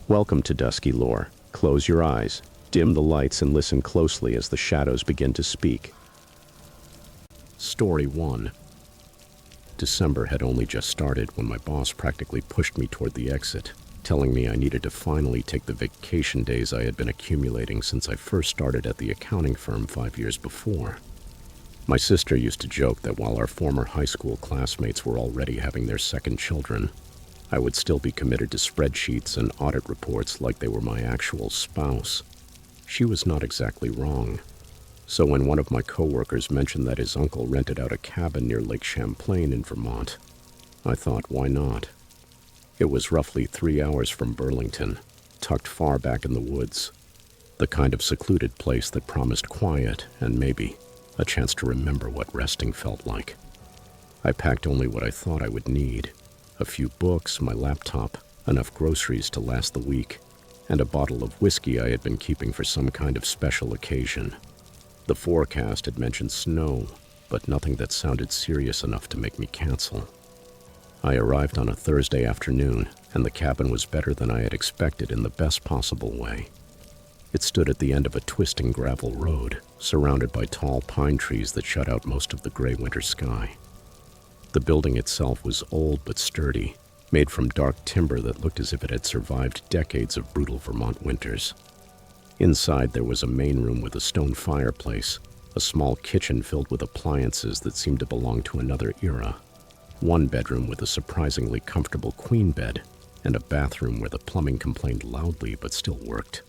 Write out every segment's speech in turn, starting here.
Welcome to Dusky Lore. Close your eyes, dim the lights, and listen closely as the shadows begin to speak. Story 1. December had only just started when my boss practically pushed me toward the exit, telling me I needed to finally take the vacation days I had been accumulating since I first started at the accounting firm 5 years before. My sister used to joke that while our former high school classmates were already having their second children, I would still be committed to spreadsheets and audit reports like they were my actual spouse. She was not exactly wrong. So when one of my coworkers mentioned that his uncle rented out a cabin near Lake Champlain in Vermont, I thought, why not? It was roughly 3 hours from Burlington, tucked far back in the woods, the kind of secluded place that promised quiet and maybe a chance to remember what resting felt like. I packed only what I thought I would need: a few books, my laptop, enough groceries to last the week, and a bottle of whiskey I had been keeping for some kind of special occasion. The forecast had mentioned snow, but nothing that sounded serious enough to make me cancel. I arrived on a Thursday afternoon, and the cabin was better than I had expected in the best possible way. It stood at the end of a twisting gravel road, surrounded by tall pine trees that shut out most of the gray winter sky. The building itself was old but sturdy, made from dark timber that looked as if it had survived decades of brutal Vermont winters. Inside there was a main room with a stone fireplace, a small kitchen filled with appliances that seemed to belong to another era, one bedroom with a surprisingly comfortable queen bed, and a bathroom where the plumbing complained loudly but still worked.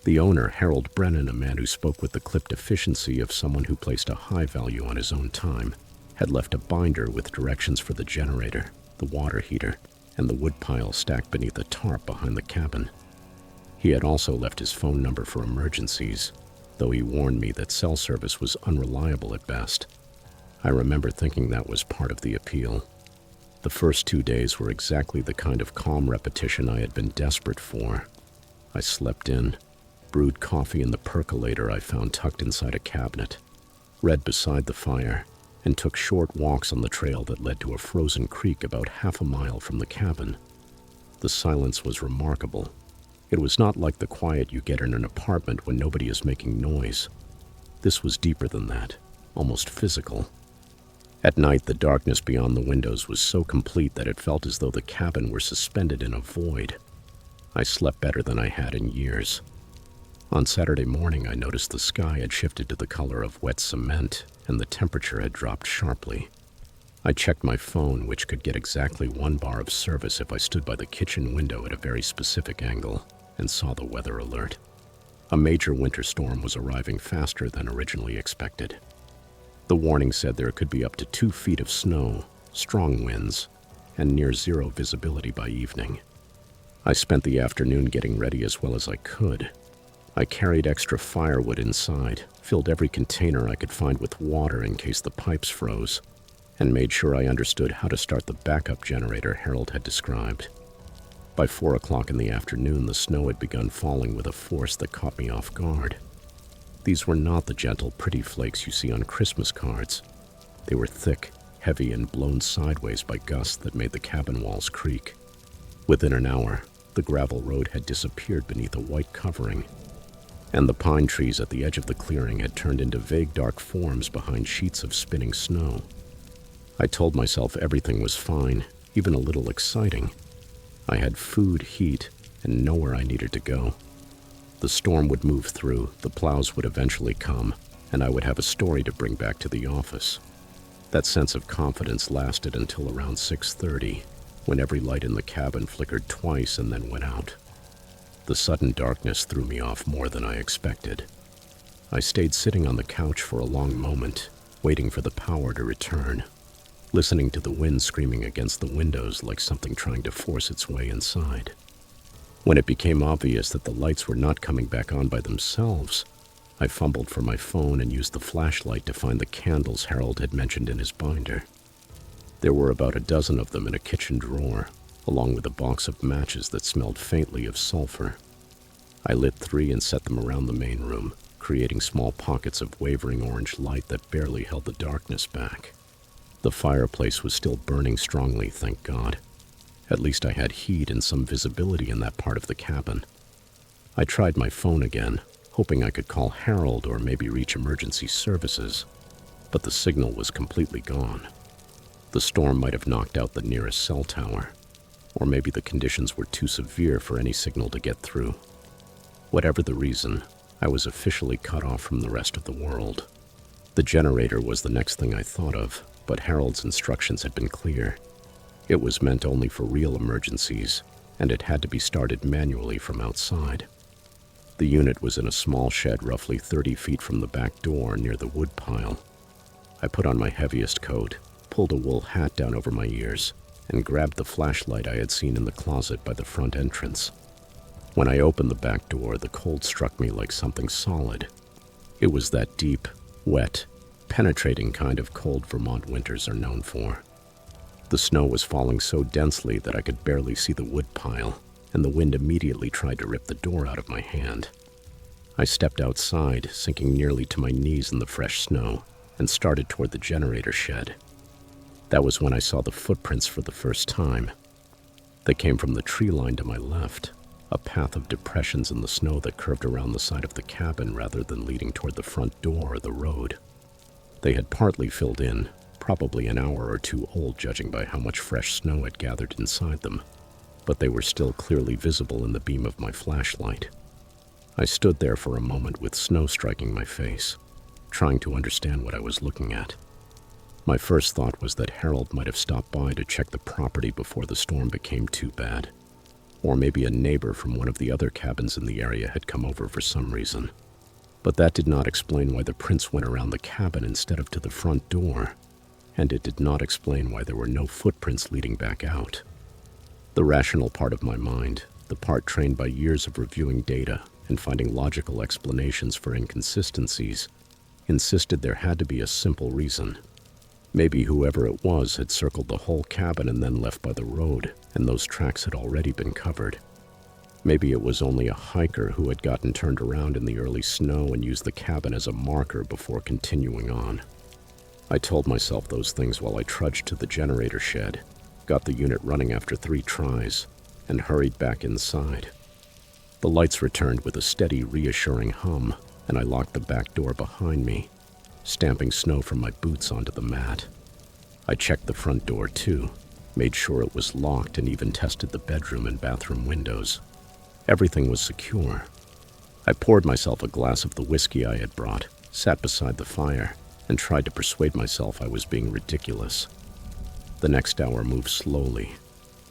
The owner, Harold Brennan, a man who spoke with the clipped efficiency of someone who placed a high value on his own time, had left a binder with directions for the generator, the water heater, and the woodpile stacked beneath a tarp behind the cabin. He had also left his phone number for emergencies, though he warned me that cell service was unreliable at best. I remember thinking that was part of the appeal. The first 2 days were exactly the kind of calm repetition I had been desperate for. I slept in, brewed coffee in the percolator I found tucked inside a cabinet, read beside the fire, and took short walks on the trail that led to a frozen creek about half a mile from the cabin. The silence was remarkable. It was not like the quiet you get in an apartment when nobody is making noise. This was deeper than that, almost physical. At night, the darkness beyond the windows was so complete that it felt as though the cabin were suspended in a void. I slept better than I had in years. On Saturday morning, I noticed the sky had shifted to the color of wet cement, and the temperature had dropped sharply. I checked my phone, which could get exactly 1 bar of service if I stood by the kitchen window at a very specific angle, and saw the weather alert. A major winter storm was arriving faster than originally expected. The warning said there could be up to 2 feet of snow, strong winds, and near zero visibility by evening. I spent the afternoon getting ready as well as I could. I carried extra firewood inside, filled every container I could find with water in case the pipes froze, and made sure I understood how to start the backup generator Harold had described. By 4 o'clock in the afternoon, the snow had begun falling with a force that caught me off guard. These were not the gentle, pretty flakes you see on Christmas cards. They were thick, heavy, and blown sideways by gusts that made the cabin walls creak. Within an hour, the gravel road had disappeared beneath a white covering, and the pine trees at the edge of the clearing had turned into vague dark forms behind sheets of spinning snow. I told myself everything was fine, even a little exciting. I had food, heat, and nowhere I needed to go. The storm would move through, the plows would eventually come, and I would have a story to bring back to the office. That sense of confidence lasted until around 6:30, when every light in the cabin flickered twice and then went out. The sudden darkness threw me off more than I expected. I stayed sitting on the couch for a long moment, waiting for the power to return, listening to the wind screaming against the windows like something trying to force its way inside. When it became obvious that the lights were not coming back on by themselves, I fumbled for my phone and used the flashlight to find the candles Harold had mentioned in his binder. There were about a dozen of them in a kitchen drawer, along with a box of matches that smelled faintly of sulfur. I lit 3 and set them around the main room, creating small pockets of wavering orange light that barely held the darkness back. The fireplace was still burning strongly, thank God. At least I had heat and some visibility in that part of the cabin. I tried my phone again, hoping I could call Harold or maybe reach emergency services, but the signal was completely gone. The storm might have knocked out the nearest cell tower, or maybe the conditions were too severe for any signal to get through. Whatever the reason, I was officially cut off from the rest of the world. The generator was the next thing I thought of, but Harold's instructions had been clear. It was meant only for real emergencies, and it had to be started manually from outside. The unit was in a small shed roughly 30 feet from the back door near the wood pile. I put on my heaviest coat, pulled a wool hat down over my ears, and grabbed the flashlight I had seen in the closet by the front entrance. When I opened the back door, the cold struck me like something solid. It was that deep, wet, penetrating kind of cold Vermont winters are known for. The snow was falling so densely that I could barely see the wood pile, and the wind immediately tried to rip the door out of my hand. I stepped outside, sinking nearly to my knees in the fresh snow, and started toward the generator shed. That was when I saw the footprints for the first time. They came from the tree line to my left, a path of depressions in the snow that curved around the side of the cabin rather than leading toward the front door or the road. They had partly filled in, probably an hour or two old judging by how much fresh snow had gathered inside them, but they were still clearly visible in the beam of my flashlight. I stood there for a moment with snow striking my face, trying to understand what I was looking at. My first thought was that Harold might have stopped by to check the property before the storm became too bad, or maybe a neighbor from one of the other cabins in the area had come over for some reason. But that did not explain why the prints went around the cabin instead of to the front door, and it did not explain why there were no footprints leading back out. The rational part of my mind, the part trained by years of reviewing data and finding logical explanations for inconsistencies, insisted there had to be a simple reason. Maybe whoever it was had circled the whole cabin and then left by the road, and those tracks had already been covered. Maybe it was only a hiker who had gotten turned around in the early snow and used the cabin as a marker before continuing on. I told myself those things while I trudged to the generator shed, got the unit running after 3 tries, and hurried back inside. The lights returned with a steady, reassuring hum, and I locked the back door behind me, stamping snow from my boots onto the mat. I checked the front door too, made sure it was locked, and even tested the bedroom and bathroom windows. Everything was secure. I poured myself a glass of the whiskey I had brought, sat beside the fire, and tried to persuade myself I was being ridiculous. The next hour moved slowly.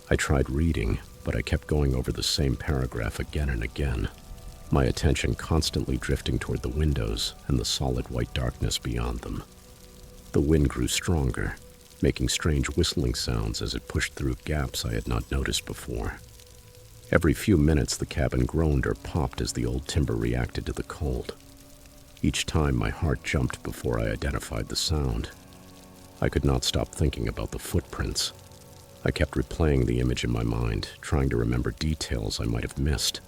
I tried reading, but I kept going over the same paragraph again and again, my attention constantly drifting toward the windows and the solid white darkness beyond them. The wind grew stronger, making strange whistling sounds as it pushed through gaps I had not noticed before. Every few minutes the cabin groaned or popped as the old timber reacted to the cold. Each time my heart jumped before I identified the sound. I could not stop thinking about the footprints. I kept replaying the image in my mind, trying to remember details I might have missed.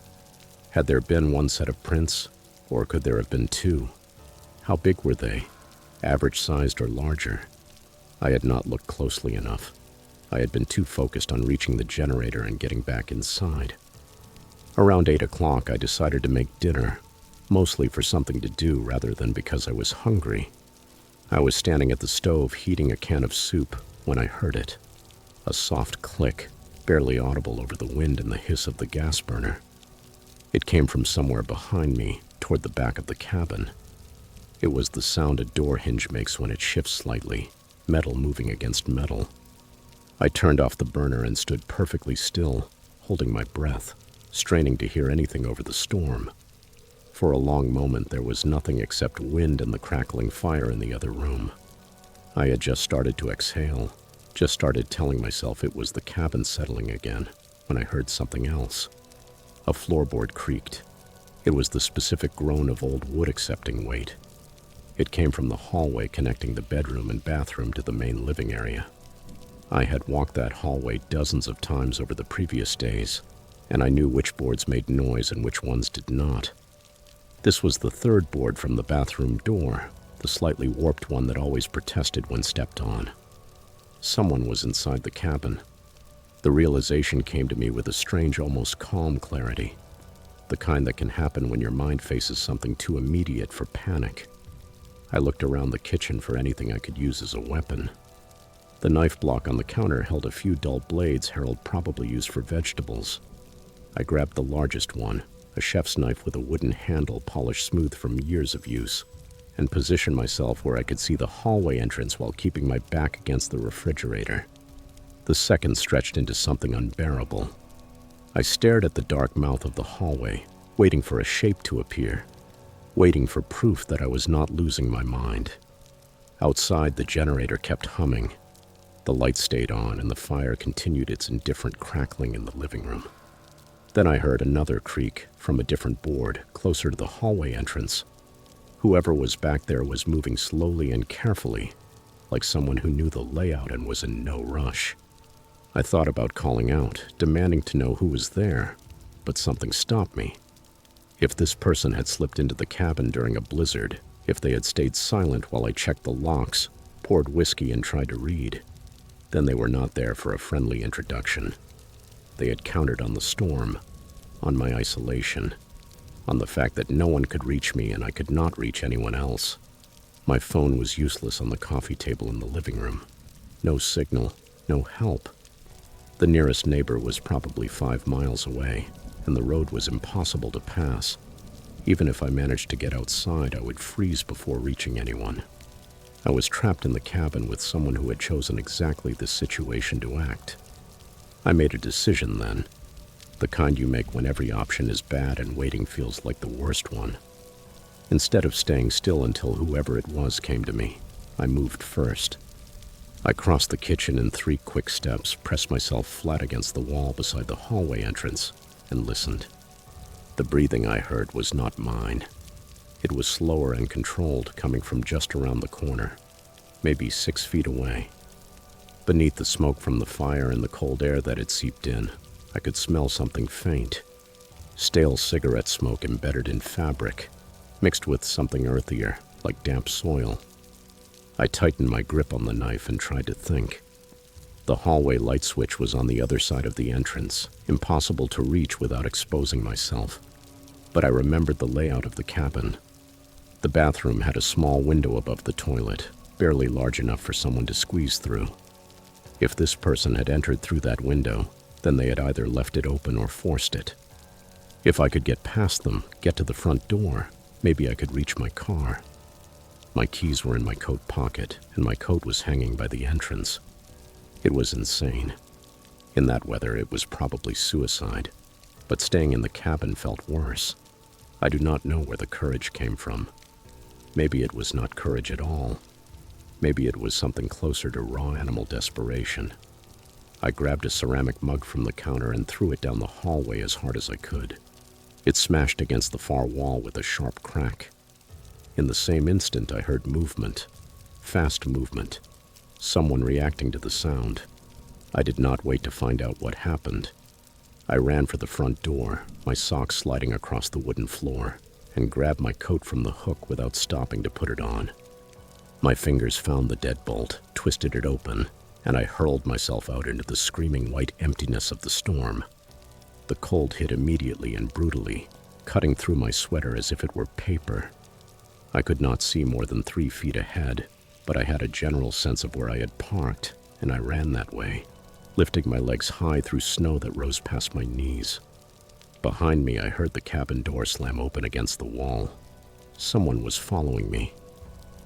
Had there been one set of prints, or could there have been 2? How big were they? Average-sized or larger? I had not looked closely enough. I had been too focused on reaching the generator and getting back inside. Around 8 o'clock, I decided to make dinner, mostly for something to do rather than because I was hungry. I was standing at the stove heating a can of soup when I heard it. A soft click, barely audible over the wind and the hiss of the gas burner. It came from somewhere behind me, toward the back of the cabin. It was the sound a door hinge makes when it shifts slightly, metal moving against metal. I turned off the burner and stood perfectly still, holding my breath, straining to hear anything over the storm. For a long moment there was nothing except wind and the crackling fire in the other room. I had just started to exhale, just started telling myself it was the cabin settling again, when I heard something else. A floorboard creaked. It was the specific groan of old wood accepting weight. It came from the hallway connecting the bedroom and bathroom to the main living area. I had walked that hallway dozens of times over the previous days, and I knew which boards made noise and which ones did not. This was the 3rd board from the bathroom door, the slightly warped one that always protested when stepped on. Someone was inside the cabin. The realization came to me with a strange, almost calm clarity, the kind that can happen when your mind faces something too immediate for panic. I looked around the kitchen for anything I could use as a weapon. The knife block on the counter held a few dull blades Harold probably used for vegetables. I grabbed the largest one, a chef's knife with a wooden handle polished smooth from years of use, and positioned myself where I could see the hallway entrance while keeping my back against the refrigerator. The seconds stretched into something unbearable. I stared at the dark mouth of the hallway, waiting for a shape to appear, waiting for proof that I was not losing my mind. Outside, the generator kept humming. The light stayed on, and the fire continued its indifferent crackling in the living room. Then I heard another creak from a different board, closer to the hallway entrance. Whoever was back there was moving slowly and carefully, like someone who knew the layout and was in no rush. I thought about calling out, demanding to know who was there, but something stopped me. If this person had slipped into the cabin during a blizzard, if they had stayed silent while I checked the locks, poured whiskey, and tried to read, then they were not there for a friendly introduction. They had counted on the storm, on my isolation, on the fact that no one could reach me and I could not reach anyone else. My phone was useless on the coffee table in the living room. No signal, no help. The nearest neighbor was probably 5 miles away, and the road was impossible to pass. Even if I managed to get outside, I would freeze before reaching anyone. I was trapped in the cabin with someone who had chosen exactly this situation to act. I made a decision then, the kind you make when every option is bad and waiting feels like the worst one. Instead of staying still until whoever it was came to me, I moved first. I crossed the kitchen in 3 quick steps, pressed myself flat against the wall beside the hallway entrance, and listened. The breathing I heard was not mine. It was slower and controlled, coming from just around the corner, maybe 6 feet away. Beneath the smoke from the fire and the cold air that had seeped in, I could smell something faint. Stale cigarette smoke embedded in fabric, mixed with something earthier, like damp soil. I tightened my grip on the knife and tried to think. The hallway light switch was on the other side of the entrance, impossible to reach without exposing myself. But I remembered the layout of the cabin. The bathroom had a small window above the toilet, barely large enough for someone to squeeze through. If this person had entered through that window, then they had either left it open or forced it. If I could get past them, get to the front door, maybe I could reach my car. My keys were in my coat pocket, and my coat was hanging by the entrance. It was insane. In that weather, it was probably suicide, but staying in the cabin felt worse. I do not know where the courage came from. Maybe it was not courage at all. Maybe it was something closer to raw animal desperation. I grabbed a ceramic mug from the counter and threw it down the hallway as hard as I could. It smashed against the far wall with a sharp crack. In the same instant, I heard movement. Fast movement. Someone reacting to the sound. I did not wait to find out what happened. I ran for the front door, my socks sliding across the wooden floor, and grabbed my coat from the hook without stopping to put it on. My fingers found the deadbolt, twisted it open, and I hurled myself out into the screaming white emptiness of the storm. The cold hit immediately and brutally, cutting through my sweater as if it were paper. I could not see more than 3 feet ahead, but I had a general sense of where I had parked, and I ran that way, lifting my legs high through snow that rose past my knees. Behind me, I heard the cabin door slam open against the wall. Someone was following me.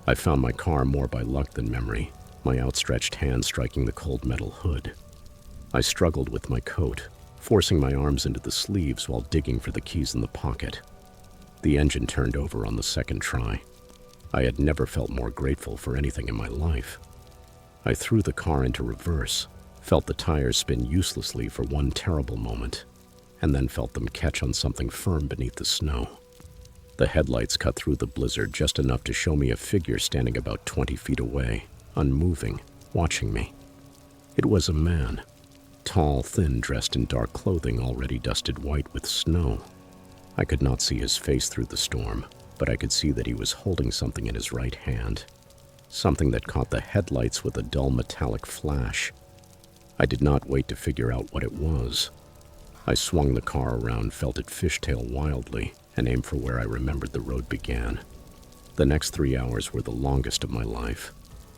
I found my car more by luck than memory, my outstretched hand striking the cold metal hood. I struggled with my coat, forcing my arms into the sleeves while digging for the keys in the pocket. The engine turned over on the second try. I had never felt more grateful for anything in my life. I threw the car into reverse, felt the tires spin uselessly for one terrible moment, and then felt them catch on something firm beneath the snow. The headlights cut through the blizzard just enough to show me a figure standing about 20 feet away, unmoving, watching me. It was a man, tall, thin, dressed in dark clothing already dusted white with snow. I could not see his face through the storm, but I could see that he was holding something in his right hand, something that caught the headlights with a dull metallic flash. I did not wait to figure out what it was. I swung the car around, felt it fishtail wildly, and aimed for where I remembered the road began. The next 3 hours were the longest of my life.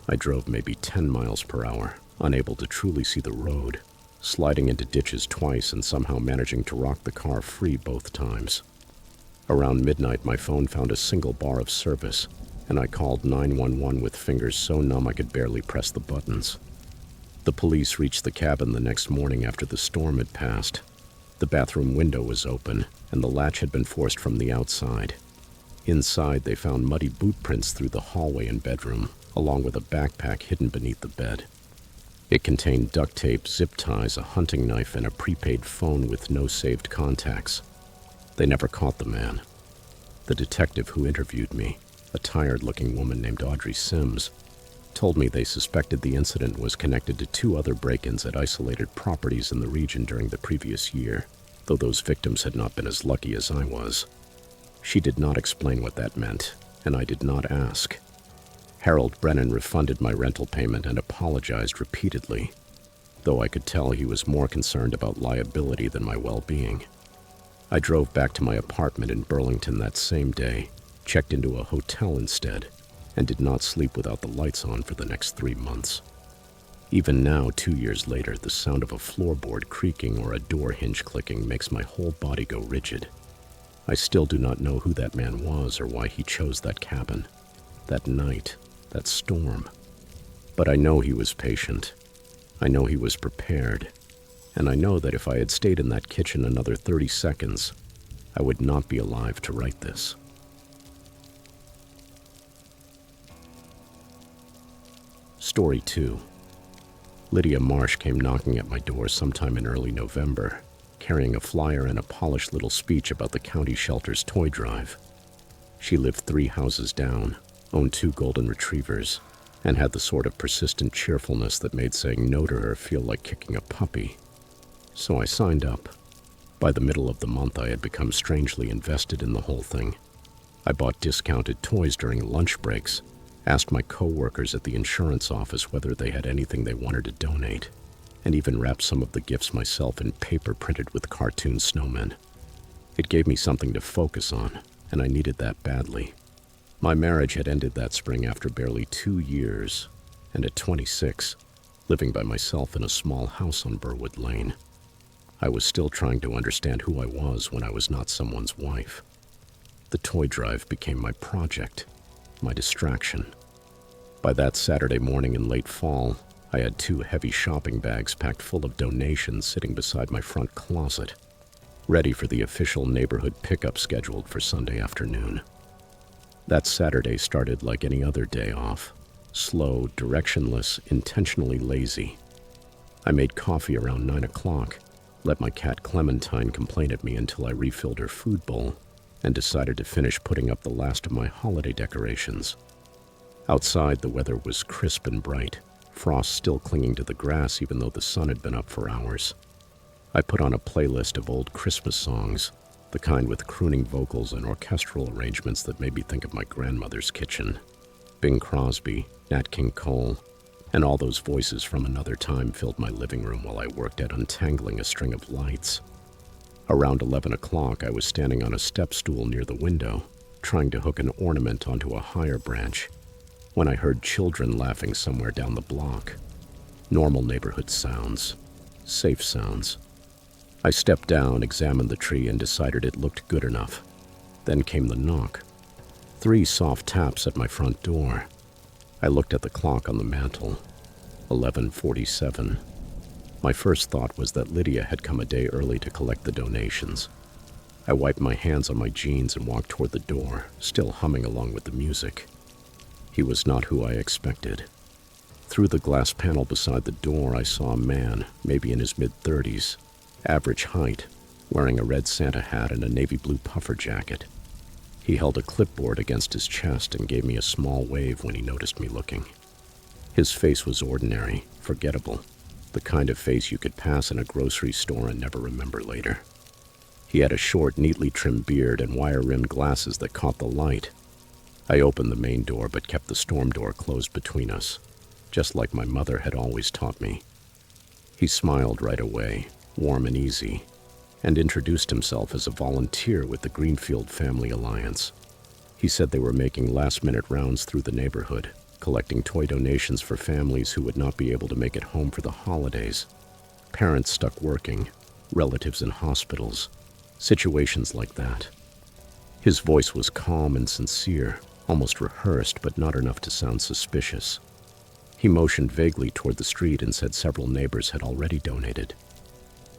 I drove maybe 10 miles per hour, unable to truly see the road, sliding into ditches twice and somehow managing to rock the car free both times. Around midnight, my phone found a single bar of service, and I called 911 with fingers so numb I could barely press the buttons. The police reached the cabin the next morning after the storm had passed. The bathroom window was open, and the latch had been forced from the outside. Inside, they found muddy boot prints through the hallway and bedroom, along with a backpack hidden beneath the bed. It contained duct tape, zip ties, a hunting knife, and a prepaid phone with no saved contacts. They never caught the man. The detective who interviewed me, a tired-looking woman named Audrey Sims, told me they suspected the incident was connected to 2 other break-ins at isolated properties in the region during the previous year, though those victims had not been as lucky as I was. She did not explain what that meant, and I did not ask. Harold Brennan refunded my rental payment and apologized repeatedly, though I could tell he was more concerned about liability than my well-being. I drove back to my apartment in Burlington that same day, checked into a hotel instead, and did not sleep without the lights on for the next 3 months. Even now, 2 years later, the sound of a floorboard creaking or a door hinge clicking makes my whole body go rigid. I still do not know who that man was or why he chose that cabin, that night, that storm. But I know he was patient. I know he was prepared. And I know that if I had stayed in that kitchen another 30 seconds, I would not be alive to write this. Story 2. Lydia Marsh came knocking at my door sometime in early November, carrying a flyer and a polished little speech about the county shelter's toy drive. She lived 3 houses down, owned 2 golden retrievers, and had the sort of persistent cheerfulness that made saying no to her feel like kicking a puppy. So I signed up. By the middle of the month, I had become strangely invested in the whole thing. I bought discounted toys during lunch breaks, asked my co-workers at the insurance office whether they had anything they wanted to donate, and even wrapped some of the gifts myself in paper printed with cartoon snowmen. It gave me something to focus on, and I needed that badly. My marriage had ended that spring after barely 2 years, and at 26, living by myself in a small house on Burwood Lane, I was still trying to understand who I was when I was not someone's wife. The toy drive became my project, my distraction. By that Saturday morning in late fall, I had 2 heavy shopping bags packed full of donations sitting beside my front closet, ready for the official neighborhood pickup scheduled for Sunday afternoon. That Saturday started like any other day off, slow, directionless, intentionally lazy. I made coffee around 9 o'clock, let my cat Clementine complain at me until I refilled her food bowl, and decided to finish putting up the last of my holiday decorations. Outside, the weather was crisp and bright, frost still clinging to the grass even though the sun had been up for hours. I put on a playlist of old Christmas songs, the kind with crooning vocals and orchestral arrangements that made me think of my grandmother's kitchen. Bing Crosby, Nat King Cole, and all those voices from another time filled my living room while I worked at untangling a string of lights. Around 11 o'clock, I was standing on a step stool near the window, trying to hook an ornament onto a higher branch, when I heard children laughing somewhere down the block. Normal neighborhood sounds. Safe sounds. I stepped down, examined the tree, and decided it looked good enough. Then came the knock. 3 soft taps at my front door. I looked at the clock on the mantel. 11:47. My first thought was that Lydia had come a day early to collect the donations. I wiped my hands on my jeans and walked toward the door, still humming along with the music. He was not who I expected. Through the glass panel beside the door, I saw a man, maybe in his mid-30s, average height, wearing a red Santa hat and a navy blue puffer jacket. He held a clipboard against his chest and gave me a small wave when he noticed me looking. His face was ordinary, forgettable, the kind of face you could pass in a grocery store and never remember later. He had a short, neatly trimmed beard and wire-rimmed glasses that caught the light. I opened the main door but kept the storm door closed between us, just like my mother had always taught me. He smiled right away, warm and easy, and introduced himself as a volunteer with the Greenfield Family Alliance. He said they were making last-minute rounds through the neighborhood, collecting toy donations for families who would not be able to make it home for the holidays. Parents stuck working, relatives in hospitals, situations like that. His voice was calm and sincere, almost rehearsed, but not enough to sound suspicious. He motioned vaguely toward the street and said several neighbors had already donated.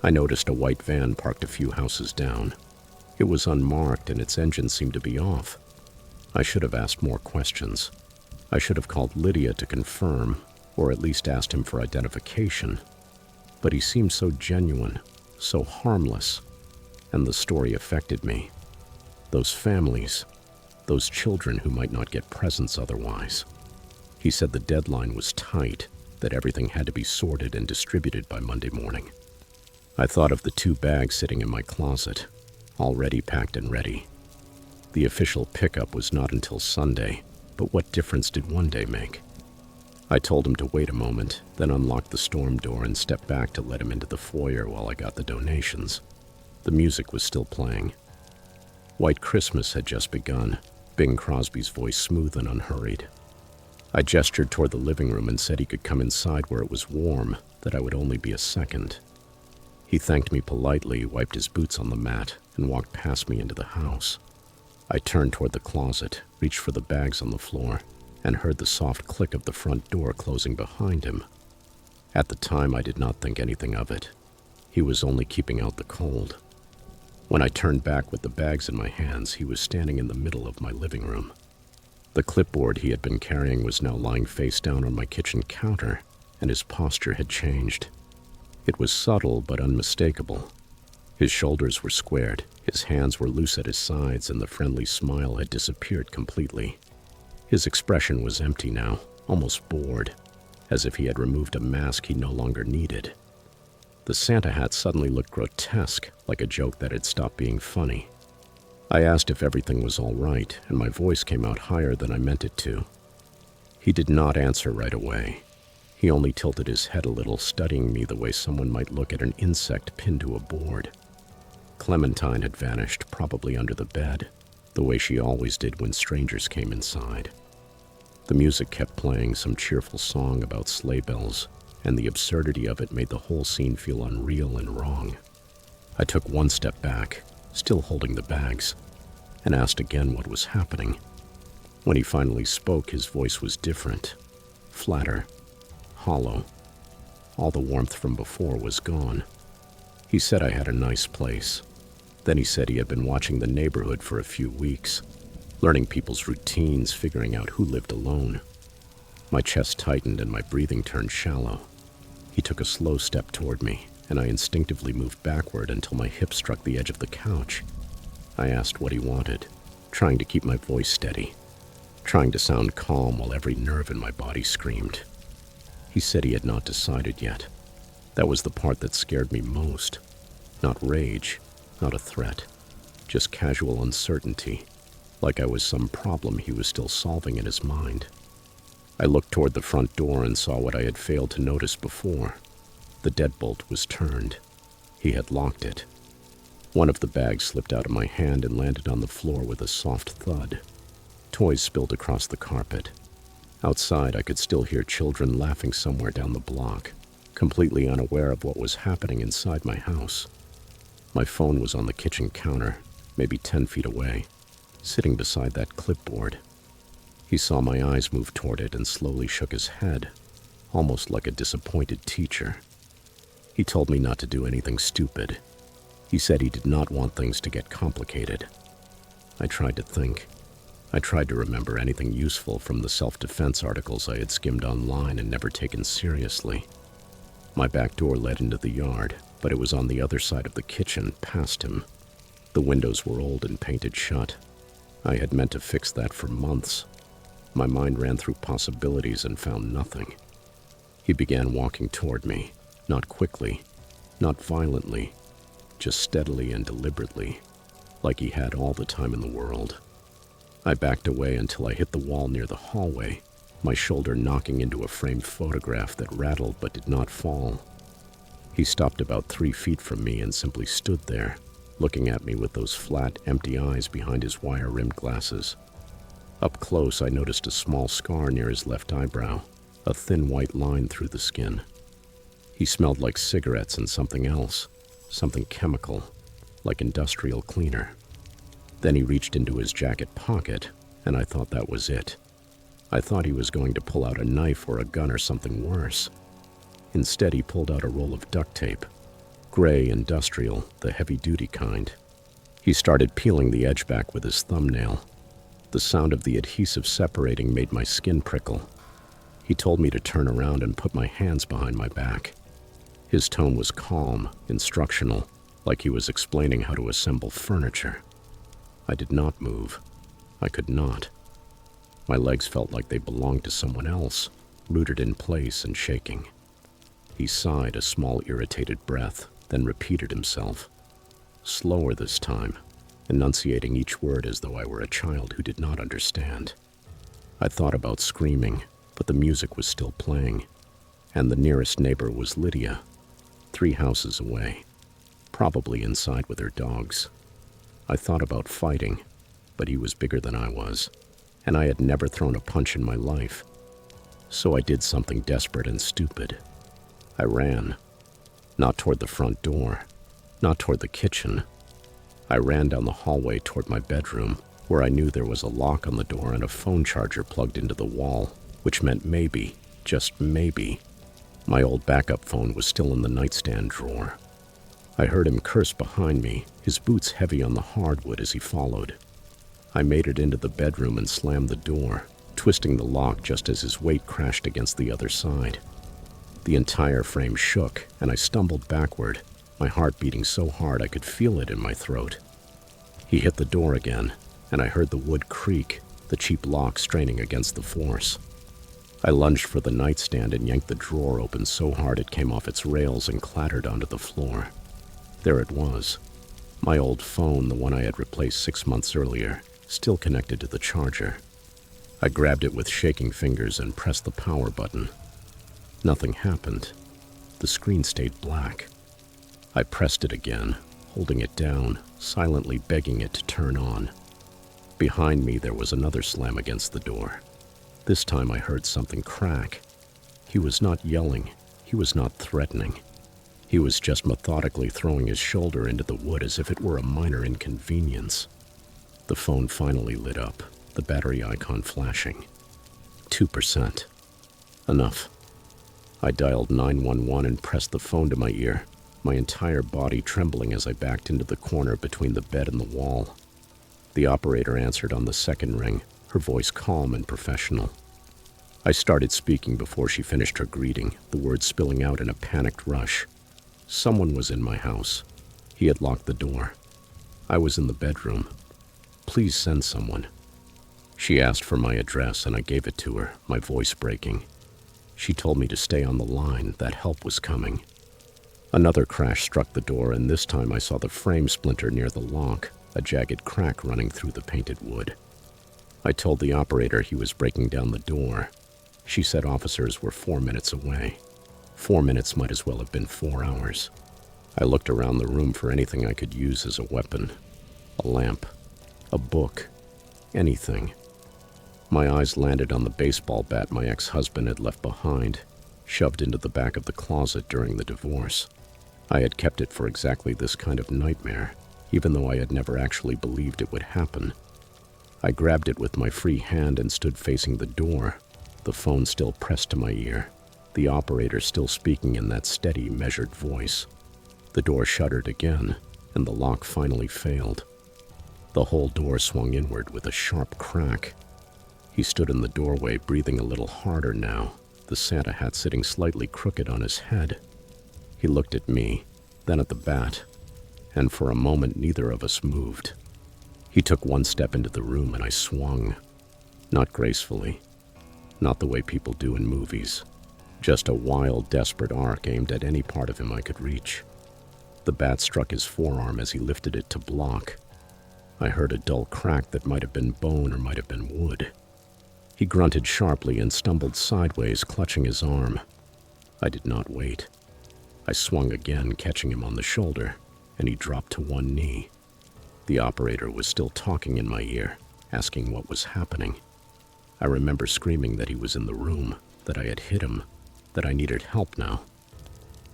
I noticed a white van parked a few houses down. It was unmarked and its engine seemed to be off. I should have asked more questions. I should have called Lydia to confirm, or at least asked him for identification. But he seemed so genuine, so harmless, and the story affected me. Those families, those children who might not get presents otherwise. He said the deadline was tight, that everything had to be sorted and distributed by Monday morning. I thought of the 2 bags sitting in my closet, already packed and ready. The official pickup was not until Sunday, but what difference did one day make? I told him to wait a moment, then unlocked the storm door and stepped back to let him into the foyer while I got the donations. The music was still playing. White Christmas had just begun, Bing Crosby's voice smooth and unhurried. I gestured toward the living room and said he could come inside where it was warm, that I would only be a second. He thanked me politely, wiped his boots on the mat, and walked past me into the house. I turned toward the closet, reached for the bags on the floor, and heard the soft click of the front door closing behind him. At the time, I did not think anything of it. He was only keeping out the cold. When I turned back with the bags in my hands, he was standing in the middle of my living room. The clipboard he had been carrying was now lying face down on my kitchen counter, and his posture had changed. It was subtle but unmistakable. His shoulders were squared, his hands were loose at his sides, and the friendly smile had disappeared completely. His expression was empty now, almost bored, as if he had removed a mask he no longer needed. The Santa hat suddenly looked grotesque, like a joke that had stopped being funny. I asked if everything was all right, and my voice came out higher than I meant it to. He did not answer right away. He only tilted his head a little, studying me the way someone might look at an insect pinned to a board. Clementine had vanished, probably under the bed, the way she always did when strangers came inside. The music kept playing, some cheerful song about sleigh bells, and the absurdity of it made the whole scene feel unreal and wrong. I took one step back, still holding the bags, and asked again what was happening. When he finally spoke, his voice was different, flatter, hollow. All the warmth from before was gone. He said I had a nice place. Then he said he had been watching the neighborhood for a few weeks, learning people's routines, figuring out who lived alone. My chest tightened and my breathing turned shallow. He took a slow step toward me, and I instinctively moved backward until my hip struck the edge of the couch. I asked what he wanted, trying to keep my voice steady, trying to sound calm while every nerve in my body screamed. He said he had not decided yet. That was the part that scared me most. Not rage, not a threat, just casual uncertainty, like I was some problem he was still solving in his mind. I looked toward the front door and saw what I had failed to notice before. The deadbolt was turned. He had locked it. One of the bags slipped out of my hand and landed on the floor with a soft thud. Toys spilled across the carpet. Outside, I could still hear children laughing somewhere down the block, completely unaware of what was happening inside my house. My phone was on the kitchen counter, maybe 10 feet away, sitting beside that clipboard. He saw my eyes move toward it and slowly shook his head, almost like a disappointed teacher. He told me not to do anything stupid. He said he did not want things to get complicated. I tried to think. I tried to remember anything useful from the self-defense articles I had skimmed online and never taken seriously. My back door led into the yard, but it was on the other side of the kitchen, past him. The windows were old and painted shut. I had meant to fix that for months. My mind ran through possibilities and found nothing. He began walking toward me, not quickly, not violently, just steadily and deliberately, like he had all the time in the world. I backed away until I hit the wall near the hallway, my shoulder knocking into a framed photograph that rattled but did not fall. He stopped about 3 feet from me and simply stood there, looking at me with those flat, empty eyes behind his wire-rimmed glasses. Up close, I noticed a small scar near his left eyebrow, a thin white line through the skin. He smelled like cigarettes and something else, something chemical, like industrial cleaner. Then he reached into his jacket pocket, and I thought that was it. I thought he was going to pull out a knife or a gun or something worse. Instead, he pulled out a roll of duct tape, gray, industrial, the heavy-duty kind. He started peeling the edge back with his thumbnail. The sound of the adhesive separating made my skin prickle. He told me to turn around and put my hands behind my back. His tone was calm, instructional, like he was explaining how to assemble furniture. I did not move. I could not. My legs felt like they belonged to someone else, rooted in place and shaking. He sighed a small irritated breath, then repeated himself. Slower this time, enunciating each word as though I were a child who did not understand. I thought about screaming, but the music was still playing, and the nearest neighbor was Lydia, 3 houses away, probably inside with her dogs. I thought about fighting, but he was bigger than I was, and I had never thrown a punch in my life. So I did something desperate and stupid. I ran, not toward the front door, not toward the kitchen. I ran down the hallway toward my bedroom, where I knew there was a lock on the door and a phone charger plugged into the wall, which meant maybe, just maybe, my old backup phone was still in the nightstand drawer. I heard him curse behind me, his boots heavy on the hardwood as he followed. I made it into the bedroom and slammed the door, twisting the lock just as his weight crashed against the other side. The entire frame shook, and I stumbled backward, my heart beating so hard I could feel it in my throat. He hit the door again, and I heard the wood creak, the cheap lock straining against the force. I lunged for the nightstand and yanked the drawer open so hard it came off its rails and clattered onto the floor. There it was, my old phone, the one I had replaced 6 months earlier, still connected to the charger. I grabbed it with shaking fingers and pressed the power button. Nothing happened. The screen stayed black. I pressed it again, holding it down, silently begging it to turn on. Behind me there was another slam against the door. This time I heard something crack. He was not yelling. He was not threatening. He was just methodically throwing his shoulder into the wood as if it were a minor inconvenience. The phone finally lit up, the battery icon flashing. 2%. Enough. I dialed 911 and pressed the phone to my ear, my entire body trembling as I backed into the corner between the bed and the wall. The operator answered on the second ring, her voice calm and professional. I started speaking before she finished her greeting, the words spilling out in a panicked rush. Someone was in my house. He had locked the door. I was in the bedroom. Please send someone. She asked for my address and I gave it to her, my voice breaking. She told me to stay on the line, that help was coming. Another crash struck the door, and this time I saw the frame splinter near the lock, a jagged crack running through the painted wood. I told the operator he was breaking down the door. She said officers were 4 minutes away. 4 minutes might as well have been 4 hours. I looked around the room for anything I could use as a weapon. A lamp, a book, anything. My eyes landed on the baseball bat my ex-husband had left behind, shoved into the back of the closet during the divorce. I had kept it for exactly this kind of nightmare, even though I had never actually believed it would happen. I grabbed it with my free hand and stood facing the door, the phone still pressed to my ear, the operator still speaking in that steady, measured voice. The door shuddered again, and the lock finally failed. The whole door swung inward with a sharp crack. He stood in the doorway, breathing a little harder now, the Santa hat sitting slightly crooked on his head. He looked at me, then at the bat, and for a moment neither of us moved. He took one step into the room and I swung. Not gracefully, not the way people do in movies, just a wild, desperate arc aimed at any part of him I could reach. The bat struck his forearm as he lifted it to block. I heard a dull crack that might have been bone or might have been wood. He grunted sharply and stumbled sideways, clutching his arm. I did not wait. I swung again, catching him on the shoulder, and he dropped to one knee. The operator was still talking in my ear, asking what was happening. I remember screaming that he was in the room, that I had hit him, that I needed help now.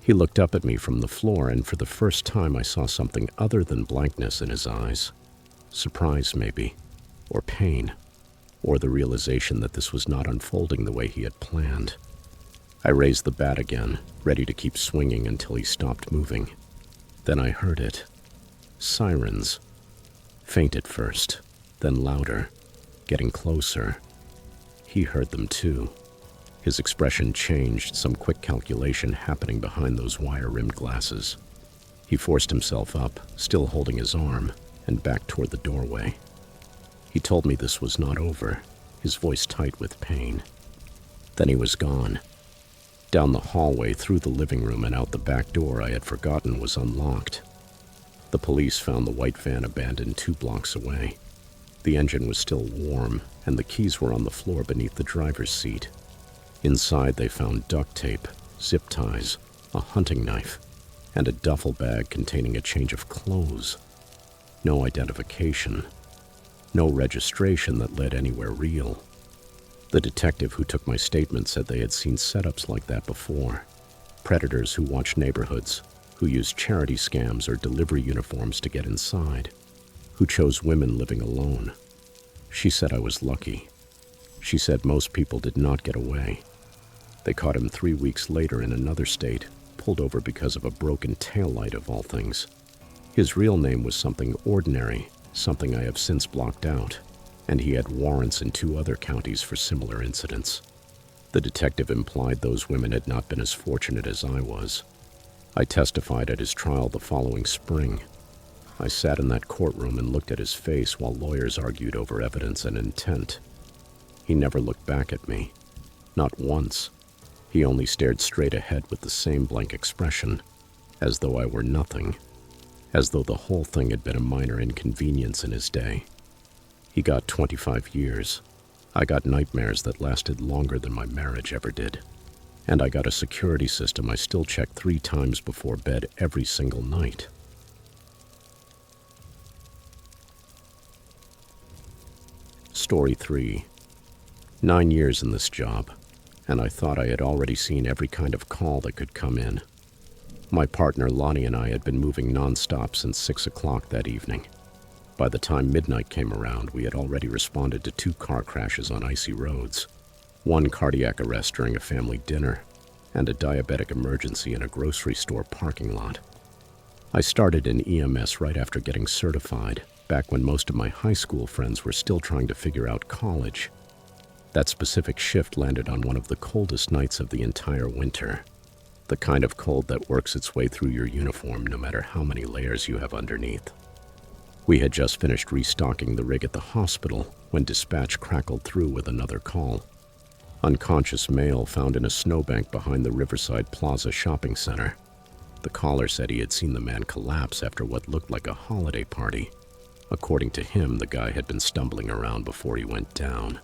He looked up at me from the floor, and for the first time I saw something other than blankness in his eyes. Surprise, maybe, or pain, or the realization that this was not unfolding the way he had planned. I raised the bat again, ready to keep swinging until he stopped moving. Then I heard it. Sirens. Faint at first, then louder, getting closer. He heard them too. His expression changed, some quick calculation happening behind those wire-rimmed glasses. He forced himself up, still holding his arm, and back toward the doorway. He told me this was not over, his voice tight with pain. Then he was gone. Down the hallway, through the living room, and out the back door I had forgotten was unlocked. The police found the white van abandoned 2 blocks away. The engine was still warm, and the keys were on the floor beneath the driver's seat. Inside they found duct tape, zip ties, a hunting knife, and a duffel bag containing a change of clothes. No identification. No registration that led anywhere real. The detective who took my statement said they had seen setups like that before. Predators who watched neighborhoods, who used charity scams or delivery uniforms to get inside, who chose women living alone. She said I was lucky. She said most people did not get away. They caught him 3 weeks later in another state, pulled over because of a broken taillight of all things. His real name was something ordinary, something I have since blocked out, and he had warrants in 2 other counties for similar incidents. The detective implied those women had not been as fortunate as I was. I testified at his trial the following spring. I sat in that courtroom and looked at his face while lawyers argued over evidence and intent. He never looked back at me. Not once. He only stared straight ahead with the same blank expression, as though I were nothing, as though the whole thing had been a minor inconvenience in his day. He got 25 years. I got nightmares that lasted longer than my marriage ever did. And I got a security system I still check 3 times before bed every single night. Story 3. 9 years in this job, and I thought I had already seen every kind of call that could come in. My partner Lonnie and I had been moving nonstop since 6 o'clock that evening. By the time midnight came around, we had already responded to 2 car crashes on icy roads, 1 cardiac arrest during a family dinner, and a diabetic emergency in a grocery store parking lot. I started in EMS right after getting certified, back when most of my high school friends were still trying to figure out college. That specific shift landed on one of the coldest nights of the entire winter. The kind of cold that works its way through your uniform no matter how many layers you have underneath. We had just finished restocking the rig at the hospital when dispatch crackled through with another call. Unconscious male found in a snowbank behind the Riverside Plaza shopping center. The caller said he had seen the man collapse after what looked like a holiday party. According to him, the guy had been stumbling around before he went down.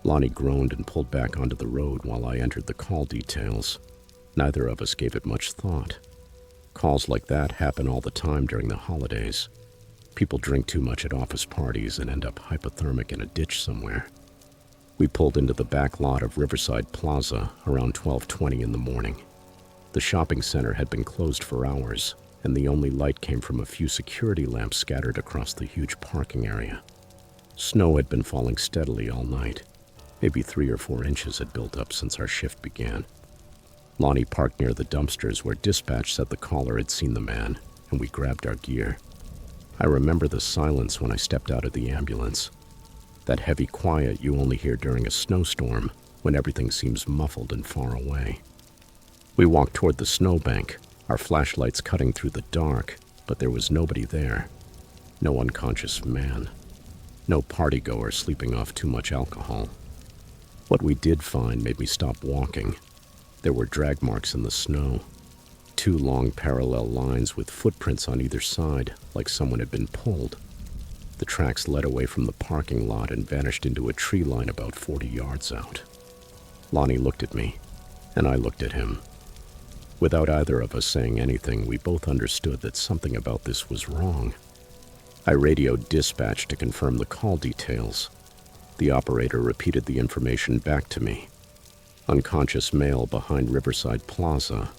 Lonnie groaned and pulled back onto the road while I entered the call details. Neither of us gave it much thought. Calls like that happen all the time during the holidays. People drink too much at office parties and end up hypothermic in a ditch somewhere. We pulled into the back lot of Riverside Plaza around 12:20 in the morning. The shopping center had been closed for hours, and the only light came from a few security lamps scattered across the huge parking area. Snow had been falling steadily all night. Maybe 3 or 4 inches had built up since our shift began. Lonnie parked near the dumpsters where dispatch said the caller had seen the man, and we grabbed our gear. I remember the silence when I stepped out of the ambulance. That heavy quiet you only hear during a snowstorm when everything seems muffled and far away. We walked toward the snowbank, our flashlights cutting through the dark, but there was nobody there. No unconscious man. No partygoer sleeping off too much alcohol. What we did find made me stop walking. There were drag marks in the snow. 2 long parallel lines with footprints on either side, like someone had been pulled. The tracks led away from the parking lot and vanished into a tree line about 40 yards out. Lonnie looked at me, and I looked at him. Without either of us saying anything, we both understood that something about this was wrong. I radioed dispatch to confirm the call details. The operator repeated the information back to me. Unconscious male behind Riverside Plaza.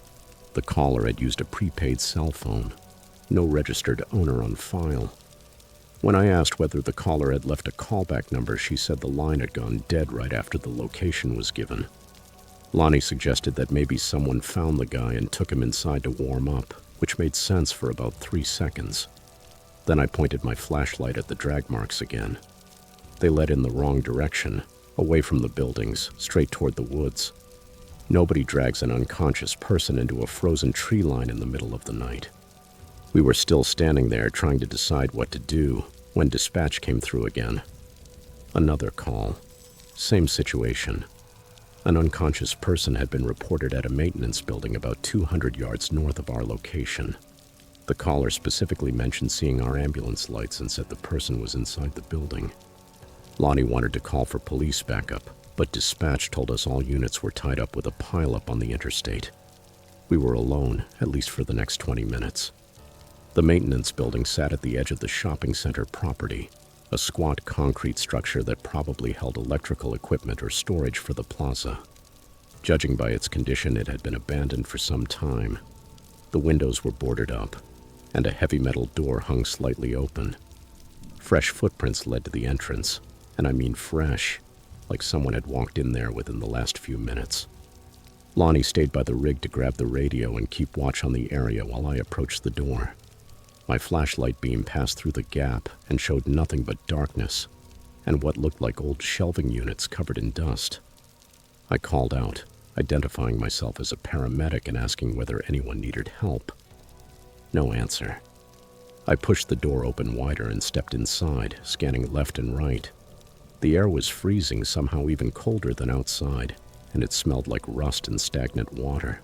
The caller had used a prepaid cell phone. No registered owner on file. When I asked whether the caller had left a callback number, she said the line had gone dead right after the location was given. Lonnie suggested that maybe someone found the guy and took him inside to warm up, which made sense for about 3 seconds. Then I pointed my flashlight at the drag marks again. They led in the wrong direction, away from the buildings, straight toward the woods. Nobody drags an unconscious person into a frozen tree line in the middle of the night. We were still standing there trying to decide what to do when dispatch came through again. Another call. Same situation. An unconscious person had been reported at a maintenance building about 200 yards north of our location. The caller specifically mentioned seeing our ambulance lights and said the person was inside the building. Lonnie wanted to call for police backup, but dispatch told us all units were tied up with a pileup on the interstate. We were alone, at least for the next 20 minutes. The maintenance building sat at the edge of the shopping center property, a squat concrete structure that probably held electrical equipment or storage for the plaza. Judging by its condition, it had been abandoned for some time. The windows were boarded up, and a heavy metal door hung slightly open. Fresh footprints led to the entrance, and I mean fresh, like someone had walked in there within the last few minutes. Lonnie stayed by the rig to grab the radio and keep watch on the area while I approached the door. My flashlight beam passed through the gap and showed nothing but darkness and what looked like old shelving units covered in dust. I called out, identifying myself as a paramedic and asking whether anyone needed help. No answer. I pushed the door open wider and stepped inside, scanning left and right. The air was freezing, somehow even colder than outside, and it smelled like rust and stagnant water.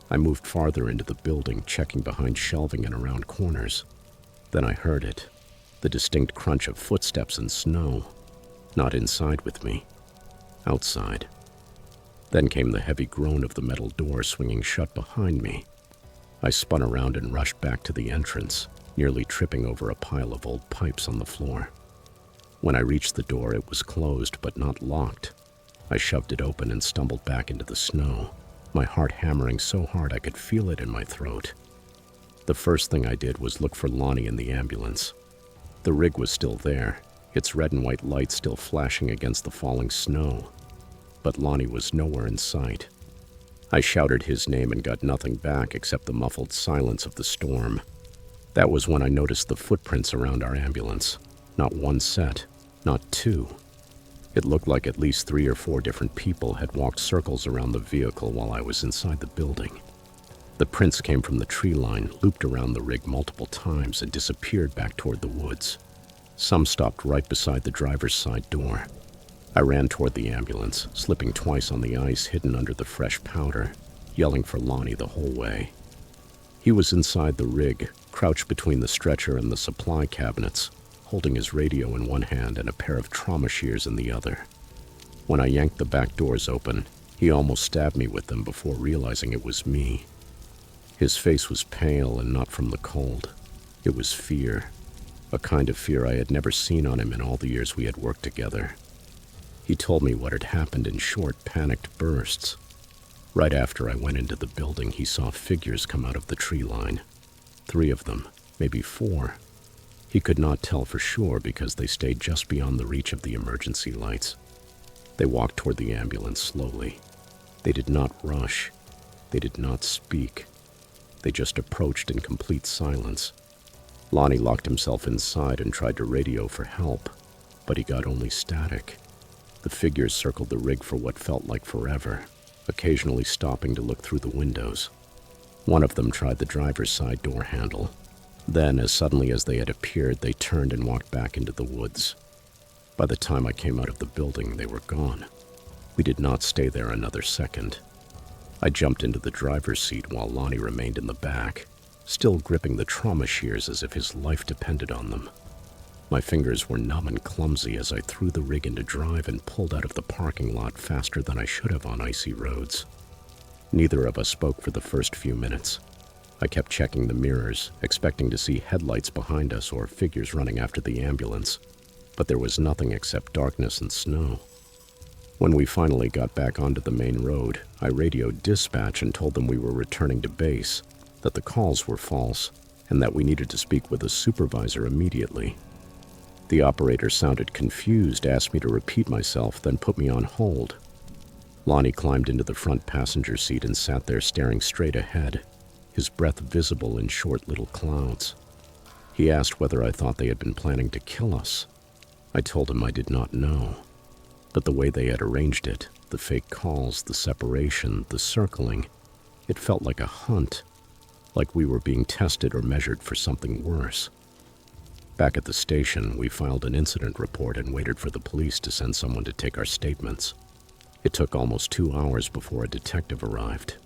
I moved farther into the building, checking behind shelving and around corners. Then I heard it, the distinct crunch of footsteps in snow. Not inside with me, outside. Then came the heavy groan of the metal door swinging shut behind me. I spun around and rushed back to the entrance, nearly tripping over a pile of old pipes on the floor. When I reached the door, it was closed but not locked. I shoved it open and stumbled back into the snow, my heart hammering so hard I could feel it in my throat. The first thing I did was look for Lonnie in the ambulance. The rig was still there, its red and white lights still flashing against the falling snow. But Lonnie was nowhere in sight. I shouted his name and got nothing back except the muffled silence of the storm. That was when I noticed the footprints around our ambulance. Not one set, not two. It looked like at least 3 or 4 different people had walked circles around the vehicle while I was inside the building. The prints came from the tree line, looped around the rig multiple times, and disappeared back toward the woods. Some stopped right beside the driver's side door. I ran toward the ambulance, slipping twice on the ice hidden under the fresh powder, yelling for Lonnie the whole way. He was inside the rig, crouched between the stretcher and the supply cabinets, holding his radio in one hand and a pair of trauma shears in the other. When I yanked the back doors open, he almost stabbed me with them before realizing it was me. His face was pale and not from the cold. It was fear, a kind of fear I had never seen on him in all the years we had worked together. He told me what had happened in short, panicked bursts. Right after I went into the building, he saw figures come out of the tree line. 3 of them, maybe 4. He could not tell for sure because they stayed just beyond the reach of the emergency lights. They walked toward the ambulance slowly. They did not rush. They did not speak. They just approached in complete silence. Lonnie locked himself inside and tried to radio for help, but he got only static. The figures circled the rig for what felt like forever, occasionally stopping to look through the windows. One of them tried the driver's side door handle. Then, as suddenly as they had appeared, they turned and walked back into the woods. By the time I came out of the building, they were gone. We did not stay there another second. I jumped into the driver's seat while Lonnie remained in the back, still gripping the trauma shears as if his life depended on them. My fingers were numb and clumsy as I threw the rig into drive and pulled out of the parking lot faster than I should have on icy roads. Neither of us spoke for the first few minutes. I kept checking the mirrors, expecting to see headlights behind us or figures running after the ambulance, but there was nothing except darkness and snow. When we finally got back onto the main road, I radioed dispatch and told them we were returning to base, that the calls were false, and that we needed to speak with a supervisor immediately. The operator sounded confused, asked me to repeat myself, then put me on hold. Lonnie climbed into the front passenger seat and sat there staring straight ahead, his breath visible in short little clouds. He asked whether I thought they had been planning to kill us. I told him I did not know. But the way they had arranged it, the fake calls, the separation, the circling, it felt like a hunt, like we were being tested or measured for something worse. Back at the station, we filed an incident report and waited for the police to send someone to take our statements. It took almost 2 hours before a detective arrived.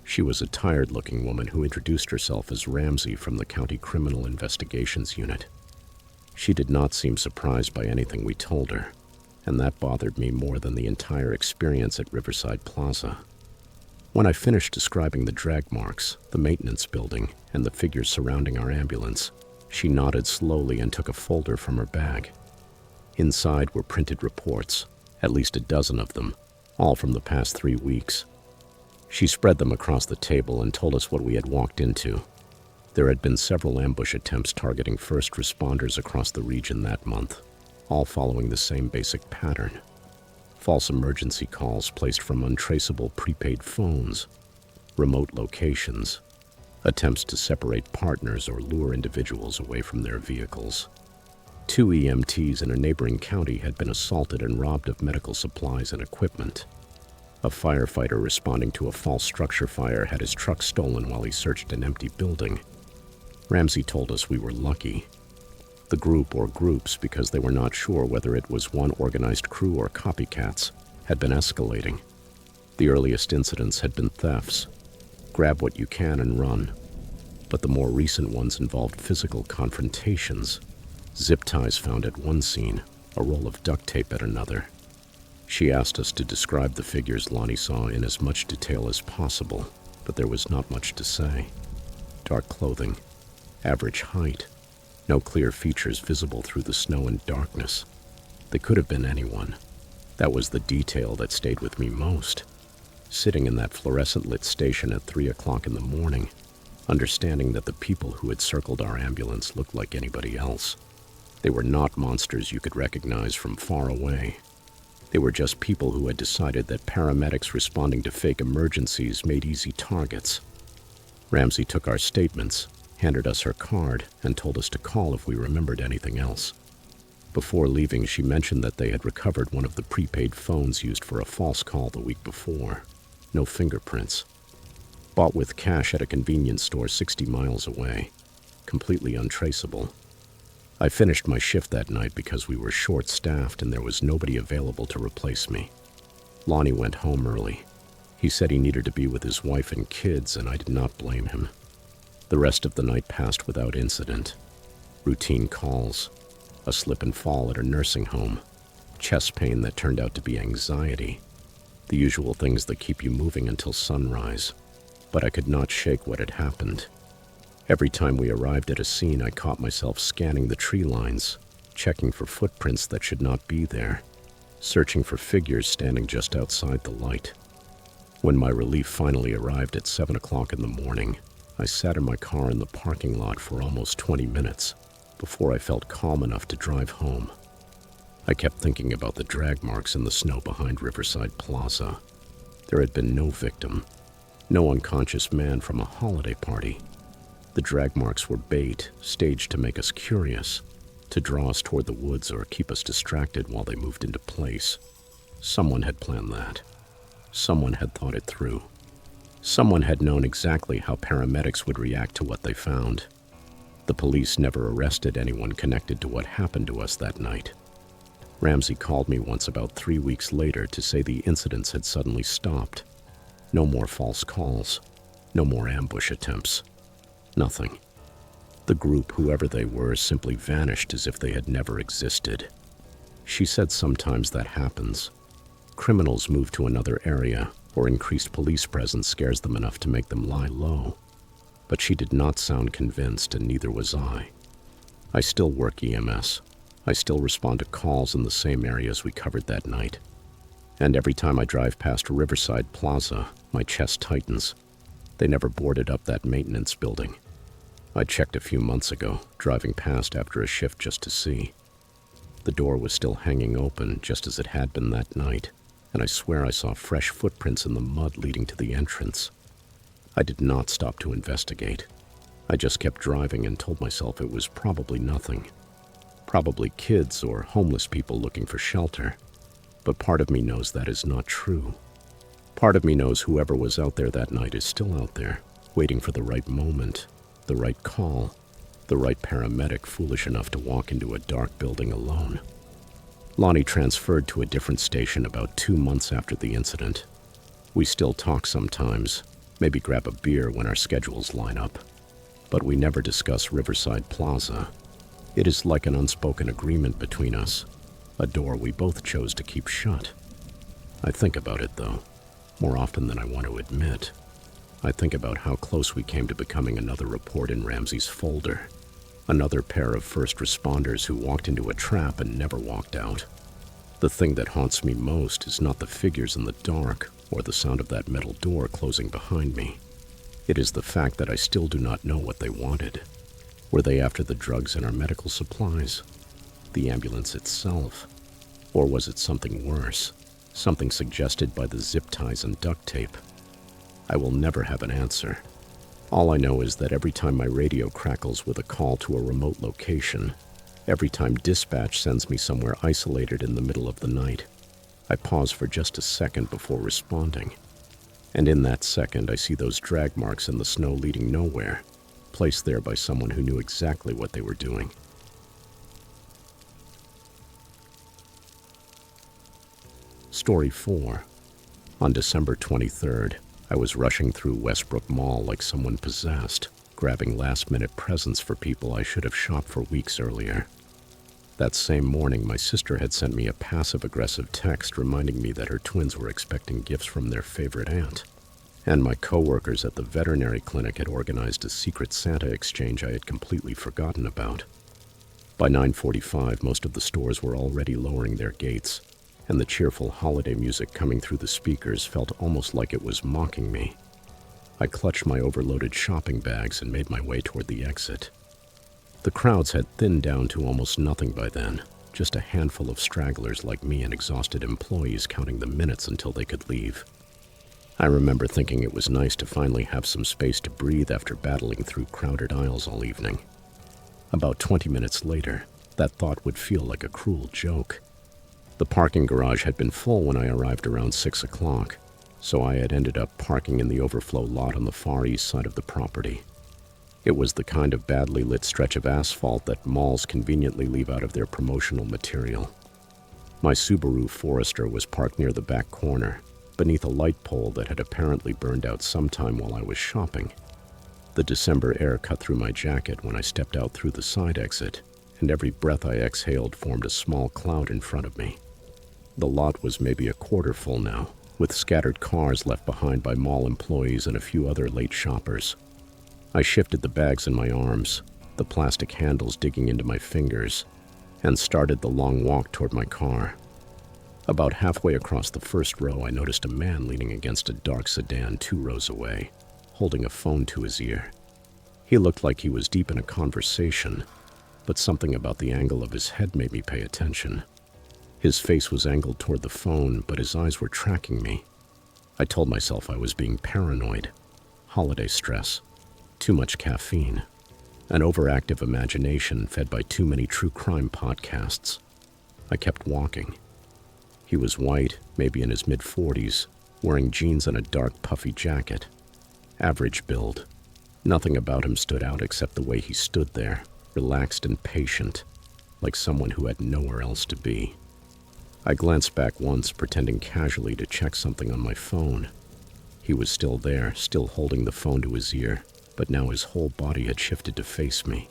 She was a tired-looking woman who introduced herself as Ramsey from the County Criminal Investigations Unit. She did not seem surprised by anything we told her, and that bothered me more than the entire experience at Riverside Plaza. When I finished describing the drag marks, the maintenance building, and the figures surrounding our ambulance, she nodded slowly and took a folder from her bag. Inside were printed reports, at least a dozen of them, all from the past 3 weeks. She spread them across the table and told us what we had walked into. There had been several ambush attempts targeting first responders across the region that month, all following the same basic pattern. False emergency calls placed from untraceable prepaid phones, remote locations, attempts to separate partners or lure individuals away from their vehicles. 2 EMTs in a neighboring county had been assaulted and robbed of medical supplies and equipment. A firefighter responding to a false structure fire had his truck stolen while he searched an empty building. Ramsey told us we were lucky. The group or groups, because they were not sure whether it was one organized crew or copycats, had been escalating. The earliest incidents had been thefts. Grab what you can and run. But the more recent ones involved physical confrontations. Zip ties found at one scene, a roll of duct tape at another. She asked us to describe the figures Lonnie saw in as much detail as possible, but there was not much to say. Dark clothing, average height, no clear features visible through the snow and darkness. They could have been anyone. That was the detail that stayed with me most. Sitting in that fluorescent-lit station at 3 o'clock in the morning, understanding that the people who had circled our ambulance looked like anybody else. They were not monsters you could recognize from far away. They were just people who had decided that paramedics responding to fake emergencies made easy targets. Ramsey took our statements, handed us her card, and told us to call if we remembered anything else. Before leaving, she mentioned that they had recovered one of the prepaid phones used for a false call the week before. No fingerprints. Bought with cash at a convenience store 60 miles away. Completely untraceable. I finished my shift that night because we were short-staffed and there was nobody available to replace me. Lonnie went home early. He said he needed to be with his wife and kids, and I did not blame him. The rest of the night passed without incident. Routine calls, a slip and fall at a nursing home, chest pain that turned out to be anxiety, the usual things that keep you moving until sunrise. But I could not shake what had happened. Every time we arrived at a scene, I caught myself scanning the tree lines, checking for footprints that should not be there, searching for figures standing just outside the light. When my relief finally arrived at 7 o'clock in the morning, I sat in my car in the parking lot for almost 20 minutes before I felt calm enough to drive home. I kept thinking about the drag marks in the snow behind Riverside Plaza. There had been no victim, no unconscious man from a holiday party. The drag marks were bait, staged to make us curious, to draw us toward the woods or keep us distracted while they moved into place. Someone had planned that. Someone had thought it through. Someone had known exactly how paramedics would react to what they found. The police never arrested anyone connected to what happened to us that night. Ramsey called me once about 3 weeks later to say the incidents had suddenly stopped. No more false calls. No more ambush attempts. Nothing. The group, whoever they were, simply vanished as if they had never existed. She said sometimes that happens. Criminals move to another area or increased police presence scares them enough to make them lie low. But she did not sound convinced, and neither was I. I still work EMS. I still respond to calls in the same areas we covered that night. And every time I drive past Riverside Plaza, my chest tightens. They never boarded up that maintenance building. I checked a few months ago, driving past after a shift just to see. The door was still hanging open, just as it had been that night, and I swear I saw fresh footprints in the mud leading to the entrance. I did not stop to investigate. I just kept driving and told myself it was probably nothing. Probably kids or homeless people looking for shelter. But part of me knows that is not true. Part of me knows whoever was out there that night is still out there, waiting for the right moment, the right call, the right paramedic foolish enough to walk into a dark building alone. Lonnie transferred to a different station about 2 months after the incident. We still talk sometimes, maybe grab a beer when our schedules line up. But we never discuss Riverside Plaza. It is like an unspoken agreement between us, a door we both chose to keep shut. I think about it, though, more often than I want to admit. I think about how close we came to becoming another report in Ramsey's folder. Another pair of first responders who walked into a trap and never walked out. The thing that haunts me most is not the figures in the dark or the sound of that metal door closing behind me. It is the fact that I still do not know what they wanted. Were they after the drugs and our medical supplies? The ambulance itself? Or was it something worse? Something suggested by the zip ties and duct tape? I will never have an answer. All I know is that every time my radio crackles with a call to a remote location, every time dispatch sends me somewhere isolated in the middle of the night, I pause for just a second before responding. And in that second, I see those drag marks in the snow leading nowhere, placed there by someone who knew exactly what they were doing. Story 4. On December 23rd, I was rushing through Westbrook Mall like someone possessed, grabbing last-minute presents for people I should have shopped for weeks earlier. That same morning, my sister had sent me a passive-aggressive text reminding me that her twins were expecting gifts from their favorite aunt. And my coworkers at the veterinary clinic had organized a secret Santa exchange I had completely forgotten about. By 9:45, most of the stores were already lowering their gates, and the cheerful holiday music coming through the speakers felt almost like it was mocking me. I clutched my overloaded shopping bags and made my way toward the exit. The crowds had thinned down to almost nothing by then, just a handful of stragglers like me and exhausted employees counting the minutes until they could leave. I remember thinking it was nice to finally have some space to breathe after battling through crowded aisles all evening. About 20 minutes later, that thought would feel like a cruel joke. The parking garage had been full when I arrived around 6 o'clock, so I had ended up parking in the overflow lot on the far east side of the property. It was the kind of badly lit stretch of asphalt that malls conveniently leave out of their promotional material. My Subaru Forester was parked near the back corner, beneath a light pole that had apparently burned out sometime while I was shopping. The December air cut through my jacket when I stepped out through the side exit, and every breath I exhaled formed a small cloud in front of me. The lot was maybe a quarter full now, with scattered cars left behind by mall employees and a few other late shoppers. I shifted the bags in my arms, the plastic handles digging into my fingers, and started the long walk toward my car. About halfway across the first row, I noticed a man leaning against a dark sedan 2 rows away, holding a phone to his ear. He looked like he was deep in a conversation, but something about the angle of his head made me pay attention. His face was angled toward the phone, but his eyes were tracking me. I told myself I was being paranoid. Holiday stress. Too much caffeine. An overactive imagination fed by too many true crime podcasts. I kept walking. He was white, maybe in his mid-40s, wearing jeans and a dark, puffy jacket. Average build. Nothing about him stood out except the way he stood there, relaxed and patient, like someone who had nowhere else to be. I glanced back once, pretending casually to check something on my phone. He was still there, still holding the phone to his ear, but now his whole body had shifted to face me.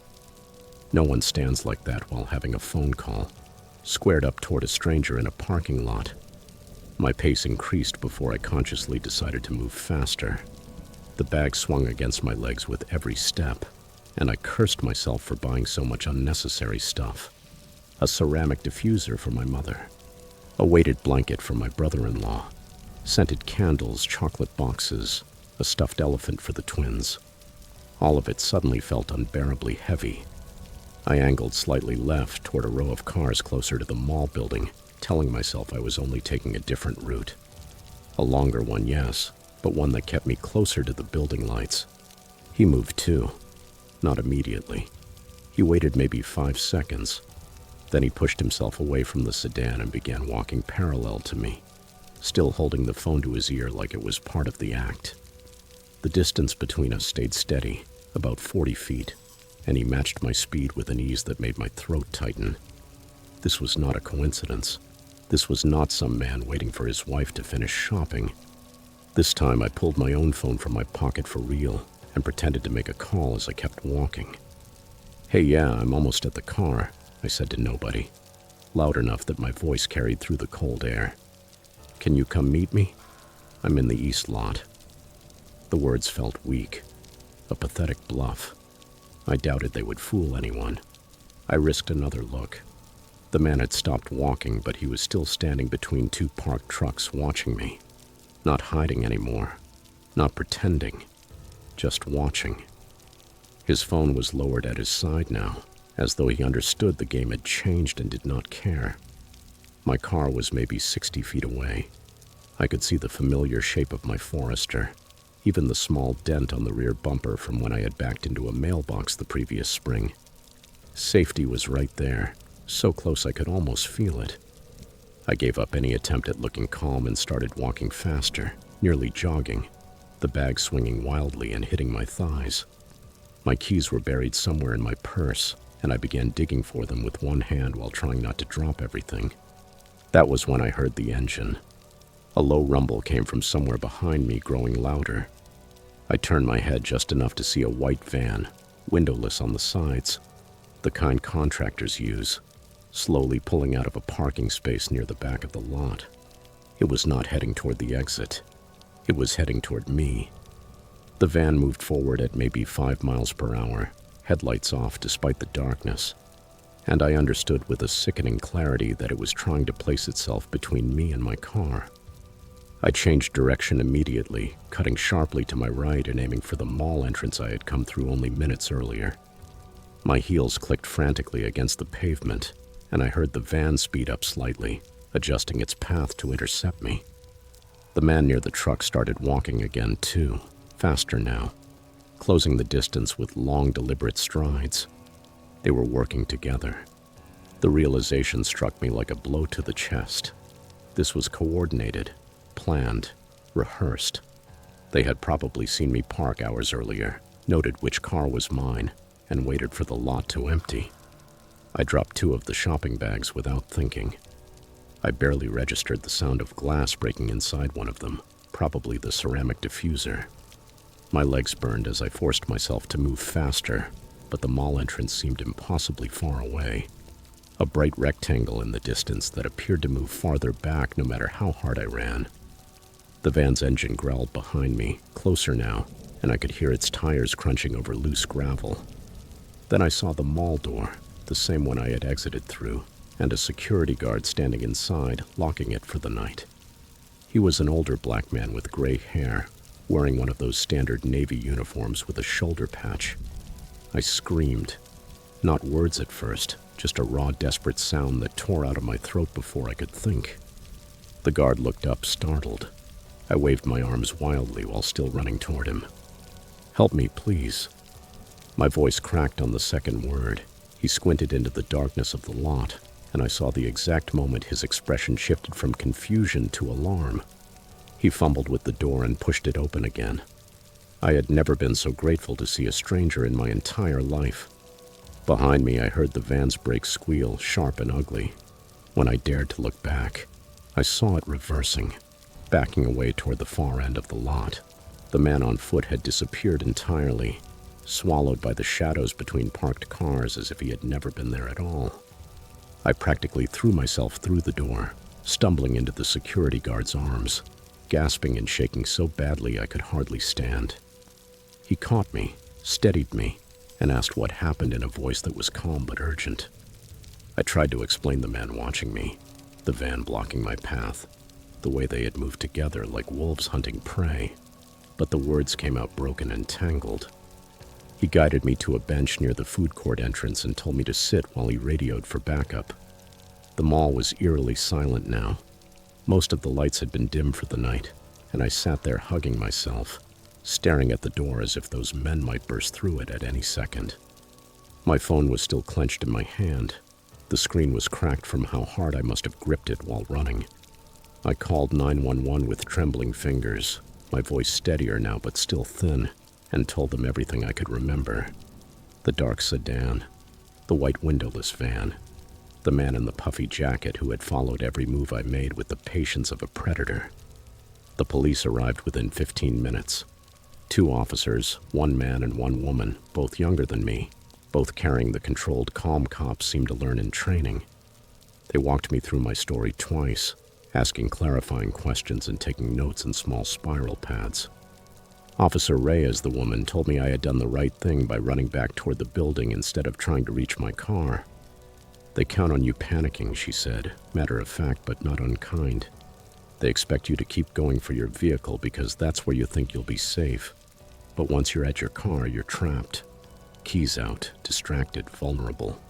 No one stands like that while having a phone call, squared up toward a stranger in a parking lot. My pace increased before I consciously decided to move faster. The bag swung against my legs with every step, and I cursed myself for buying so much unnecessary stuff. A ceramic diffuser for my mother, a weighted blanket for my brother-in-law, scented candles, chocolate boxes, a stuffed elephant for the twins. All of it suddenly felt unbearably heavy. I angled slightly left toward a row of cars closer to the mall building, telling myself I was only taking a different route. A longer one, yes, but one that kept me closer to the building lights. He moved too. Not immediately. He waited maybe 5 seconds. Then he pushed himself away from the sedan and began walking parallel to me, still holding the phone to his ear like it was part of the act. The distance between us stayed steady, about 40 feet, and he matched my speed with an ease that made my throat tighten. This was not a coincidence. This was not some man waiting for his wife to finish shopping. This time I pulled my own phone from my pocket for real and pretended to make a call as I kept walking. "Hey, yeah, I'm almost at the car," I said to nobody, loud enough that my voice carried through the cold air. "Can you come meet me? I'm in the east lot." The words felt weak, a pathetic bluff. I doubted they would fool anyone. I risked another look. The man had stopped walking, but he was still standing between 2 parked trucks watching me. Not hiding anymore, not pretending, just watching. His phone was lowered at his side now, as though he understood the game had changed and did not care. My car was maybe 60 feet away. I could see the familiar shape of my Forester, even the small dent on the rear bumper from when I had backed into a mailbox the previous spring. Safety was right there, so close I could almost feel it. I gave up any attempt at looking calm and started walking faster, nearly jogging, the bag swinging wildly and hitting my thighs. My keys were buried somewhere in my purse, and I began digging for them with one hand while trying not to drop everything. That was when I heard the engine. A low rumble came from somewhere behind me, growing louder. I turned my head just enough to see a white van, windowless on the sides, the kind contractors use, slowly pulling out of a parking space near the back of the lot. It was not heading toward the exit. It was heading toward me. The van moved forward at maybe 5 miles per hour, headlights off despite the darkness, and I understood with a sickening clarity that it was trying to place itself between me and my car. I changed direction immediately, cutting sharply to my right and aiming for the mall entrance I had come through only minutes earlier. My heels clicked frantically against the pavement, and I heard the van speed up slightly, adjusting its path to intercept me. The man near the truck started walking again too, faster now, closing the distance with long, deliberate strides. They were working together. The realization struck me like a blow to the chest. This was coordinated, planned, rehearsed. They had probably seen me park hours earlier, noted which car was mine, and waited for the lot to empty. I dropped 2 of the shopping bags without thinking. I barely registered the sound of glass breaking inside one of them, probably the ceramic diffuser. My legs burned as I forced myself to move faster, but the mall entrance seemed impossibly far away. A bright rectangle in the distance that appeared to move farther back no matter how hard I ran. The van's engine growled behind me, closer now, and I could hear its tires crunching over loose gravel. Then I saw the mall door, the same one I had exited through, and a security guard standing inside, locking it for the night. He was an older black man with gray hair, wearing one of those standard Navy uniforms with a shoulder patch. I screamed. Not words at first, just a raw, desperate sound that tore out of my throat before I could think. The guard looked up, startled. I waved my arms wildly while still running toward him. "Help me, please." My voice cracked on the second word. He squinted into the darkness of the lot, and I saw the exact moment his expression shifted from confusion to alarm. He fumbled with the door and pushed it open again. I had never been so grateful to see a stranger in my entire life. Behind me, I heard the van's brakes squeal, sharp and ugly. When I dared to look back, I saw it reversing, backing away toward the far end of the lot. The man on foot had disappeared entirely, swallowed by the shadows between parked cars as if he had never been there at all. I practically threw myself through the door, stumbling into the security guard's arms, gasping and shaking so badly I could hardly stand. He caught me, steadied me, and asked what happened in a voice that was calm but urgent. I tried to explain the man watching me, the van blocking my path, the way they had moved together like wolves hunting prey, but the words came out broken and tangled. He guided me to a bench near the food court entrance and told me to sit while he radioed for backup. The mall was eerily silent now. Most of the lights had been dim for the night, and I sat there hugging myself, staring at the door as if those men might burst through it at any second. My phone was still clenched in my hand. The screen was cracked from how hard I must have gripped it while running. I called 911 with trembling fingers, my voice steadier now but still thin, and told them everything I could remember. The dark sedan, the white windowless van, the man in the puffy jacket who had followed every move I made with the patience of a predator. The police arrived within 15 minutes. 2 officers, 1 man and 1 woman, both younger than me, both carrying the controlled calm cops seemed to learn in training. They walked me through my story twice, asking clarifying questions and taking notes in small spiral pads. Officer Reyes, the woman, told me I had done the right thing by running back toward the building instead of trying to reach my car. They count on you panicking, she said, matter of fact but not unkind. They expect you to keep going for your vehicle because that's where you think you'll be safe. But once you're at your car, you're trapped. Keys out, distracted, vulnerable.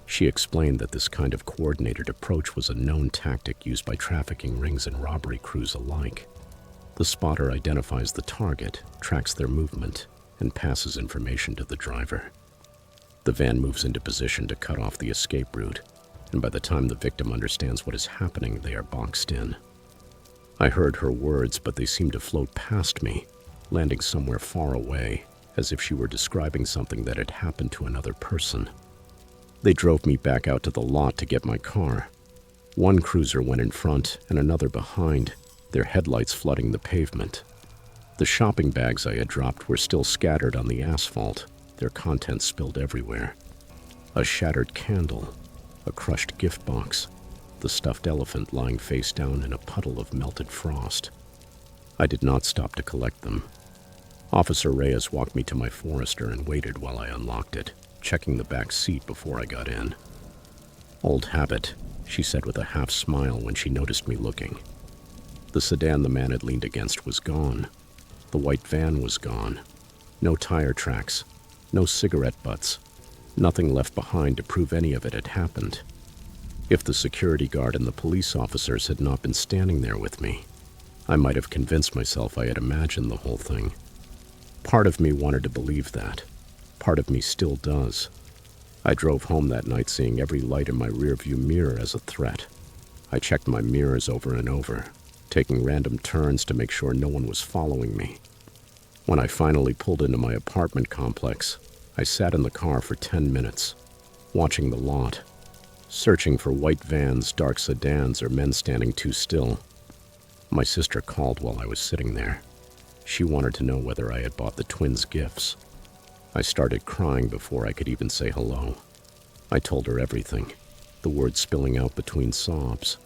She explained that this kind of coordinated approach was a known tactic used by trafficking rings and robbery crews alike. The spotter identifies the target, tracks their movement, and passes information to the driver. The van moves into position to cut off the escape route, and by the time the victim understands what is happening, they are boxed in. I heard her words, but they seemed to float past me, landing somewhere far away, as if she were describing something that had happened to another person. They drove me back out to the lot to get my car. 1 cruiser went in front and another behind, their headlights flooding the pavement. The shopping bags I had dropped were still scattered on the asphalt, their contents spilled everywhere. A shattered candle, a crushed gift box, the stuffed elephant lying face down in a puddle of melted frost. I did not stop to collect them. Officer Reyes walked me to my Forester and waited while I unlocked it, checking the back seat before I got in. "Old habit," she said with a half smile when she noticed me looking. The sedan the man had leaned against was gone. The white van was gone. No tire tracks, no cigarette butts, nothing left behind to prove any of it had happened. If the security guard and the police officers had not been standing there with me, I might have convinced myself I had imagined the whole thing. Part of me wanted to believe that. Part of me still does. I drove home that night seeing every light in my rearview mirror as a threat. I checked my mirrors over and over, taking random turns to make sure no one was following me. When I finally pulled into my apartment complex, I sat in the car for 10 minutes, watching the lot, searching for white vans, dark sedans, or men standing too still. My sister called while I was sitting there. She wanted to know whether I had bought the twins gifts. I started crying before I could even say hello. I told her everything, the words spilling out between sobs.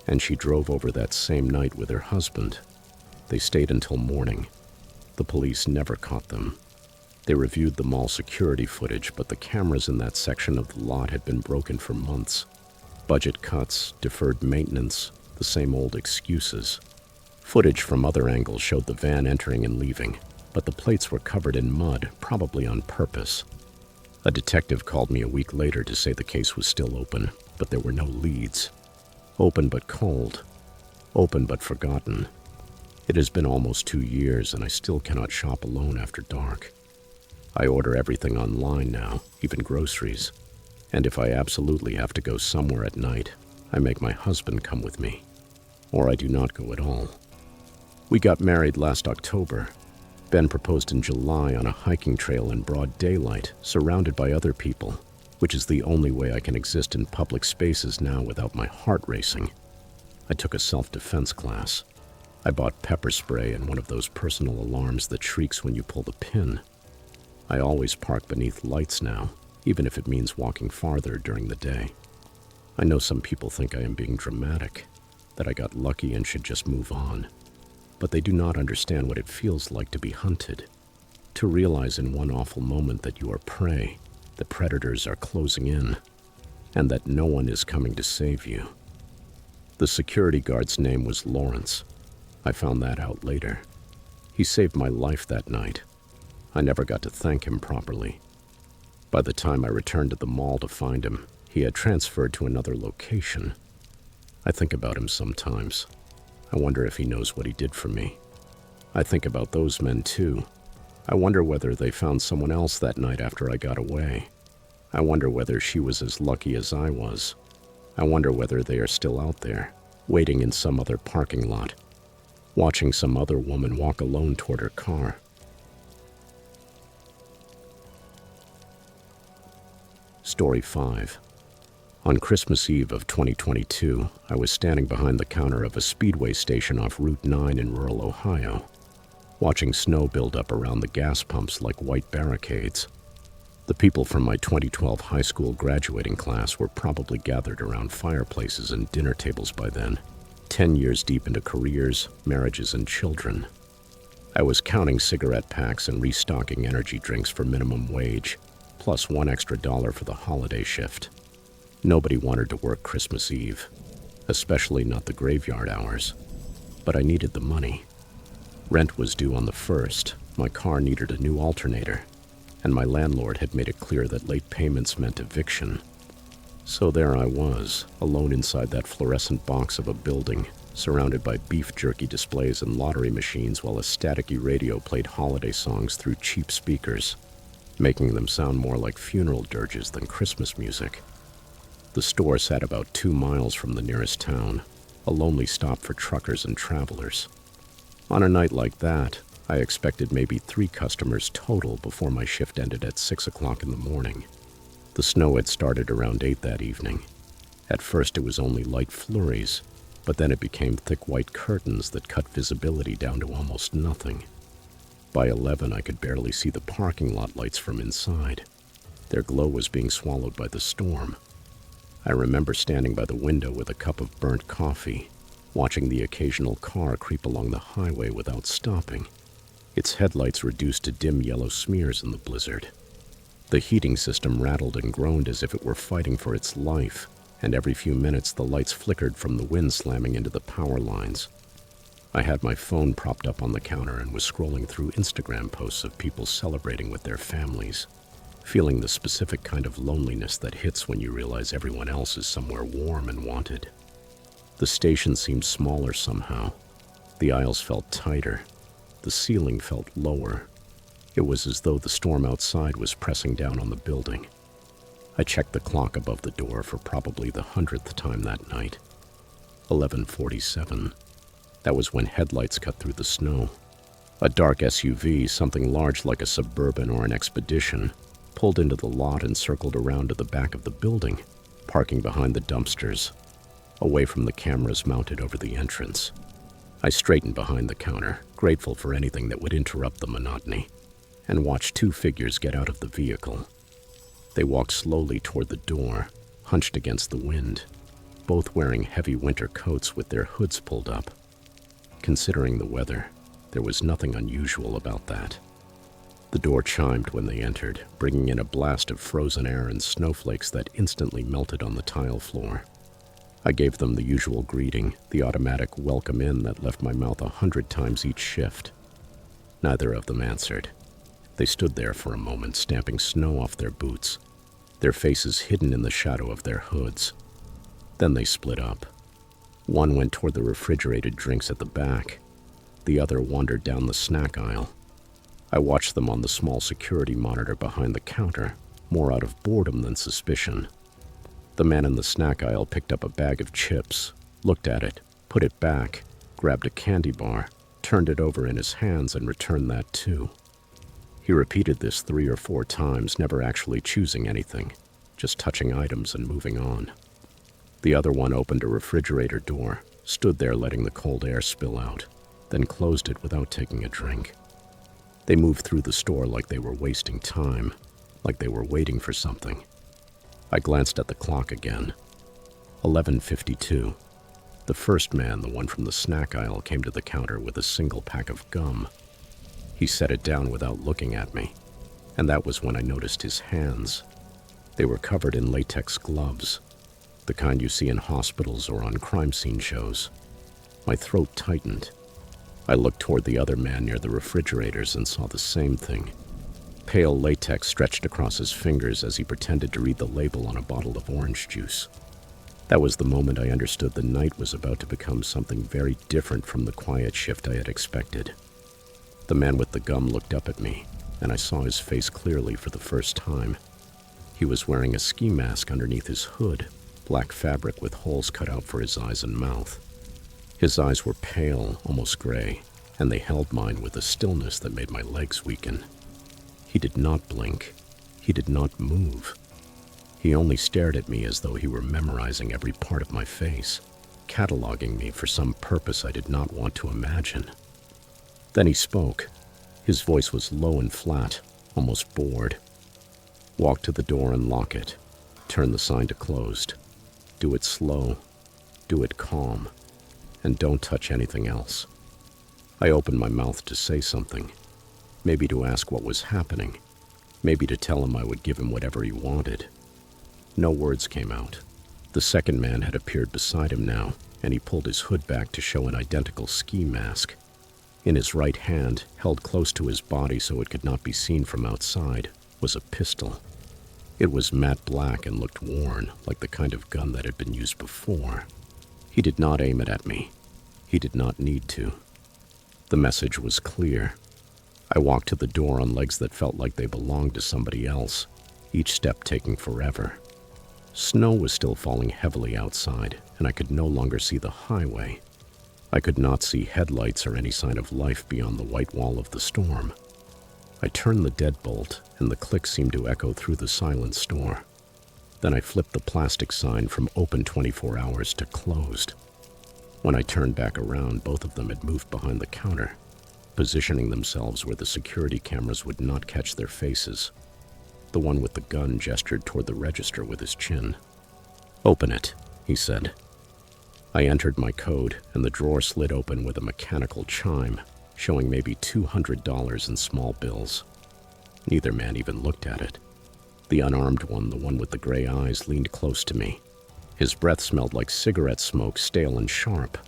And she drove over that same night with her husband. They stayed until morning. The police never caught them. They reviewed the mall security footage, but the cameras in that section of the lot had been broken for months. Budget cuts, deferred maintenance, the same old excuses. Footage from other angles showed the van entering and leaving, but the plates were covered in mud, probably on purpose. A detective called me a week later to say the case was still open, but there were no leads. Open but cold. Open but forgotten. It has been almost 2 years, and I still cannot shop alone after dark. I order everything online now, even groceries. And if I absolutely have to go somewhere at night, I make my husband come with me. Or I do not go at all. We got married last October. Ben proposed in July on a hiking trail in broad daylight, surrounded by other people, which is the only way I can exist in public spaces now without my heart racing. I took a self-defense class. I bought pepper spray and one of those personal alarms that shrieks when you pull the pin. I always park beneath lights now, even if it means walking farther during the day. I know some people think I am being dramatic, that I got lucky and should just move on, but they do not understand what it feels like to be hunted, to realize in one awful moment that you are prey, the predators are closing in, and that no one is coming to save you. The security guard's name was Lawrence. I found that out later. He saved my life that night. I never got to thank him properly. By the time I returned to the mall to find him, he had transferred to another location. I think about him sometimes. I wonder if he knows what he did for me. I think about those men too. I wonder whether they found someone else that night after I got away. I wonder whether she was as lucky as I was. I wonder whether they are still out there, waiting in some other parking lot, watching some other woman walk alone toward her car. Story 5. On Christmas Eve of 2022, I was standing behind the counter of a speedway station off Route 9 in rural Ohio, watching snow build up around the gas pumps like white barricades. The people from my 2012 high school graduating class were probably gathered around fireplaces and dinner tables by then, 10 years deep into careers, marriages, and children. I was counting cigarette packs and restocking energy drinks for minimum wage, plus $1 extra for the holiday shift. Nobody wanted to work Christmas Eve, especially not the graveyard hours, but I needed the money. Rent was due on the 1st, my car needed a new alternator, and my landlord had made it clear that late payments meant eviction. So there I was, alone inside that fluorescent box of a building, surrounded by beef jerky displays and lottery machines while a staticky radio played holiday songs through cheap speakers, making them sound more like funeral dirges than Christmas music. The store sat about 2 miles from the nearest town, a lonely stop for truckers and travelers. On a night like that, I expected maybe 3 customers total before my shift ended at 6 o'clock in the morning. The snow had started around 8 that evening. At first it was only light flurries, but then it became thick white curtains that cut visibility down to almost nothing. By 11 I could barely see the parking lot lights from inside. Their glow was being swallowed by the storm. I remember standing by the window with a cup of burnt coffee, watching the occasional car creep along the highway without stopping, its headlights reduced to dim yellow smears in the blizzard. The heating system rattled and groaned as if it were fighting for its life, and every few minutes the lights flickered from the wind slamming into the power lines. I had my phone propped up on the counter and was scrolling through Instagram posts of people celebrating with their families, feeling the specific kind of loneliness that hits when you realize everyone else is somewhere warm and wanted. The station seemed smaller somehow. The aisles felt tighter. The ceiling felt lower. It was as though the storm outside was pressing down on the building. I checked the clock above the door for probably the 100th time that night. 11:47. That was when headlights cut through the snow. A dark SUV, something large like a Suburban or an Expedition, pulled into the lot and circled around to the back of the building, parking behind the dumpsters, away from the cameras mounted over the entrance. I straightened behind the counter, grateful for anything that would interrupt the monotony, and watched 2 figures get out of the vehicle. They walked slowly toward the door, hunched against the wind, both wearing heavy winter coats with their hoods pulled up. Considering the weather, there was nothing unusual about that. The door chimed when they entered, bringing in a blast of frozen air and snowflakes that instantly melted on the tile floor. I gave them the usual greeting, the automatic welcome in that left my mouth 100 times each shift. Neither of them answered. They stood there for a moment, stamping snow off their boots, their faces hidden in the shadow of their hoods. Then they split up. One went toward the refrigerated drinks at the back. The other wandered down the snack aisle. I watched them on the small security monitor behind the counter, more out of boredom than suspicion. The man in the snack aisle picked up a bag of chips, looked at it, put it back, grabbed a candy bar, turned it over in his hands, and returned that too. He repeated this 3 or 4 times, never actually choosing anything, just touching items and moving on. The other one opened a refrigerator door, stood there letting the cold air spill out, then closed it without taking a drink. They moved through the store like they were wasting time, like they were waiting for something. I glanced at the clock again. 11:52. The first man, the one from the snack aisle, came to the counter with a single pack of gum. He set it down without looking at me, and that was when I noticed his hands. They were covered in latex gloves, the kind you see in hospitals or on crime scene shows. My throat tightened. I looked toward the other man near the refrigerators and saw the same thing. Pale latex stretched across his fingers as he pretended to read the label on a bottle of orange juice. That was the moment I understood the night was about to become something very different from the quiet shift I had expected. The man with the gum looked up at me, and I saw his face clearly for the first time. He was wearing a ski mask underneath his hood, black fabric with holes cut out for his eyes and mouth. His eyes were pale, almost gray, and they held mine with a stillness that made my legs weaken. He did not blink. He did not move. He only stared at me as though he were memorizing every part of my face, cataloging me for some purpose I did not want to imagine. Then he spoke. His voice was low and flat, almost bored. Walk to the door and lock it. Turn the sign to closed. Do it slow. Do it calm. And don't touch anything else. I opened my mouth to say something, maybe to ask what was happening, maybe to tell him I would give him whatever he wanted. No words came out. The second man had appeared beside him now, and he pulled his hood back to show an identical ski mask. In his right hand, held close to his body so it could not be seen from outside, was a pistol. It was matte black and looked worn, like the kind of gun that had been used before. He did not aim it at me. He did not need to. The message was clear. I walked to the door on legs that felt like they belonged to somebody else, each step taking forever. Snow was still falling heavily outside, and I could no longer see the highway. I could not see headlights or any sign of life beyond the white wall of the storm. I turned the deadbolt, and the click seemed to echo through the silent store. Then I flipped the plastic sign from open 24 hours to closed. When I turned back around, both of them had moved behind the counter, positioning themselves where the security cameras would not catch their faces. The one with the gun gestured toward the register with his chin. "Open it," he said. I entered my code, and the drawer slid open with a mechanical chime, showing maybe $200 in small bills. Neither man even looked at it. The unarmed one, the one with the gray eyes, leaned close to me. His breath smelled like cigarette smoke, stale and sharp.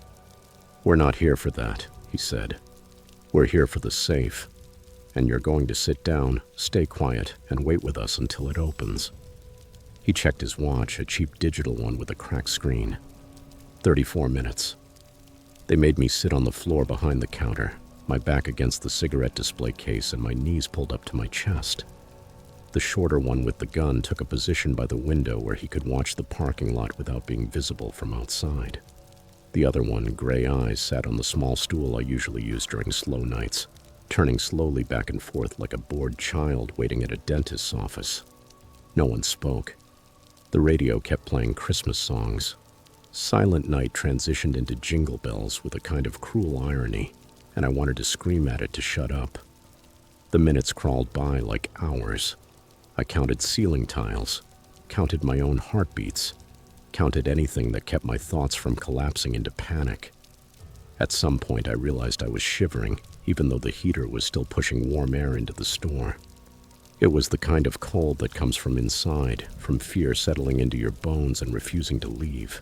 "We're not here for that," he said. "We're here for the safe. And you're going to sit down, stay quiet, and wait with us until it opens." He checked his watch, a cheap digital one with a cracked screen. 34 minutes. They made me sit on the floor behind the counter, my back against the cigarette display case and my knees pulled up to my chest. The shorter one with the gun took a position by the window where he could watch the parking lot without being visible from outside. The other one, gray eyes, sat on the small stool I usually use during slow nights, turning slowly back and forth like a bored child waiting at a dentist's office. No one spoke. The radio kept playing Christmas songs. Silent Night transitioned into Jingle Bells with a kind of cruel irony, and I wanted to scream at it to shut up. The minutes crawled by like hours. I counted ceiling tiles, counted my own heartbeats, counted anything that kept my thoughts from collapsing into panic. At some point I realized I was shivering, even though the heater was still pushing warm air into the store. It was the kind of cold that comes from inside, from fear settling into your bones and refusing to leave.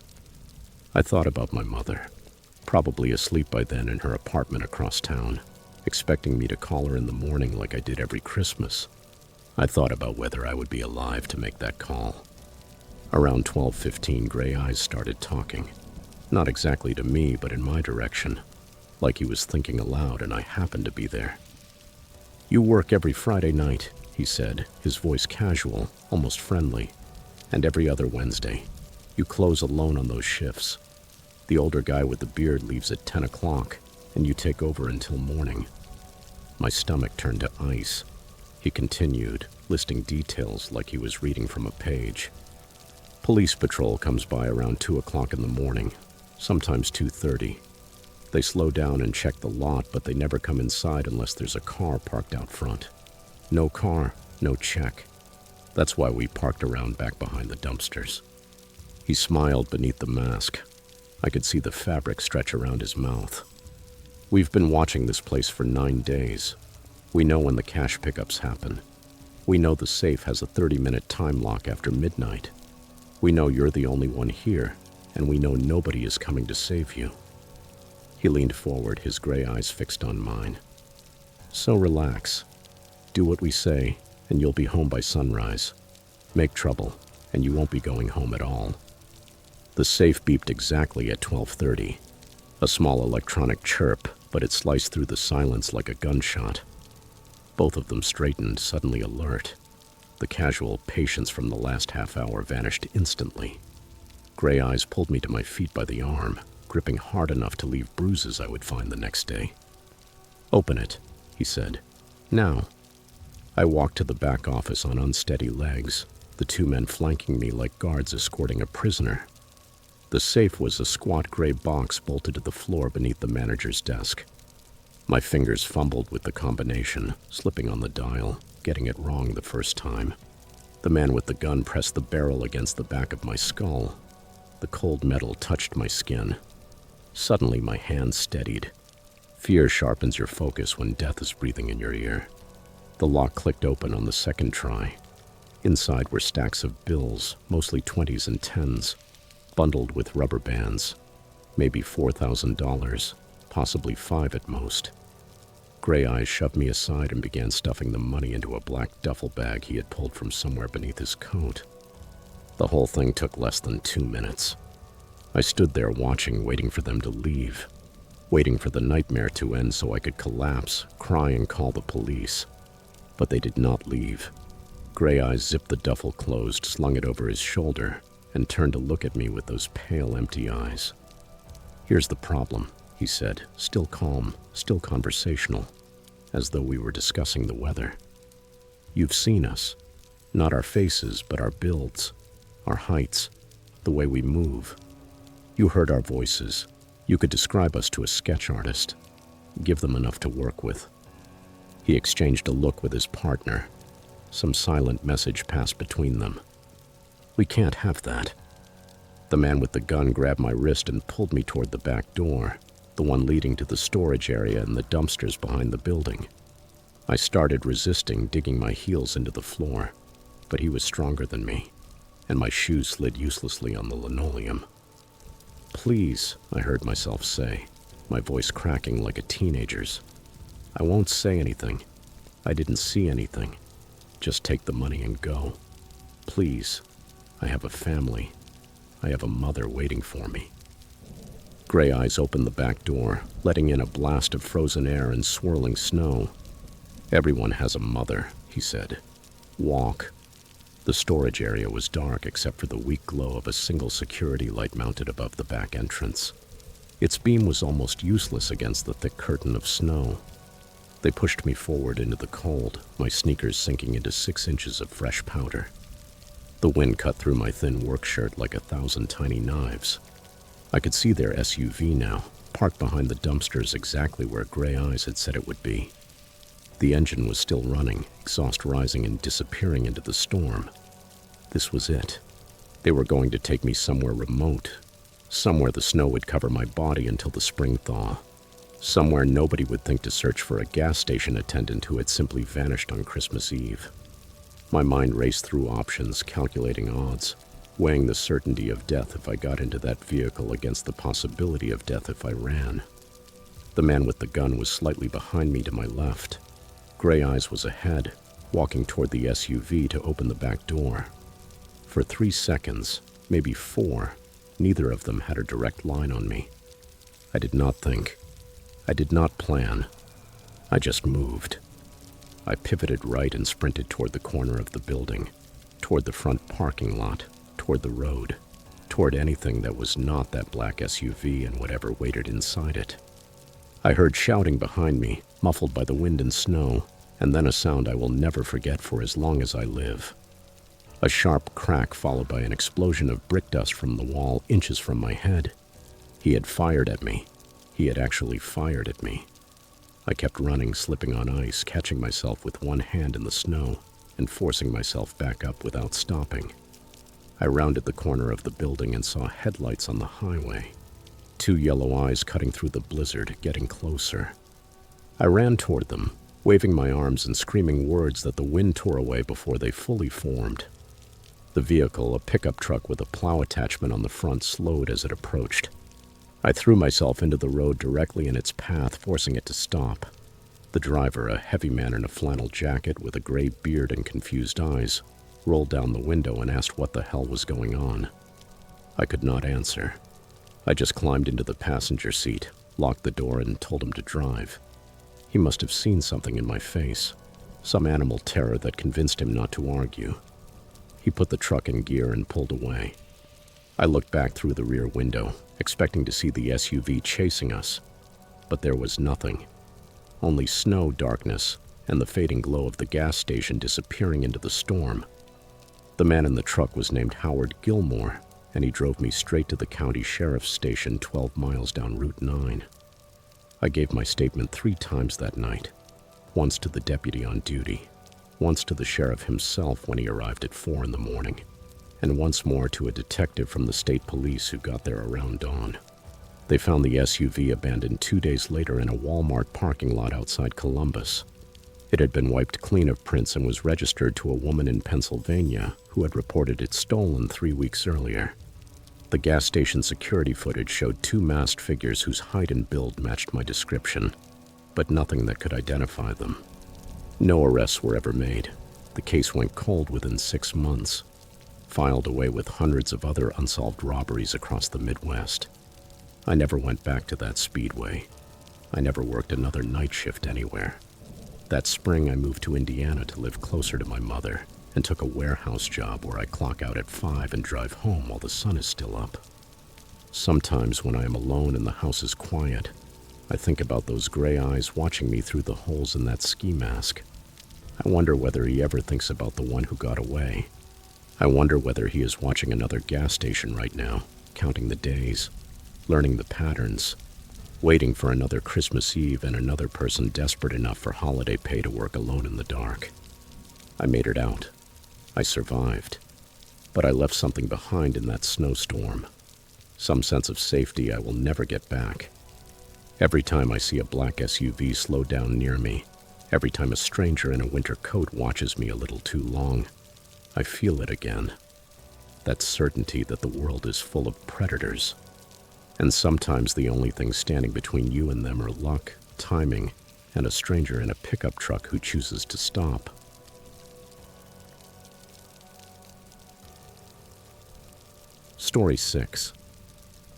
I thought about my mother, probably asleep by then in her apartment across town, expecting me to call her in the morning like I did every Christmas. I thought about whether I would be alive to make that call. Around 12:15, Gray Eyes started talking. Not exactly to me, but in my direction, like he was thinking aloud and I happened to be there. "You work every Friday night," he said, his voice casual, almost friendly, "and every other Wednesday. You close alone on those shifts. The older guy with the beard leaves at 10 o'clock, and you take over until morning." My stomach turned to ice. He continued, listing details like he was reading from a page. "Police patrol comes by around 2 o'clock in the morning, sometimes 2:30. They slow down and check the lot, but they never come inside unless there's a car parked out front. No car, no check. That's why we parked around back behind the dumpsters." He smiled beneath the mask. I could see the fabric stretch around his mouth. We've been watching this place for 9 days. We know when the cash pickups happen. We know the safe has a 30-minute time lock after midnight. We know you're the only one here, and we know nobody is coming to save you. He leaned forward, his gray eyes fixed on mine. So relax. Do what we say, and you'll be home by sunrise. Make trouble, and you won't be going home at all. The safe beeped exactly at 12:30. A small electronic chirp, but it sliced through the silence like a gunshot. Both of them straightened, suddenly alert. The casual patience from the last half hour vanished instantly. Gray eyes pulled me to my feet by the arm, gripping hard enough to leave bruises I would find the next day. "Open it," he said. "Now." I walked to the back office on unsteady legs, the 2 men flanking me like guards escorting a prisoner. The safe was a squat gray box bolted to the floor beneath the manager's desk. My fingers fumbled with the combination, slipping on the dial, getting it wrong the first time. The man with the gun pressed the barrel against the back of my skull. The cold metal touched my skin. Suddenly, my hand steadied. Fear sharpens your focus when death is breathing in your ear. The lock clicked open on the second try. Inside were stacks of bills, mostly 20s and 10s, bundled with rubber bands. Maybe $4,000, possibly 5 at most. Gray eyes shoved me aside and began stuffing the money into a black duffel bag he had pulled from somewhere beneath his coat. The whole thing took less than 2 minutes. I stood there watching, waiting for them to leave, waiting for the nightmare to end so I could collapse, cry, and call the police. But they did not leave. Gray eyes zipped the duffel closed, slung it over his shoulder, and turned to look at me with those pale, empty eyes. "Here's the problem," he said, still calm, still conversational, as though we were discussing the weather. "You've seen us. Not our faces, but our builds, our heights, the way we move. You heard our voices. You could describe us to a sketch artist. Give them enough to work with." He exchanged a look with his partner. Some silent message passed between them. "We can't have that." The man with the gun grabbed my wrist and pulled me toward the back door, the one leading to the storage area and the dumpsters behind the building. I started resisting, digging my heels into the floor, but he was stronger than me, and my shoes slid uselessly on the linoleum. "Please," I heard myself say, my voice cracking like a teenager's. "I won't say anything. I didn't see anything. Just take the money and go. Please. I have a family. I have a mother waiting for me." Gray eyes opened the back door, letting in a blast of frozen air and swirling snow. "Everyone has a mother," he said. "Walk." The storage area was dark except for the weak glow of a single security light mounted above the back entrance. Its beam was almost useless against the thick curtain of snow. They pushed me forward into the cold, my sneakers sinking into 6 inches of fresh powder. The wind cut through my thin work shirt like 1,000 tiny knives. I could see their SUV now, parked behind the dumpsters exactly where Gray Eyes had said it would be. The engine was still running, exhaust rising and disappearing into the storm. This was it. They were going to take me somewhere remote, somewhere the snow would cover my body until the spring thaw, somewhere nobody would think to search for a gas station attendant who had simply vanished on Christmas Eve. My mind raced through options, calculating odds, weighing the certainty of death if I got into that vehicle against the possibility of death if I ran. The man with the gun was slightly behind me to my left. Gray Eyes was ahead, walking toward the SUV to open the back door. For 3 seconds, maybe 4, neither of them had a direct line on me. I did not think. I did not plan. I just moved. I pivoted right and sprinted toward the corner of the building, toward the front parking lot, toward the road, toward anything that was not that black SUV and whatever waited inside it. I heard shouting behind me, muffled by the wind and snow, and then a sound I will never forget for as long as I live. A sharp crack followed by an explosion of brick dust from the wall inches from my head. He had fired at me. He had actually fired at me. I kept running, slipping on ice, catching myself with one hand in the snow, and forcing myself back up without stopping. I rounded the corner of the building and saw headlights on the highway. Two yellow eyes cutting through the blizzard, getting closer. I ran toward them, waving my arms and screaming words that the wind tore away before they fully formed. The vehicle, a pickup truck with a plow attachment on the front, slowed as it approached. I threw myself into the road directly in its path, forcing it to stop. The driver, a heavy man in a flannel jacket with a gray beard and confused eyes, rolled down the window and asked what the hell was going on. I could not answer. I just climbed into the passenger seat, locked the door, and told him to drive. He must have seen something in my face, some animal terror that convinced him not to argue. He put the truck in gear and pulled away. I looked back through the rear window, expecting to see the SUV chasing us, but there was nothing. Only snow, darkness, and the fading glow of the gas station disappearing into the storm. The man in the truck was named Howard Gilmore, and he drove me straight to the county sheriff's station 12 miles down Route 9. I gave my statement 3 times that night, once to the deputy on duty, once to the sheriff himself when he arrived at 4 in the morning, and once more to a detective from the state police who got there around dawn. They found the SUV abandoned 2 days later in a Walmart parking lot outside Columbus. It had been wiped clean of prints and was registered to a woman in Pennsylvania who had reported it stolen 3 weeks earlier. The gas station security footage showed 2 masked figures whose height and build matched my description, but nothing that could identify them. No arrests were ever made. The case went cold within 6 months, filed away with hundreds of other unsolved robberies across the Midwest. I never went back to that speedway. I never worked another night shift anywhere. That spring, I moved to Indiana to live closer to my mother and took a warehouse job where I clock out at 5 and drive home while the sun is still up. Sometimes when I am alone and the house is quiet, I think about those gray eyes watching me through the holes in that ski mask. I wonder whether he ever thinks about the one who got away. I wonder whether he is watching another gas station right now, counting the days, learning the patterns, waiting for another Christmas Eve and another person desperate enough for holiday pay to work alone in the dark. I made it out. I survived. But I left something behind in that snowstorm. Some sense of safety I will never get back. Every time I see a black SUV slow down near me, every time a stranger in a winter coat watches me a little too long, I feel it again. That certainty that the world is full of predators. And sometimes the only thing standing between you and them are luck, timing, and a stranger in a pickup truck who chooses to stop. Story 6.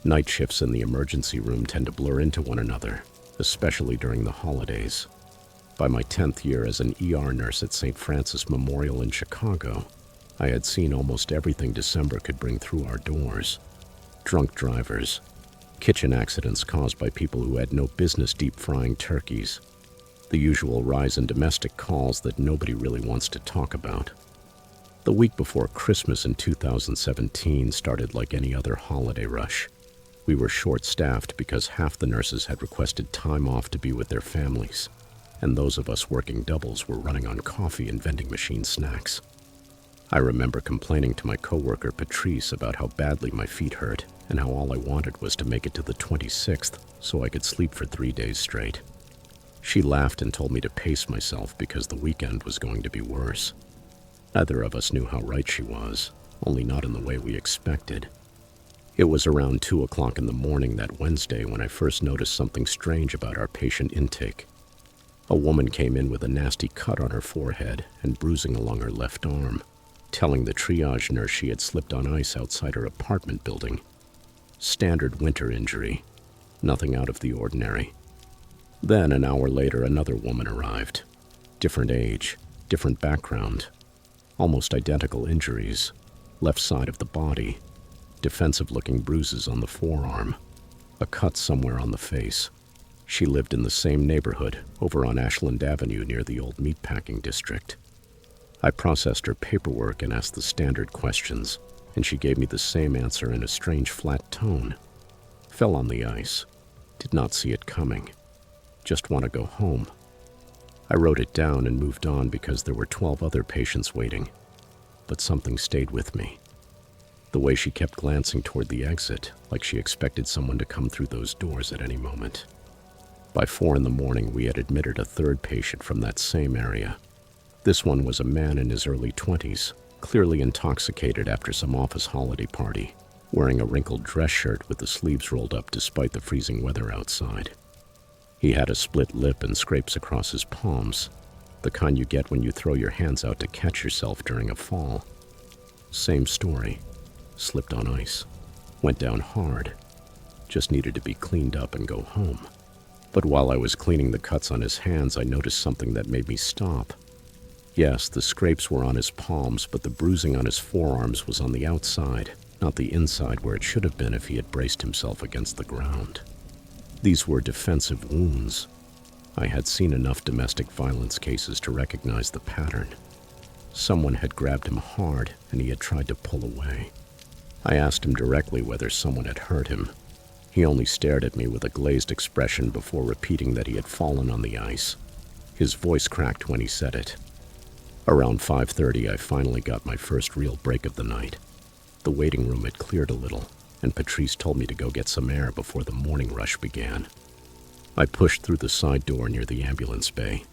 Night shifts in the emergency room tend to blur into one another, especially during the holidays. By my 10th year as an ER nurse at St. Francis Memorial in Chicago, I had seen almost everything December could bring through our doors. Drunk drivers, kitchen accidents caused by people who had no business deep frying turkeys, the usual rise in domestic calls that nobody really wants to talk about. The week before Christmas in 2017 started like any other holiday rush. We were short-staffed because half the nurses had requested time off to be with their families, and those of us working doubles were running on coffee and vending machine snacks. I remember complaining to my coworker Patrice about how badly my feet hurt and how all I wanted was to make it to the 26th so I could sleep for 3 days straight. She laughed and told me to pace myself because the weekend was going to be worse. Neither of us knew how right she was, only not in the way we expected. It was around 2 o'clock in the morning that Wednesday when I first noticed something strange about our patient intake. A woman came in with a nasty cut on her forehead and bruising along her left arm, telling the triage nurse she had slipped on ice outside her apartment building. Standard winter injury, nothing out of the ordinary. Then, an hour later, another woman arrived. Different age, different background, almost identical injuries, left side of the body, defensive-looking bruises on the forearm, a cut somewhere on the face. She lived in the same neighborhood, over on Ashland Avenue near the old meatpacking district. I processed her paperwork and asked the standard questions, and she gave me the same answer in a strange flat tone. Fell on the ice. Did not see it coming. Just want to go home. I wrote it down and moved on because there were 12 other patients waiting, but something stayed with me. The way she kept glancing toward the exit, like she expected someone to come through those doors at any moment. By 4 in the morning, we had admitted a third patient from that same area. This one was a man in his early 20s, clearly intoxicated after some office holiday party, wearing a wrinkled dress shirt with the sleeves rolled up despite the freezing weather outside. He had a split lip and scrapes across his palms, the kind you get when you throw your hands out to catch yourself during a fall. Same story. Slipped on ice. Went down hard. Just needed to be cleaned up and go home. But while I was cleaning the cuts on his hands, I noticed something that made me stop. Yes, the scrapes were on his palms, but the bruising on his forearms was on the outside, not the inside where it should have been if he had braced himself against the ground. These were defensive wounds. I had seen enough domestic violence cases to recognize the pattern. Someone had grabbed him hard, and he had tried to pull away. I asked him directly whether someone had hurt him. He only stared at me with a glazed expression before repeating that he had fallen on the ice. His voice cracked when he said it. Around 5:30, I finally got my first real break of the night. The waiting room had cleared a little, and Patrice told me to go get some air before the morning rush began. I pushed through the side door near the ambulance bay,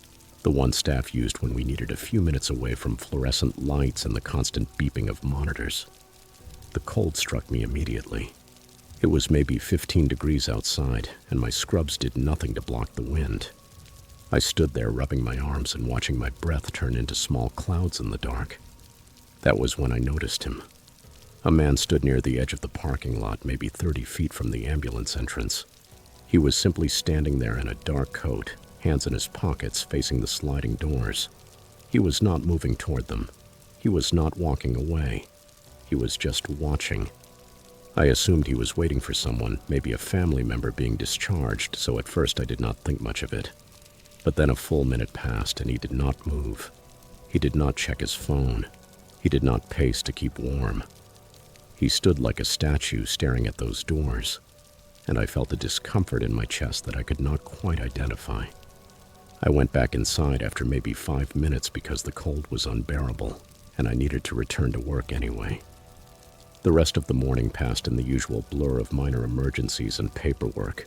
the one staff used when we needed a few minutes away from fluorescent lights and the constant beeping of monitors. The cold struck me immediately. It was maybe 15 degrees outside, and my scrubs did nothing to block the wind. I stood there rubbing my arms and watching my breath turn into small clouds in the dark. That was when I noticed him. A man stood near the edge of the parking lot, maybe 30 feet from the ambulance entrance. He was simply standing there in a dark coat, hands in his pockets, facing the sliding doors. He was not moving toward them. He was not walking away. He was just watching. I assumed he was waiting for someone, maybe a family member being discharged, so at first I did not think much of it. But then a full minute passed and he did not move. He did not check his phone. He did not pace to keep warm. He stood like a statue staring at those doors, and I felt a discomfort in my chest that I could not quite identify. I went back inside after maybe 5 minutes because the cold was unbearable, and I needed to return to work anyway. The rest of the morning passed in the usual blur of minor emergencies and paperwork.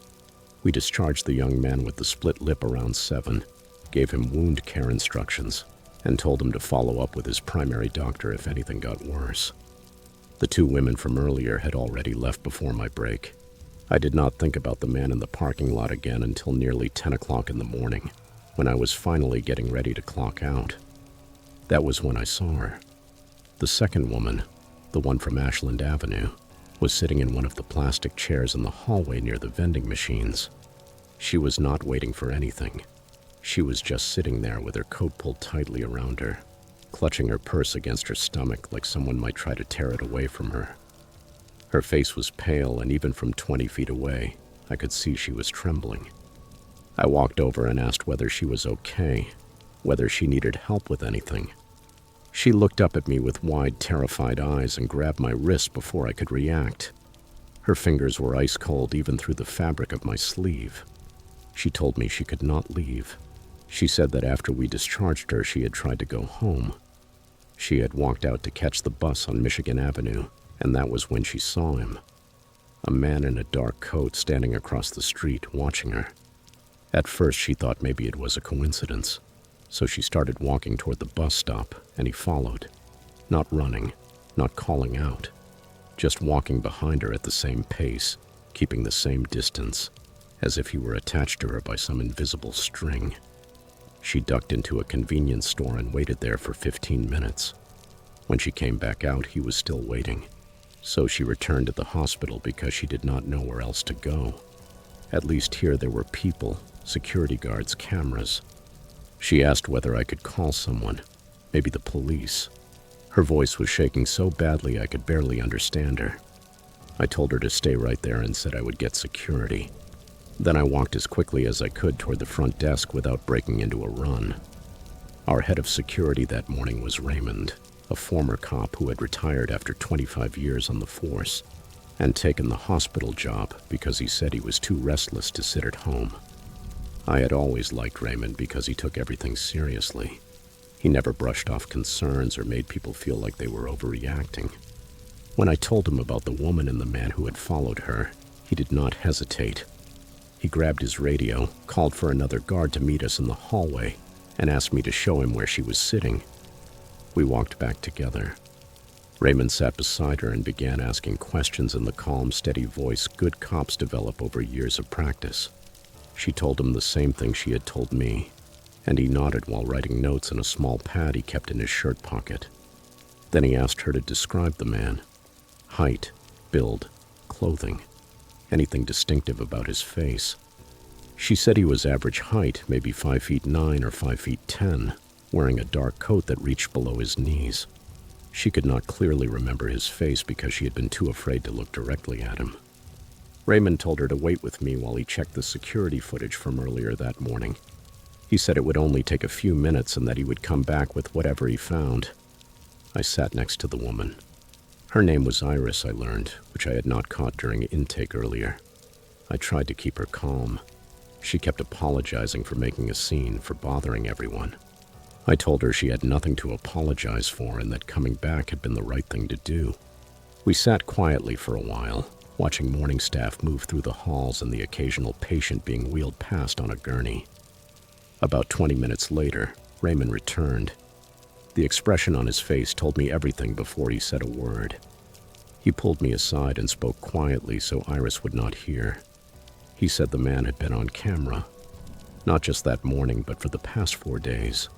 We discharged the young man with the split lip around 7, gave him wound care instructions, and told him to follow up with his primary doctor if anything got worse. The 2 women from earlier had already left before my break. I did not think about the man in the parking lot again until nearly 10 o'clock in the morning, when I was finally getting ready to clock out. That was when I saw her. The second woman, the one from Ashland Avenue, was sitting in one of the plastic chairs in the hallway near the vending machines. She was not waiting for anything. She was just sitting there with her coat pulled tightly around her, clutching her purse against her stomach like someone might try to tear it away from her. Her face was pale, and even from 20 feet away, I could see she was trembling. I walked over and asked whether she was okay, whether she needed help with anything. She looked up at me with wide, terrified eyes and grabbed my wrist before I could react. Her fingers were ice cold even through the fabric of my sleeve. She told me she could not leave. She said that after we discharged her, she had tried to go home. She had walked out to catch the bus on Michigan Avenue, and that was when she saw him. A man in a dark coat standing across the street, watching her. At first, she thought maybe it was a coincidence, so she started walking toward the bus stop, and he followed. Not running, not calling out, just walking behind her at the same pace, keeping the same distance, as if he were attached to her by some invisible string. She ducked into a convenience store and waited there for 15 minutes. When she came back out, he was still waiting. So she returned to the hospital because she did not know where else to go. At least here there were people, security guards, cameras. She asked whether I could call someone, maybe the police. Her voice was shaking so badly I could barely understand her. I told her to stay right there and said I would get security. Then I walked as quickly as I could toward the front desk without breaking into a run. Our head of security that morning was Raymond, a former cop who had retired after 25 years on the force and taken the hospital job because he said he was too restless to sit at home. I had always liked Raymond because he took everything seriously. He never brushed off concerns or made people feel like they were overreacting. When I told him about the woman and the man who had followed her, he did not hesitate. He grabbed his radio, called for another guard to meet us in the hallway, and asked me to show him where she was sitting. We walked back together. Raymond sat beside her and began asking questions in the calm, steady voice good cops develop over years of practice. She told him the same thing she had told me, and he nodded while writing notes in a small pad he kept in his shirt pocket. Then he asked her to describe the man. Height, build, clothing, anything distinctive about his face. She said he was average height, maybe 5'9" or 5'10", wearing a dark coat that reached below his knees. She could not clearly remember his face because she had been too afraid to look directly at him. Raymond told her to wait with me while he checked the security footage from earlier that morning. He said it would only take a few minutes and that he would come back with whatever he found. I sat next to the woman. Her name was Iris, I learned, which I had not caught during intake earlier. I tried to keep her calm. She kept apologizing for making a scene, for bothering everyone. I told her she had nothing to apologize for and that coming back had been the right thing to do. We sat quietly for a while, watching morning staff move through the halls and the occasional patient being wheeled past on a gurney. About 20 minutes later, Raymond returned. The expression on his face told me everything before he said a word. He pulled me aside and spoke quietly so Iris would not hear. He said the man had been on camera, not just that morning but for the past 4 days.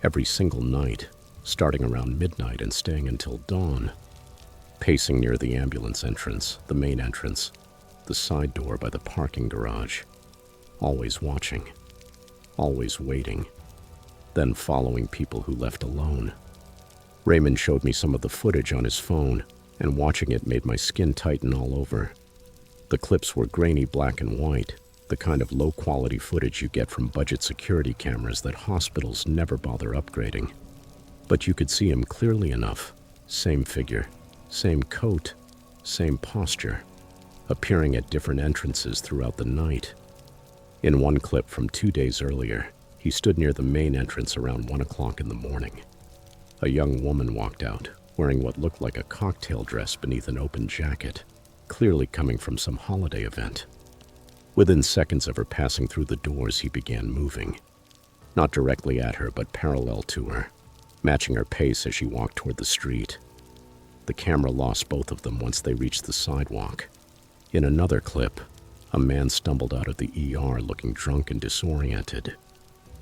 Every single night, starting around midnight and staying until dawn. Pacing near the ambulance entrance, the main entrance, the side door by the parking garage. Always watching. Always waiting. Then following people who left alone. Raymond showed me some of the footage on his phone, and watching it made my skin tighten all over. The clips were grainy black and white, the kind of low-quality footage you get from budget security cameras that hospitals never bother upgrading. But you could see him clearly enough. Same figure, same coat, same posture, appearing at different entrances throughout the night. In one clip from 2 days earlier, he stood near the main entrance around 1 o'clock in the morning. A young woman walked out, wearing what looked like a cocktail dress beneath an open jacket, clearly coming from some holiday event. Within seconds of her passing through the doors, he began moving. Not directly at her, but parallel to her, matching her pace as she walked toward the street. The camera lost both of them once they reached the sidewalk. In another clip, a man stumbled out of the ER looking drunk and disoriented,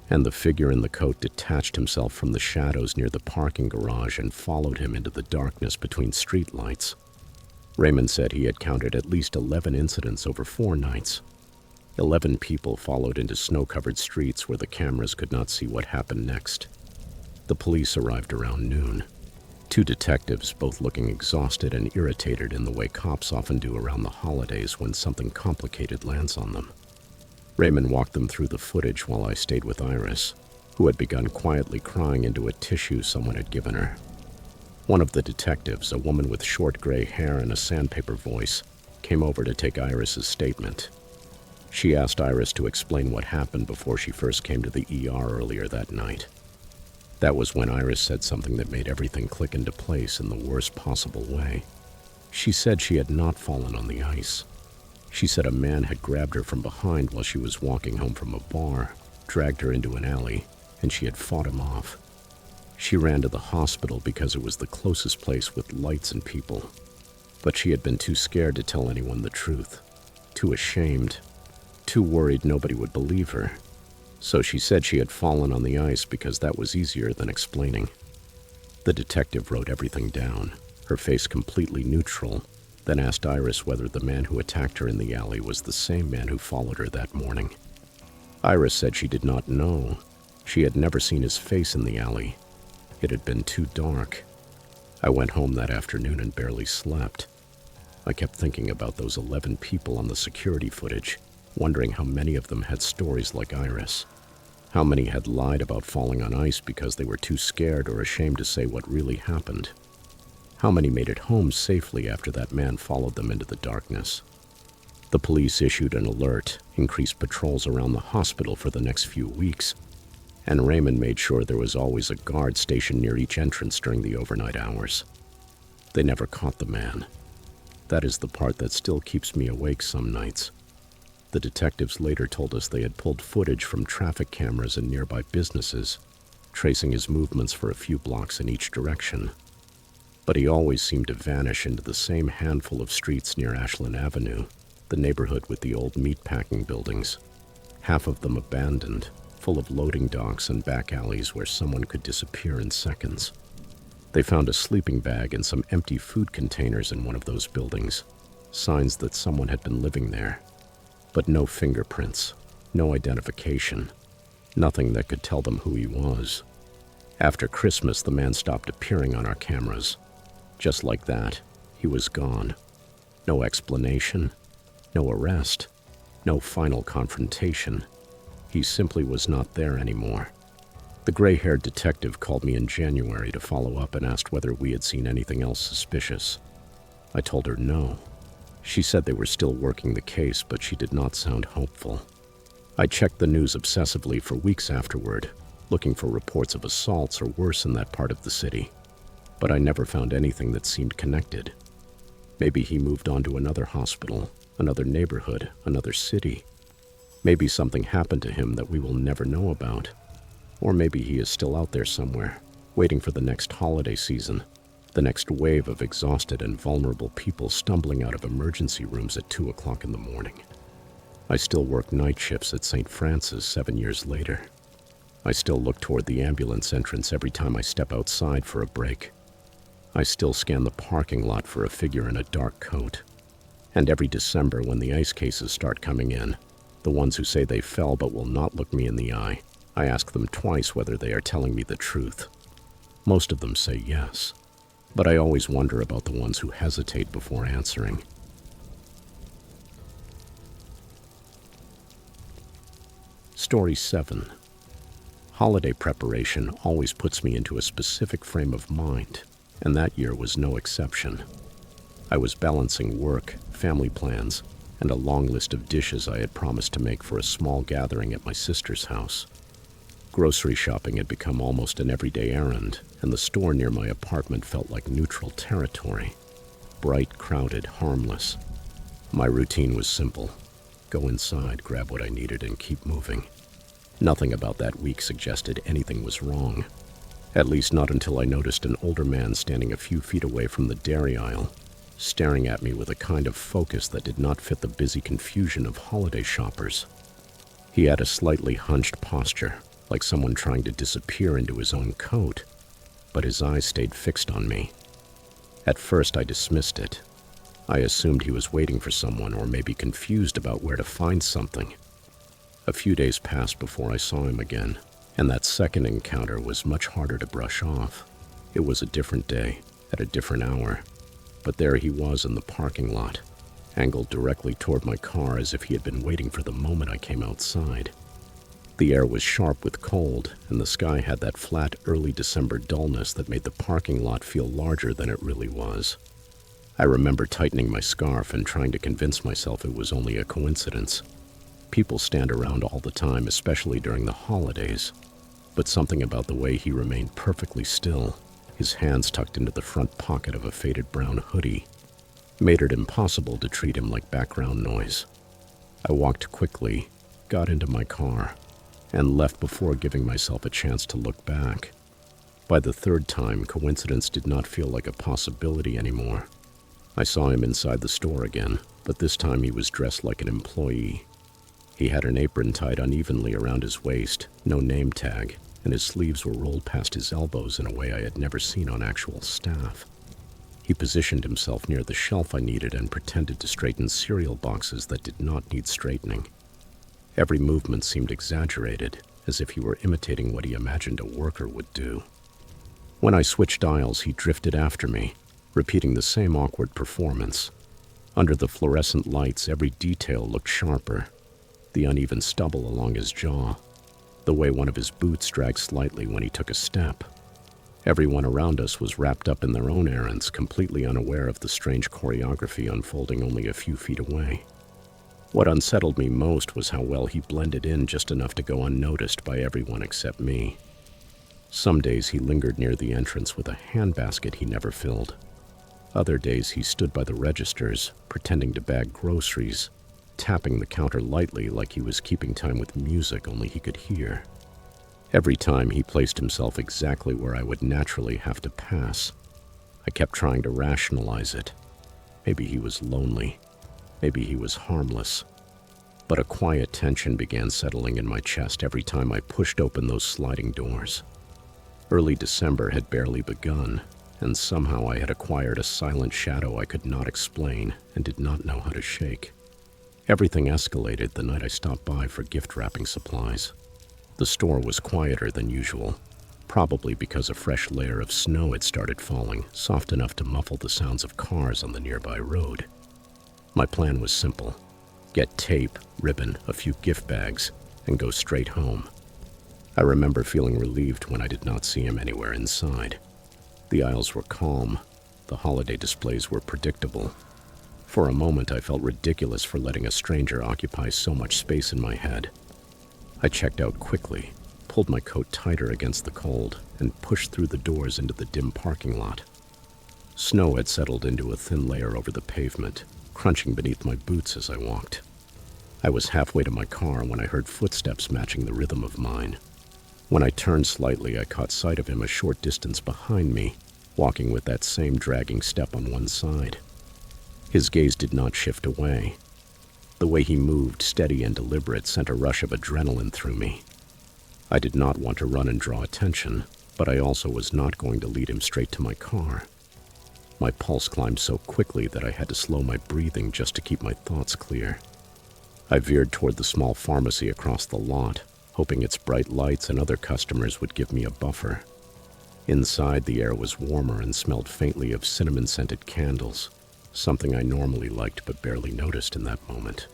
and the figure in the coat detached himself from the shadows near the parking garage and followed him into the darkness between streetlights. Raymond said he had counted at least 11 incidents over 4 nights. 11 people followed into snow-covered streets where the cameras could not see what happened next. The police arrived around noon. 2 detectives, both looking exhausted and irritated in the way cops often do around the holidays when something complicated lands on them. Raymond walked them through the footage while I stayed with Iris, who had begun quietly crying into a tissue someone had given her. One of the detectives, a woman with short gray hair and a sandpaper voice, came over to take Iris's statement. She asked Iris to explain what happened before she first came to the ER earlier that night. That was when Iris said something that made everything click into place in the worst possible way. She said she had not fallen on the ice. She said a man had grabbed her from behind while she was walking home from a bar, dragged her into an alley, and she had fought him off. She ran to the hospital because it was the closest place with lights and people. But she had been too scared to tell anyone the truth, too ashamed, too worried nobody would believe her. So she said she had fallen on the ice because that was easier than explaining. The detective wrote everything down, her face completely neutral, then asked Iris whether the man who attacked her in the alley was the same man who followed her that morning. Iris said she did not know. She had never seen his face in the alley. It had been too dark. I went home that afternoon and barely slept. I kept thinking about those 11 people on the security footage, wondering how many of them had stories like Iris. How many had lied about falling on ice because they were too scared or ashamed to say what really happened. How many made it home safely after that man followed them into the darkness. The police issued an alert, increased patrols around the hospital for the next few weeks, and Raymond made sure there was always a guard stationed near each entrance during the overnight hours. They never caught the man. That is the part that still keeps me awake some nights. The detectives later told us they had pulled footage from traffic cameras in nearby businesses, tracing his movements for a few blocks in each direction. But he always seemed to vanish into the same handful of streets near Ashland Avenue, the neighborhood with the old meatpacking buildings, half of them abandoned, full of loading docks and back alleys where someone could disappear in seconds. They found a sleeping bag and some empty food containers in one of those buildings, signs that someone had been living there. But no fingerprints, no identification, nothing that could tell them who he was. After Christmas, the man stopped appearing on our cameras. Just like that, he was gone. No explanation, no arrest, no final confrontation. He simply was not there anymore. The gray-haired detective called me in January to follow up and asked whether we had seen anything else suspicious. I told her no. She said they were still working the case, but she did not sound hopeful. I checked the news obsessively for weeks afterward, looking for reports of assaults or worse in that part of the city, but I never found anything that seemed connected. Maybe he moved on to another hospital, another neighborhood, another city. Maybe something happened to him that we will never know about. Or maybe he is still out there somewhere, waiting for the next holiday season, the next wave of exhausted and vulnerable people stumbling out of emergency rooms at 2 o'clock in the morning. I still work night shifts at St. Francis 7 years later. I still look toward the ambulance entrance every time I step outside for a break. I still scan the parking lot for a figure in a dark coat. And every December when the ice cases start coming in, the ones who say they fell but will not look me in the eye, I ask them twice whether they are telling me the truth. Most of them say yes, but I always wonder about the ones who hesitate before answering. Story 7. Holiday preparation always puts me into a specific frame of mind, and that year was no exception. I was balancing work, family plans, and a long list of dishes I had promised to make for a small gathering at my sister's house. Grocery shopping had become almost an everyday errand, and the store near my apartment felt like neutral territory. Bright, crowded, harmless. My routine was simple. Go inside, grab what I needed, and keep moving. Nothing about that week suggested anything was wrong. At least not until I noticed an older man standing a few feet away from the dairy aisle, staring at me with a kind of focus that did not fit the busy confusion of holiday shoppers. He had a slightly hunched posture, like someone trying to disappear into his own coat, but his eyes stayed fixed on me. At first, I dismissed it. I assumed he was waiting for someone or maybe confused about where to find something. A few days passed before I saw him again, and that second encounter was much harder to brush off. It was a different day, at a different hour, but there he was in the parking lot, angled directly toward my car as if he had been waiting for the moment I came outside. The air was sharp with cold, and the sky had that flat early December dullness that made the parking lot feel larger than it really was. I remember tightening my scarf and trying to convince myself it was only a coincidence. People stand around all the time, especially during the holidays, but something about the way he remained perfectly still, his hands tucked into the front pocket of a faded brown hoodie, made it impossible to treat him like background noise. I walked quickly, got into my car, and left before giving myself a chance to look back. By the third time, coincidence did not feel like a possibility anymore. I saw him inside the store again, but this time he was dressed like an employee. He had an apron tied unevenly around his waist, no name tag, and his sleeves were rolled past his elbows in a way I had never seen on actual staff. He positioned himself near the shelf I needed and pretended to straighten cereal boxes that did not need straightening. Every movement seemed exaggerated, as if he were imitating what he imagined a worker would do. When I switched aisles, he drifted after me, repeating the same awkward performance. Under the fluorescent lights, every detail looked sharper. The uneven stubble along his jaw, the way one of his boots dragged slightly when he took a step. Everyone around us was wrapped up in their own errands, completely unaware of the strange choreography unfolding only a few feet away. What unsettled me most was how well he blended in just enough to go unnoticed by everyone except me. Some days he lingered near the entrance with a handbasket he never filled. Other days he stood by the registers, pretending to bag groceries, tapping the counter lightly like he was keeping time with music only he could hear. Every time he placed himself exactly where I would naturally have to pass. I kept trying to rationalize it. Maybe he was lonely. Maybe he was harmless. But a quiet tension began settling in my chest every time I pushed open those sliding doors. Early December had barely begun, and somehow I had acquired a silent shadow I could not explain and did not know how to shake. Everything escalated the night I stopped by for gift wrapping supplies. The store was quieter than usual, probably because a fresh layer of snow had started falling, soft enough to muffle the sounds of cars on the nearby road. My plan was simple: get tape, ribbon, a few gift bags, and go straight home. I remember feeling relieved when I did not see him anywhere inside. The aisles were calm. The holiday displays were predictable. For a moment, I felt ridiculous for letting a stranger occupy so much space in my head. I checked out quickly, pulled my coat tighter against the cold, and pushed through the doors into the dim parking lot. Snow had settled into a thin layer over the pavement, crunching beneath my boots as I walked. I was halfway to my car when I heard footsteps matching the rhythm of mine. When I turned slightly, I caught sight of him a short distance behind me, walking with that same dragging step on one side. His gaze did not shift away. The way he moved, steady and deliberate, sent a rush of adrenaline through me. I did not want to run and draw attention, but I also was not going to lead him straight to my car. My pulse climbed so quickly that I had to slow my breathing just to keep my thoughts clear. I veered toward the small pharmacy across the lot, hoping its bright lights and other customers would give me a buffer. Inside, the air was warmer and smelled faintly of cinnamon-scented candles, something I normally liked but barely noticed in that moment.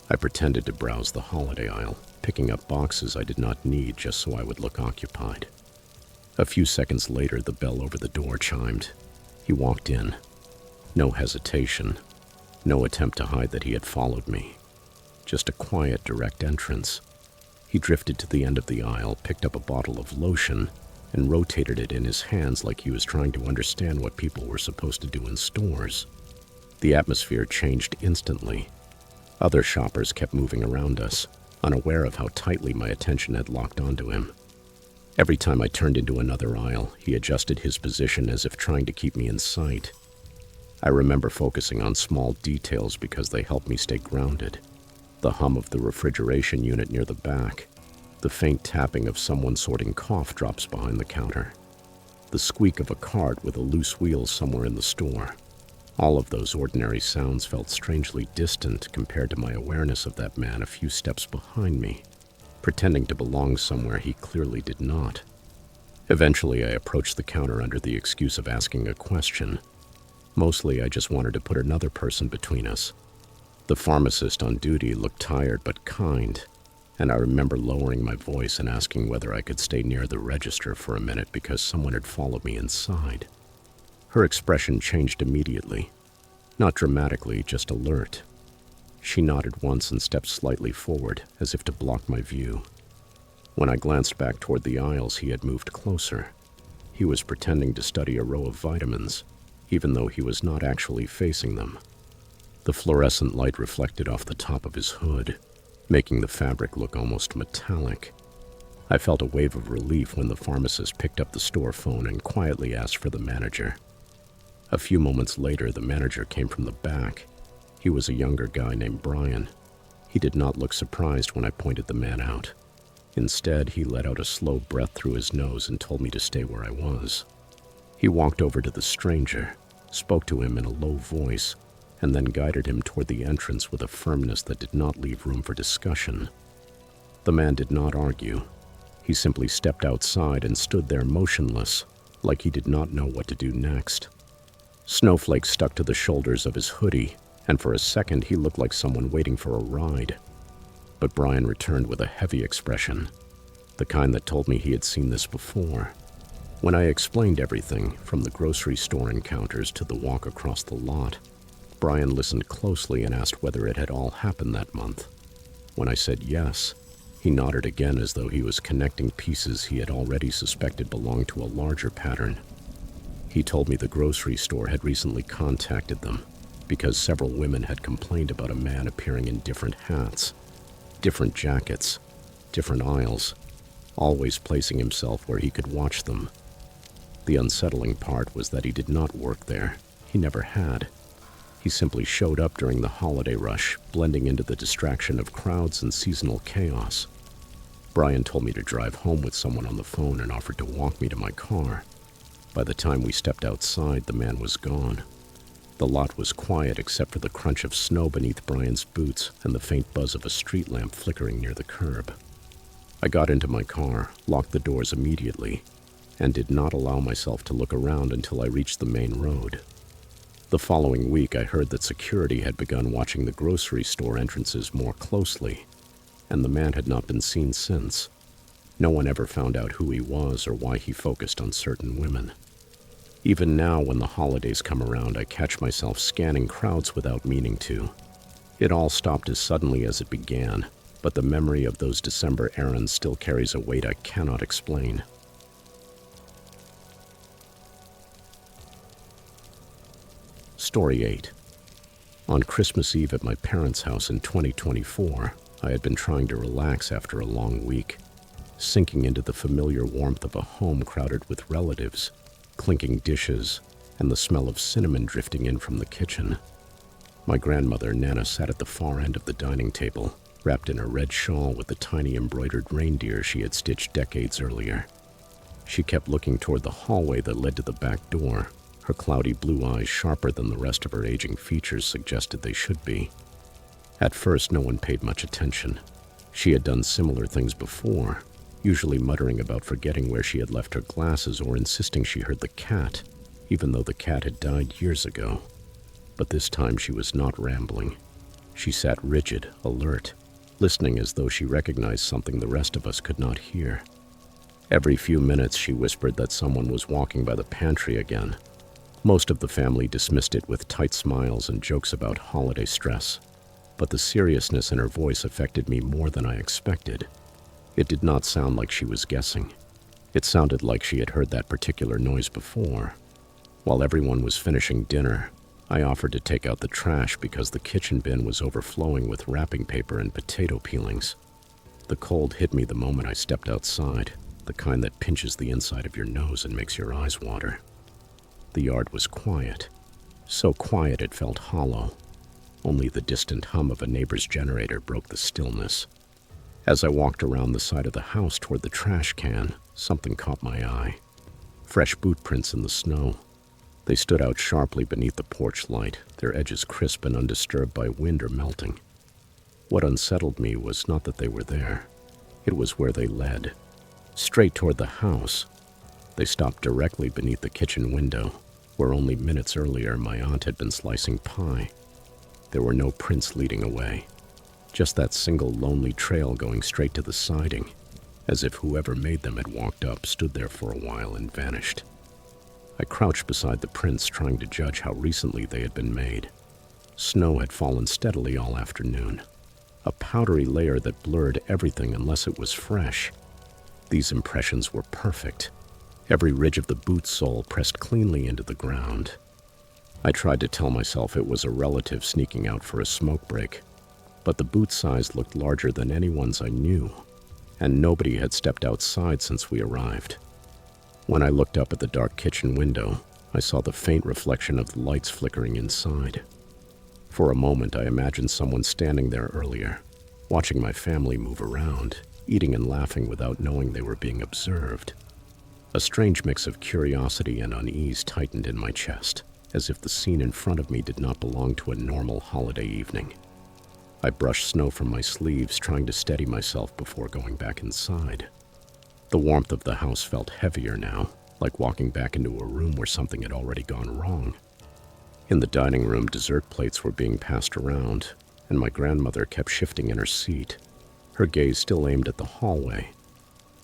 I pretended to browse the holiday aisle, picking up boxes I did not need just so I would look occupied. A few seconds later, the bell over the door chimed. He walked in. No hesitation, no attempt to hide that he had followed me. Just a quiet, direct entrance. He drifted to the end of the aisle, picked up a bottle of lotion, and rotated it in his hands like he was trying to understand what people were supposed to do in stores. The atmosphere changed instantly. Other shoppers kept moving around us, unaware of how tightly my attention had locked onto him. Every time I turned into another aisle, he adjusted his position as if trying to keep me in sight. I remember focusing on small details because they helped me stay grounded. The hum of the refrigeration unit near the back, the faint tapping of someone sorting cough drops behind the counter, the squeak of a cart with a loose wheel somewhere in the store. All of those ordinary sounds felt strangely distant compared to my awareness of that man a few steps behind me, pretending to belong somewhere he clearly did not. Eventually, I approached the counter under the excuse of asking a question. Mostly, I just wanted to put another person between us. The pharmacist on duty looked tired but kind, and I remember lowering my voice and asking whether I could stay near the register for a minute because someone had followed me inside. Her expression changed immediately. Not dramatically, just alert. She nodded once and stepped slightly forward, as if to block my view. When I glanced back toward the aisles, he had moved closer. He was pretending to study a row of vitamins, even though he was not actually facing them. The fluorescent light reflected off the top of his hood, making the fabric look almost metallic. I felt a wave of relief when the pharmacist picked up the store phone and quietly asked for the manager. A few moments later, the manager came from the back. He was a younger guy named Brian. He did not look surprised when I pointed the man out. Instead, he let out a slow breath through his nose and told me to stay where I was. He walked over to the stranger, spoke to him in a low voice, and then guided him toward the entrance with a firmness that did not leave room for discussion. The man did not argue. He simply stepped outside and stood there motionless, like he did not know what to do next. Snowflakes stuck to the shoulders of his hoodie, and for a second he looked like someone waiting for a ride. But Brian returned with a heavy expression, the kind that told me he had seen this before. When I explained everything, from the grocery store encounters to the walk across the lot, Brian listened closely and asked whether it had all happened that month. When I said yes, he nodded again as though he was connecting pieces he had already suspected belonged to a larger pattern. He told me the grocery store had recently contacted them because several women had complained about a man appearing in different hats, different jackets, different aisles, always placing himself where he could watch them. The unsettling part was that he did not work there. He never had. He simply showed up during the holiday rush, blending into the distraction of crowds and seasonal chaos. Brian told me to drive home with someone on the phone and offered to walk me to my car. By the time we stepped outside, the man was gone. The lot was quiet except for the crunch of snow beneath Brian's boots and the faint buzz of a street lamp flickering near the curb. I got into my car, locked the doors immediately, and did not allow myself to look around until I reached the main road. The following week, I heard that security had begun watching the grocery store entrances more closely, and the man had not been seen since. No one ever found out who he was or why he focused on certain women. Even now, when the holidays come around, I catch myself scanning crowds without meaning to. It all stopped as suddenly as it began, but the memory of those December errands still carries a weight I cannot explain. Story 8. On Christmas Eve at my parents' house in 2024, I had been trying to relax after a long week, sinking into the familiar warmth of a home crowded with relatives, clinking dishes, and the smell of cinnamon drifting in from the kitchen. My grandmother, Nana, sat at the far end of the dining table, wrapped in a red shawl with the tiny embroidered reindeer she had stitched decades earlier. She kept looking toward the hallway that led to the back door. Her cloudy blue eyes, sharper than the rest of her aging features suggested they should be. At first, no one paid much attention. She had done similar things before, usually muttering about forgetting where she had left her glasses or insisting she heard the cat, even though the cat had died years ago. But this time she was not rambling. She sat rigid, alert, listening as though she recognized something the rest of us could not hear. Every few minutes she whispered that someone was walking by the pantry again. Most of the family dismissed it with tight smiles and jokes about holiday stress, but the seriousness in her voice affected me more than I expected. It did not sound like she was guessing. It sounded like she had heard that particular noise before. While everyone was finishing dinner, I offered to take out the trash because the kitchen bin was overflowing with wrapping paper and potato peelings. The cold hit me the moment I stepped outside, the kind that pinches the inside of your nose and makes your eyes water. The yard was quiet, so quiet it felt hollow. Only the distant hum of a neighbor's generator broke the stillness. As I walked around the side of the house toward the trash can, something caught my eye. Fresh boot prints in the snow. They stood out sharply beneath the porch light, their edges crisp and undisturbed by wind or melting. What unsettled me was not that they were there. It was where they led, straight toward the house. They stopped directly beneath the kitchen window, where only minutes earlier my aunt had been slicing pie. There were no prints leading away, just that single lonely trail going straight to the siding, as if whoever made them had walked up, stood there for a while, and vanished. I crouched beside the prints, trying to judge how recently they had been made. Snow had fallen steadily all afternoon, a powdery layer that blurred everything unless it was fresh. These impressions were perfect. Every ridge of the boot sole pressed cleanly into the ground. I tried to tell myself it was a relative sneaking out for a smoke break, but the boot size looked larger than anyone's I knew, and nobody had stepped outside since we arrived. When I looked up at the dark kitchen window, I saw the faint reflection of the lights flickering inside. For a moment, I imagined someone standing there earlier, watching my family move around, eating and laughing without knowing they were being observed. A strange mix of curiosity and unease tightened in my chest, as if the scene in front of me did not belong to a normal holiday evening. I brushed snow from my sleeves, trying to steady myself before going back inside. The warmth of the house felt heavier now, like walking back into a room where something had already gone wrong. In the dining room, dessert plates were being passed around, and my grandmother kept shifting in her seat, her gaze still aimed at the hallway.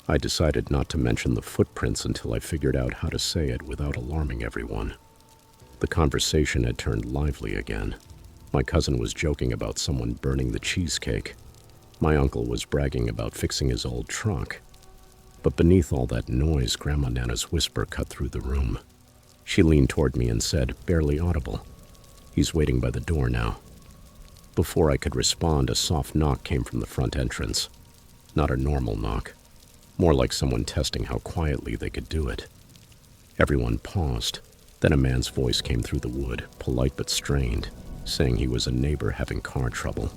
I decided not to mention the footprints until I figured out how to say it without alarming everyone. The conversation had turned lively again. My cousin was joking about someone burning the cheesecake. My uncle was bragging about fixing his old truck. But beneath all that noise, Grandma Nana's whisper cut through the room. She leaned toward me and said, barely audible, "He's waiting by the door now." Before I could respond, a soft knock came from the front entrance. Not a normal knock, more like someone testing how quietly they could do it. Everyone paused. Then a man's voice came through the wood, polite but strained, saying he was a neighbor having car trouble.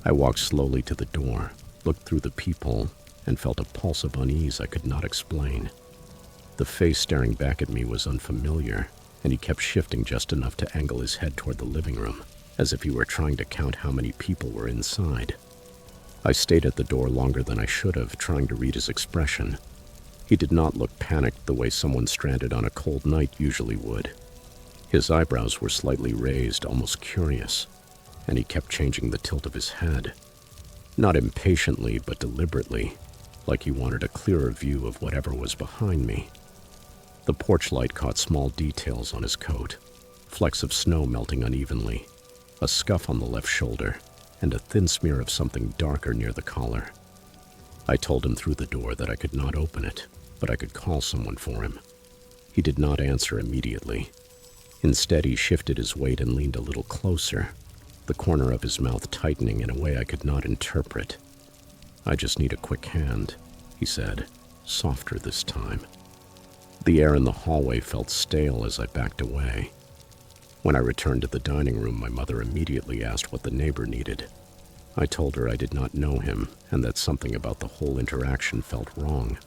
I walked slowly to the door, looked through the peephole, and felt a pulse of unease I could not explain. The face staring back at me was unfamiliar, and he kept shifting just enough to angle his head toward the living room, as if he were trying to count how many people were inside. I stayed at the door longer than I should have, trying to read his expression. He did not look panicked the way someone stranded on a cold night usually would. His eyebrows were slightly raised, almost curious, and he kept changing the tilt of his head. Not impatiently, but deliberately, like he wanted a clearer view of whatever was behind me. The porch light caught small details on his coat, flecks of snow melting unevenly, a scuff on the left shoulder, and a thin smear of something darker near the collar. I told him through the door that I could not open it, but I could call someone for him. He did not answer immediately. Instead, he shifted his weight and leaned a little closer, the corner of his mouth tightening in a way I could not interpret. "I just need a quick hand," he said, softer this time. The air in the hallway felt stale as I backed away. When I returned to the dining room, my mother immediately asked what the neighbor needed. I told her I did not know him and that something about the whole interaction felt wrong.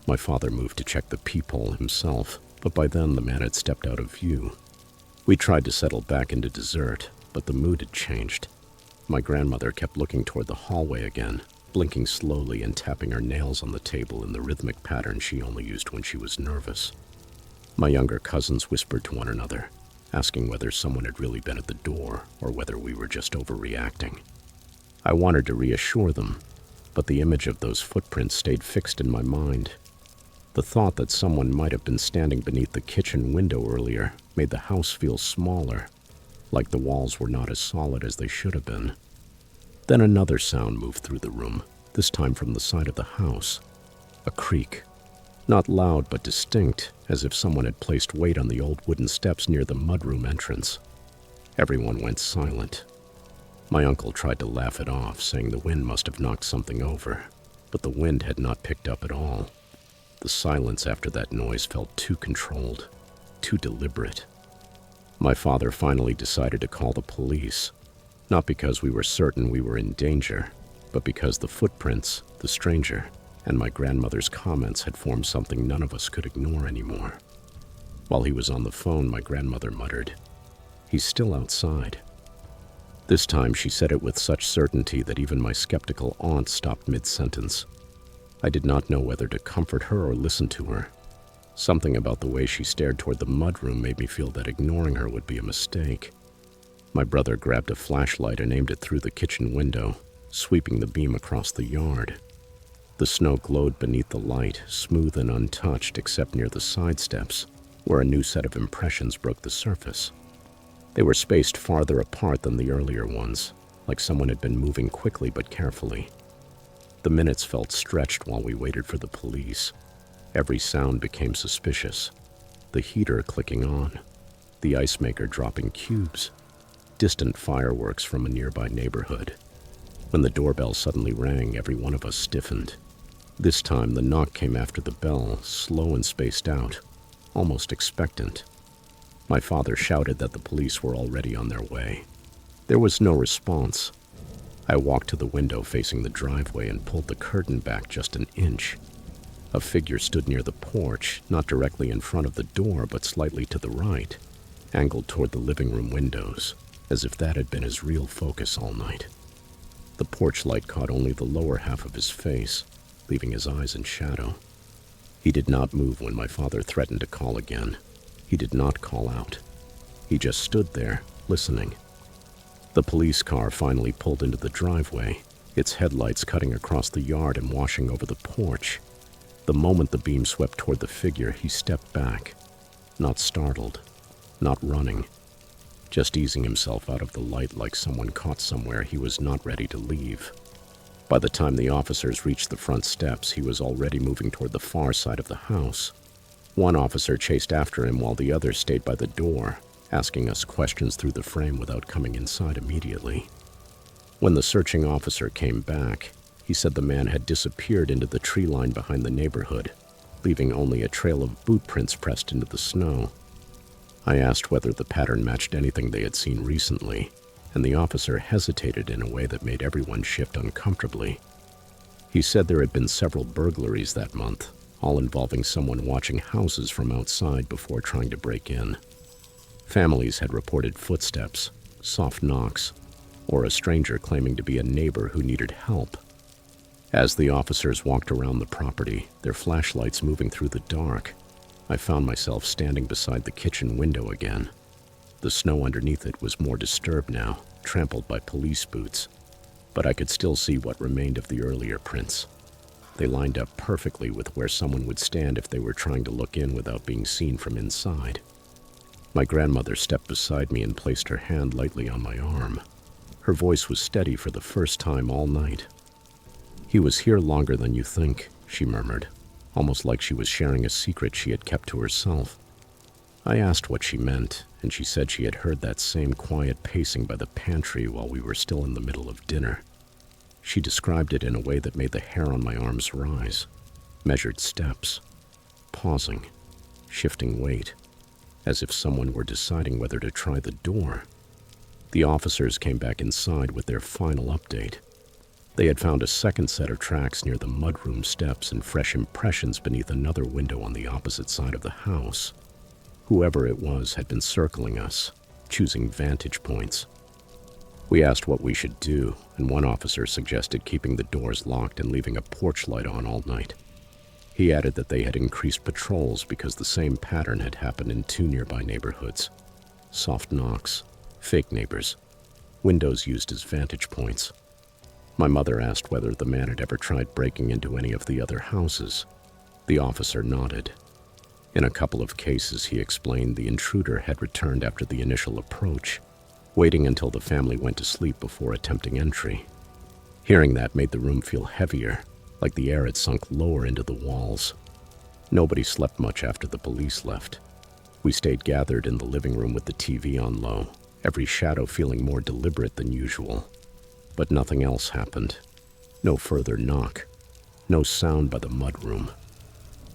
My father moved to check the peephole himself, but by then the man had stepped out of view. We tried to settle back into dessert, but the mood had changed. My grandmother kept looking toward the hallway again, blinking slowly and tapping her nails on the table in the rhythmic pattern she only used when she was nervous. My younger cousins whispered to one another, asking whether someone had really been at the door or whether we were just overreacting. I wanted to reassure them, but the image of those footprints stayed fixed in my mind. The thought that someone might have been standing beneath the kitchen window earlier made the house feel smaller, like the walls were not as solid as they should have been. Then another sound moved through the room, this time from the side of the house. A creak. Not loud but distinct, as if someone had placed weight on the old wooden steps near the mudroom entrance. Everyone went silent. My uncle tried to laugh it off, saying the wind must have knocked something over, but the wind had not picked up at all. The silence after that noise felt too controlled, too deliberate. My father finally decided to call the police, not because we were certain we were in danger, but because the footprints, the stranger, and my grandmother's comments had formed something none of us could ignore anymore. While he was on the phone, my grandmother muttered, "He's still outside." This time she said it with such certainty that even my skeptical aunt stopped mid-sentence. I did not know whether to comfort her or listen to her. Something about the way she stared toward the mudroom made me feel that ignoring her would be a mistake. My brother grabbed a flashlight and aimed it through the kitchen window, sweeping the beam across the yard. The snow glowed beneath the light, smooth and untouched except near the side steps, where a new set of impressions broke the surface. They were spaced farther apart than the earlier ones, like someone had been moving quickly but carefully. The minutes felt stretched while we waited for the police. Every sound became suspicious. The heater clicking on, the ice maker dropping cubes, distant fireworks from a nearby neighborhood. When the doorbell suddenly rang, every one of us stiffened. This time, the knock came after the bell, slow and spaced out, almost expectant. My father shouted that the police were already on their way. There was no response. I walked to the window facing the driveway and pulled the curtain back just an inch. A figure stood near the porch, not directly in front of the door, but slightly to the right, angled toward the living room windows, as if that had been his real focus all night. The porch light caught only the lower half of his face, leaving his eyes in shadow. He did not move when my father threatened to call again. He did not call out. He just stood there, listening. The police car finally pulled into the driveway, its headlights cutting across the yard and washing over the porch. The moment the beam swept toward the figure, he stepped back, not startled, not running, just easing himself out of the light like someone caught somewhere he was not ready to leave. By the time the officers reached the front steps, he was already moving toward the far side of the house. One officer chased after him while the other stayed by the door, asking us questions through the frame without coming inside immediately. When the searching officer came back, he said the man had disappeared into the tree line behind the neighborhood, leaving only a trail of boot prints pressed into the snow. I asked whether the pattern matched anything they had seen recently, and the officer hesitated in a way that made everyone shift uncomfortably. He said there had been several burglaries that month, all involving someone watching houses from outside before trying to break in. Families had reported footsteps, soft knocks, or a stranger claiming to be a neighbor who needed help. As the officers walked around the property, their flashlights moving through the dark, I found myself standing beside the kitchen window again. The snow underneath it was more disturbed now, trampled by police boots, but I could still see what remained of the earlier prints. They lined up perfectly with where someone would stand if they were trying to look in without being seen from inside. My grandmother stepped beside me and placed her hand lightly on my arm. Her voice was steady for the first time all night. "He was here longer than you think," she murmured, almost like she was sharing a secret she had kept to herself. I asked what she meant, and she said she had heard that same quiet pacing by the pantry while we were still in the middle of dinner. She described it in a way that made the hair on my arms rise. Measured steps, pausing, shifting weight, as if someone were deciding whether to try the door. The officers came back inside with their final update. They had found a second set of tracks near the mudroom steps and fresh impressions beneath another window on the opposite side of the house. Whoever it was had been circling us, choosing vantage points. We asked what we should do, and one officer suggested keeping the doors locked and leaving a porch light on all night. He added that they had increased patrols because the same pattern had happened in 2 nearby neighborhoods. Soft knocks, fake neighbors, windows used as vantage points. My mother asked whether the man had ever tried breaking into any of the other houses. The officer nodded. In a couple of cases, he explained, the intruder had returned after the initial approach, waiting until the family went to sleep before attempting entry. Hearing that made the room feel heavier, like the air had sunk lower into the walls. Nobody slept much after the police left. We stayed gathered in the living room with the TV on low, every shadow feeling more deliberate than usual. But nothing else happened. No further knock. No sound by the mudroom.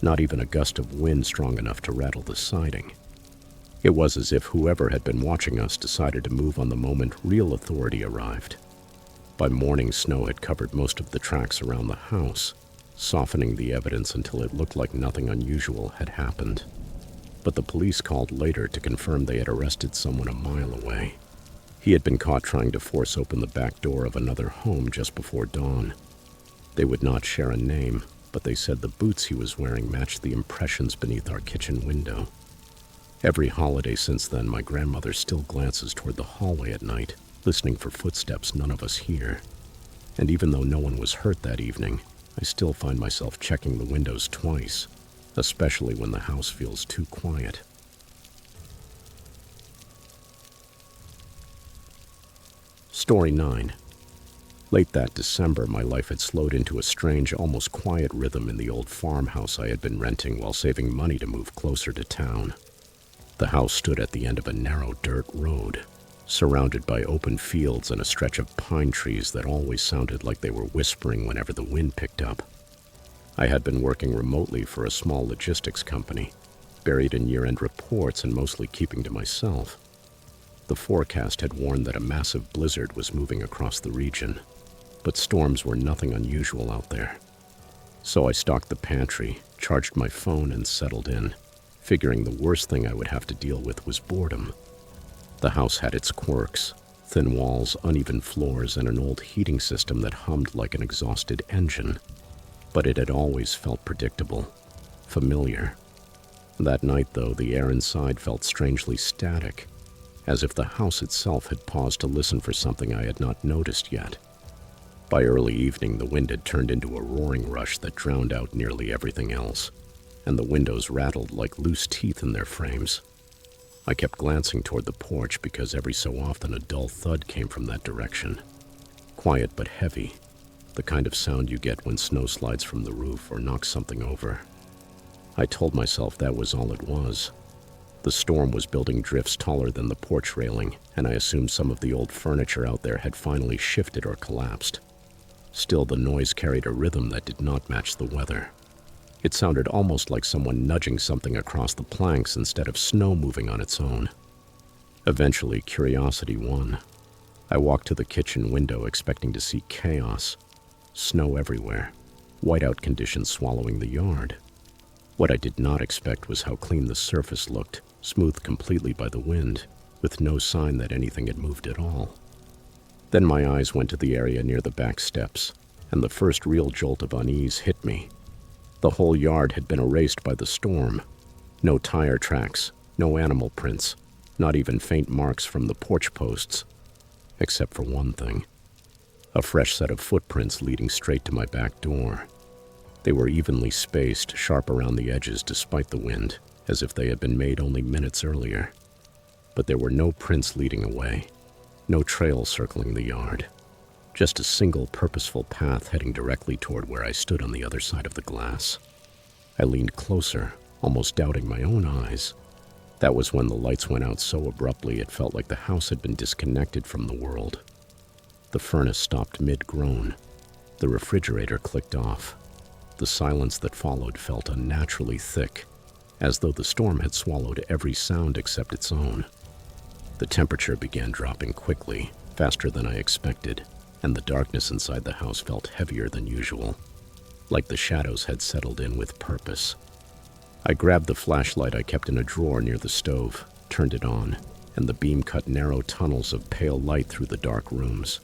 Not even a gust of wind strong enough to rattle the siding. It was as if whoever had been watching us decided to move on the moment real authority arrived. By morning, snow had covered most of the tracks around the house, softening the evidence until it looked like nothing unusual had happened. But the police called later to confirm they had arrested someone a mile away. He had been caught trying to force open the back door of another home just before dawn. They would not share a name, but they said the boots he was wearing matched the impressions beneath our kitchen window. Every holiday since then, my grandmother still glances toward the hallway at night, listening for footsteps none of us hear. And even though no one was hurt that evening, I still find myself checking the windows twice, especially when the house feels too quiet. Story 9. Late that December, my life had slowed into a strange, almost quiet rhythm in the old farmhouse I had been renting while saving money to move closer to town. The house stood at the end of a narrow dirt road, surrounded by open fields and a stretch of pine trees that always sounded like they were whispering whenever the wind picked up. I had been working remotely for a small logistics company, buried in year-end reports and mostly keeping to myself. The forecast had warned that a massive blizzard was moving across the region, but storms were nothing unusual out there. So I stocked the pantry, charged my phone, and settled in, figuring the worst thing I would have to deal with was boredom. The house had its quirks: thin walls, uneven floors, and an old heating system that hummed like an exhausted engine. But it had always felt predictable, familiar. That night, though, the air inside felt strangely static, as if the house itself had paused to listen for something I had not noticed yet. By early evening, the wind had turned into a roaring rush that drowned out nearly everything else, and the windows rattled like loose teeth in their frames. I kept glancing toward the porch because every so often a dull thud came from that direction. Quiet but heavy, the kind of sound you get when snow slides from the roof or knocks something over. I told myself that was all it was. The storm was building drifts taller than the porch railing, and I assumed some of the old furniture out there had finally shifted or collapsed. Still, the noise carried a rhythm that did not match the weather. It sounded almost like someone nudging something across the planks instead of snow moving on its own. Eventually, curiosity won. I walked to the kitchen window expecting to see chaos. Snow everywhere, whiteout conditions swallowing the yard. What I did not expect was how clean the surface looked, smoothed completely by the wind, with no sign that anything had moved at all. Then my eyes went to the area near the back steps, and the first real jolt of unease hit me. The whole yard had been erased by the storm. No tire tracks, no animal prints, not even faint marks from the porch posts. Except for one thing. A fresh set of footprints leading straight to my back door. They were evenly spaced, sharp around the edges despite the wind, as if they had been made only minutes earlier. But there were no prints leading away, no trail circling the yard. Just a single purposeful path heading directly toward where I stood on the other side of the glass. I leaned closer, almost doubting my own eyes. That was when the lights went out so abruptly it felt like the house had been disconnected from the world. The furnace stopped mid-groan. The refrigerator clicked off. The silence that followed felt unnaturally thick, as though the storm had swallowed every sound except its own. The temperature began dropping quickly, faster than I expected, and the darkness inside the house felt heavier than usual, like the shadows had settled in with purpose. I grabbed the flashlight I kept in a drawer near the stove, turned it on, and the beam cut narrow tunnels of pale light through the dark rooms.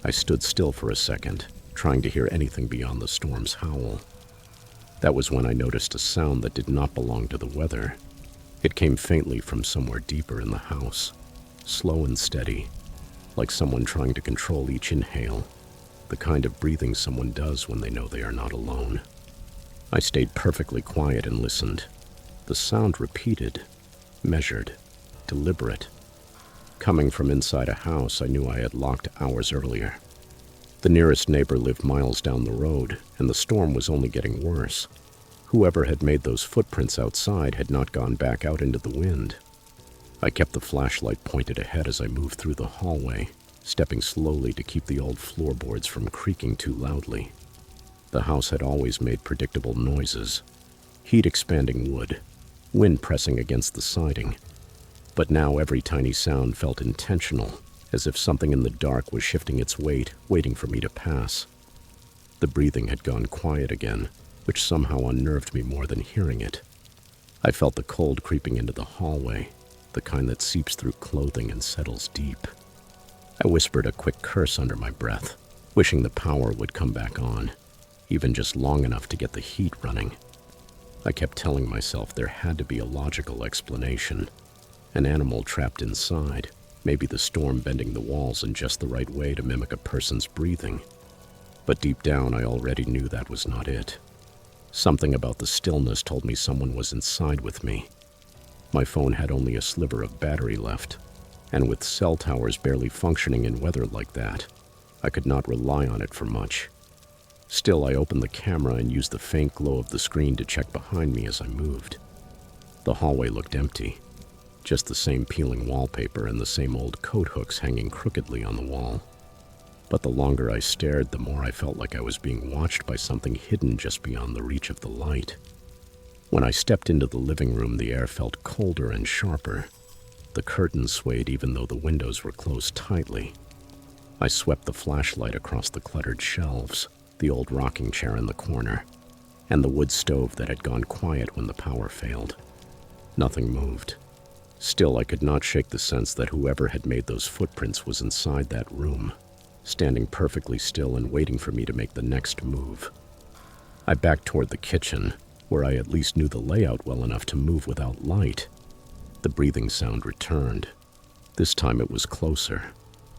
I stood still for a second, trying to hear anything beyond the storm's howl. That was when I noticed a sound that did not belong to the weather. It came faintly from somewhere deeper in the house, slow and steady, like someone trying to control each inhale, the kind of breathing someone does when they know they are not alone. I stayed perfectly quiet and listened. The sound repeated, measured, deliberate. Coming from inside a house I knew I had locked hours earlier. The nearest neighbor lived miles down the road, and the storm was only getting worse. Whoever had made those footprints outside had not gone back out into the wind. I kept the flashlight pointed ahead as I moved through the hallway, stepping slowly to keep the old floorboards from creaking too loudly. The house had always made predictable noises. Heat expanding wood, wind pressing against the siding. But now every tiny sound felt intentional, as if something in the dark was shifting its weight, waiting for me to pass. The breathing had gone quiet again, which somehow unnerved me more than hearing it. I felt the cold creeping into the hallway, the kind that seeps through clothing and settles deep. I whispered a quick curse under my breath, wishing the power would come back on, even just long enough to get the heat running. I kept telling myself there had to be a logical explanation. An animal trapped inside, maybe the storm bending the walls in just the right way to mimic a person's breathing. But deep down, I already knew that was not it. Something about the stillness told me someone was inside with me. My phone had only a sliver of battery left, and with cell towers barely functioning in weather like that, I could not rely on it for much. Still, I opened the camera and used the faint glow of the screen to check behind me as I moved. The hallway looked empty. Just the same peeling wallpaper and the same old coat hooks hanging crookedly on the wall. But the longer I stared, the more I felt like I was being watched by something hidden just beyond the reach of the light. When I stepped into the living room, the air felt colder and sharper. The curtains swayed even though the windows were closed tightly. I swept the flashlight across the cluttered shelves, the old rocking chair in the corner, and the wood stove that had gone quiet when the power failed. Nothing moved. Still, I could not shake the sense that whoever had made those footprints was inside that room, standing perfectly still and waiting for me to make the next move. I backed toward the kitchen, where I at least knew the layout well enough to move without light. The breathing sound returned. This time it was closer,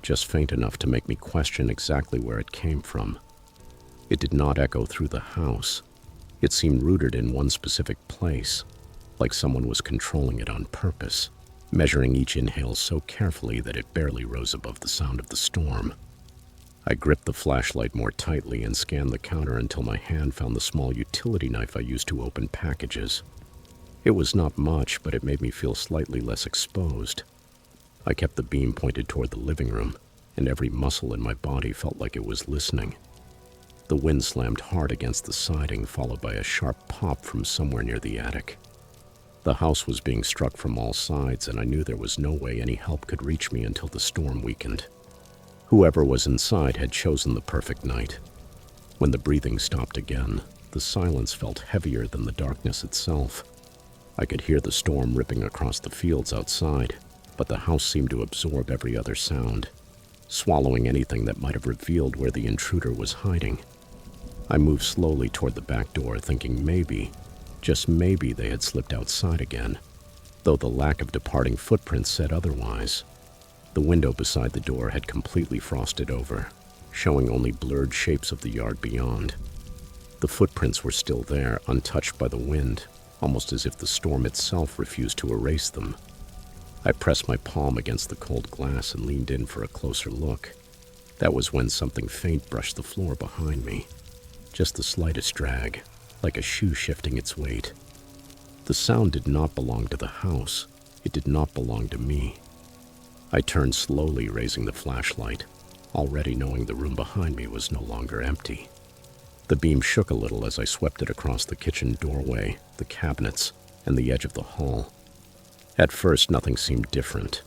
just faint enough to make me question exactly where it came from. It did not echo through the house. It seemed rooted in one specific place, like someone was controlling it on purpose, measuring each inhale so carefully that it barely rose above the sound of the storm. I gripped the flashlight more tightly and scanned the counter until my hand found the small utility knife I used to open packages. It was not much, but it made me feel slightly less exposed. I kept the beam pointed toward the living room, and every muscle in my body felt like it was listening. The wind slammed hard against the siding, followed by a sharp pop from somewhere near the attic. The house was being struck from all sides, and I knew there was no way any help could reach me until the storm weakened. Whoever was inside had chosen the perfect night. When the breathing stopped again, the silence felt heavier than the darkness itself. I could hear the storm ripping across the fields outside, but the house seemed to absorb every other sound, swallowing anything that might have revealed where the intruder was hiding. I moved slowly toward the back door, thinking maybe, just maybe, they had slipped outside again, though the lack of departing footprints said otherwise. The window beside the door had completely frosted over, showing only blurred shapes of the yard beyond. The footprints were still there, untouched by the wind, almost as if the storm itself refused to erase them. I pressed my palm against the cold glass and leaned in for a closer look. That was when something faint brushed the floor behind me. Just the slightest drag, like a shoe shifting its weight. The sound did not belong to the house. It did not belong to me. I turned slowly, raising the flashlight, already knowing the room behind me was no longer empty. The beam shook a little as I swept it across the kitchen doorway, the cabinets, and the edge of the hall. At first, nothing seemed different.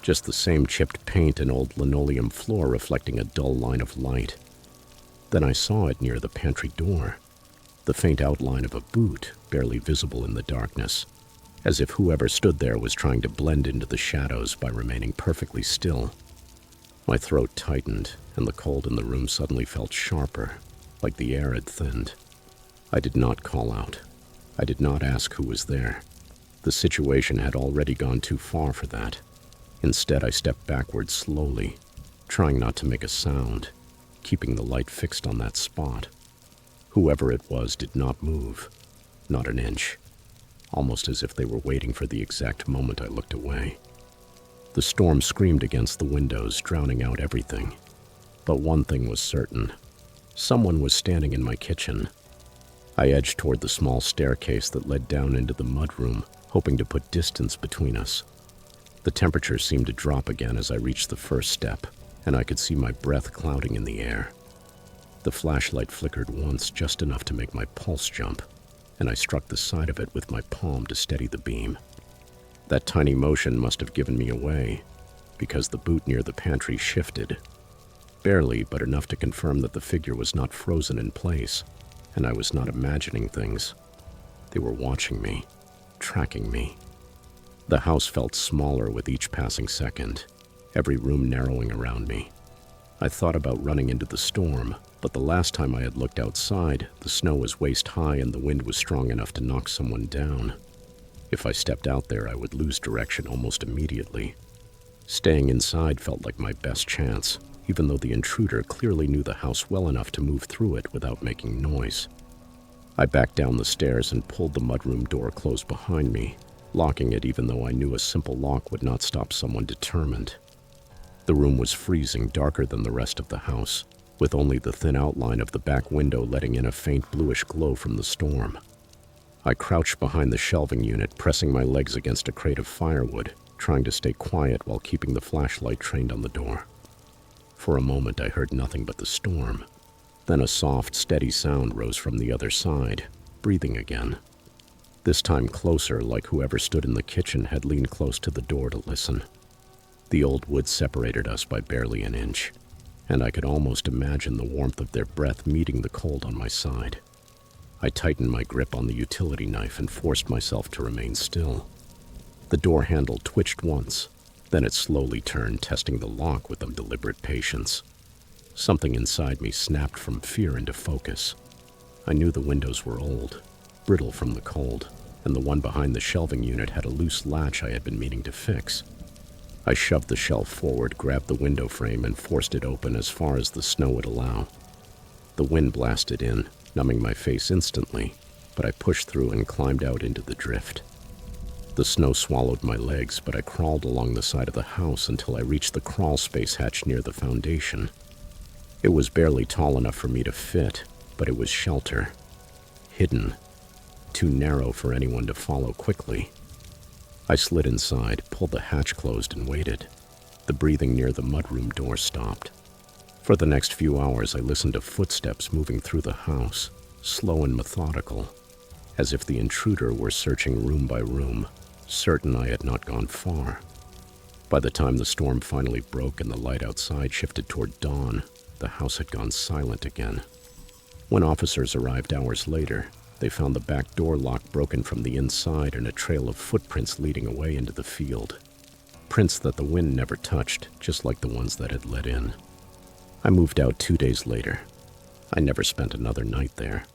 Just the same chipped paint and old linoleum floor reflecting a dull line of light. Then I saw it near the pantry door, the faint outline of a boot, barely visible in the darkness, as if whoever stood there was trying to blend into the shadows by remaining perfectly still. My throat tightened, and the cold in the room suddenly felt sharper, like the air had thinned. I did not call out. I did not ask who was there. The situation had already gone too far for that. Instead, I stepped backward slowly, trying not to make a sound, keeping the light fixed on that spot. Whoever it was did not move, not an inch, almost as if they were waiting for the exact moment I looked away. The storm screamed against the windows, drowning out everything. But one thing was certain. Someone was standing in my kitchen. I edged toward the small staircase that led down into the mudroom, hoping to put distance between us. The temperature seemed to drop again as I reached the first step, and I could see my breath clouding in the air. The flashlight flickered once, just enough to make my pulse jump, and I struck the side of it with my palm to steady the beam. That tiny motion must have given me away, because the boot near the pantry shifted. Barely, but enough to confirm that the figure was not frozen in place, and I was not imagining things. They were watching me, tracking me. The house felt smaller with each passing second, every room narrowing around me. I thought about running into the storm, but the last time I had looked outside, the snow was waist-high and the wind was strong enough to knock someone down. If I stepped out there, I would lose direction almost immediately. Staying inside felt like my best chance, even though the intruder clearly knew the house well enough to move through it without making noise. I backed down the stairs and pulled the mudroom door closed behind me, locking it even though I knew a simple lock would not stop someone determined. The room was freezing, darker than the rest of the house, with only the thin outline of the back window letting in a faint bluish glow from the storm. I crouched behind the shelving unit, pressing my legs against a crate of firewood, trying to stay quiet while keeping the flashlight trained on the door. For a moment, I heard nothing but the storm. Then a soft, steady sound rose from the other side, breathing again. This time closer, like whoever stood in the kitchen had leaned close to the door to listen. The old wood separated us by barely an inch, and I could almost imagine the warmth of their breath meeting the cold on my side. I tightened my grip on the utility knife and forced myself to remain still. The door handle twitched once, then it slowly turned, testing the lock with deliberate patience. Something inside me snapped from fear into focus. I knew the windows were old, brittle from the cold, and the one behind the shelving unit had a loose latch I had been meaning to fix. I shoved the shelf forward, grabbed the window frame, and forced it open as far as the snow would allow. The wind blasted in, numbing my face instantly, but I pushed through and climbed out into the drift. The snow swallowed my legs, but I crawled along the side of the house until I reached the crawl space hatch near the foundation. It was barely tall enough for me to fit, but it was shelter. Hidden. Too narrow for anyone to follow quickly. I slid inside, pulled the hatch closed, and waited. The breathing near the mudroom door stopped. For the next few hours, I listened to footsteps moving through the house, slow and methodical, as if the intruder were searching room by room, certain I had not gone far. By the time the storm finally broke and the light outside shifted toward dawn, the house had gone silent again. When officers arrived hours later, they found the back door lock broken from the inside and a trail of footprints leading away into the field. Prints that the wind never touched, just like the ones that had led in. I moved out 2 days later. I never spent another night there.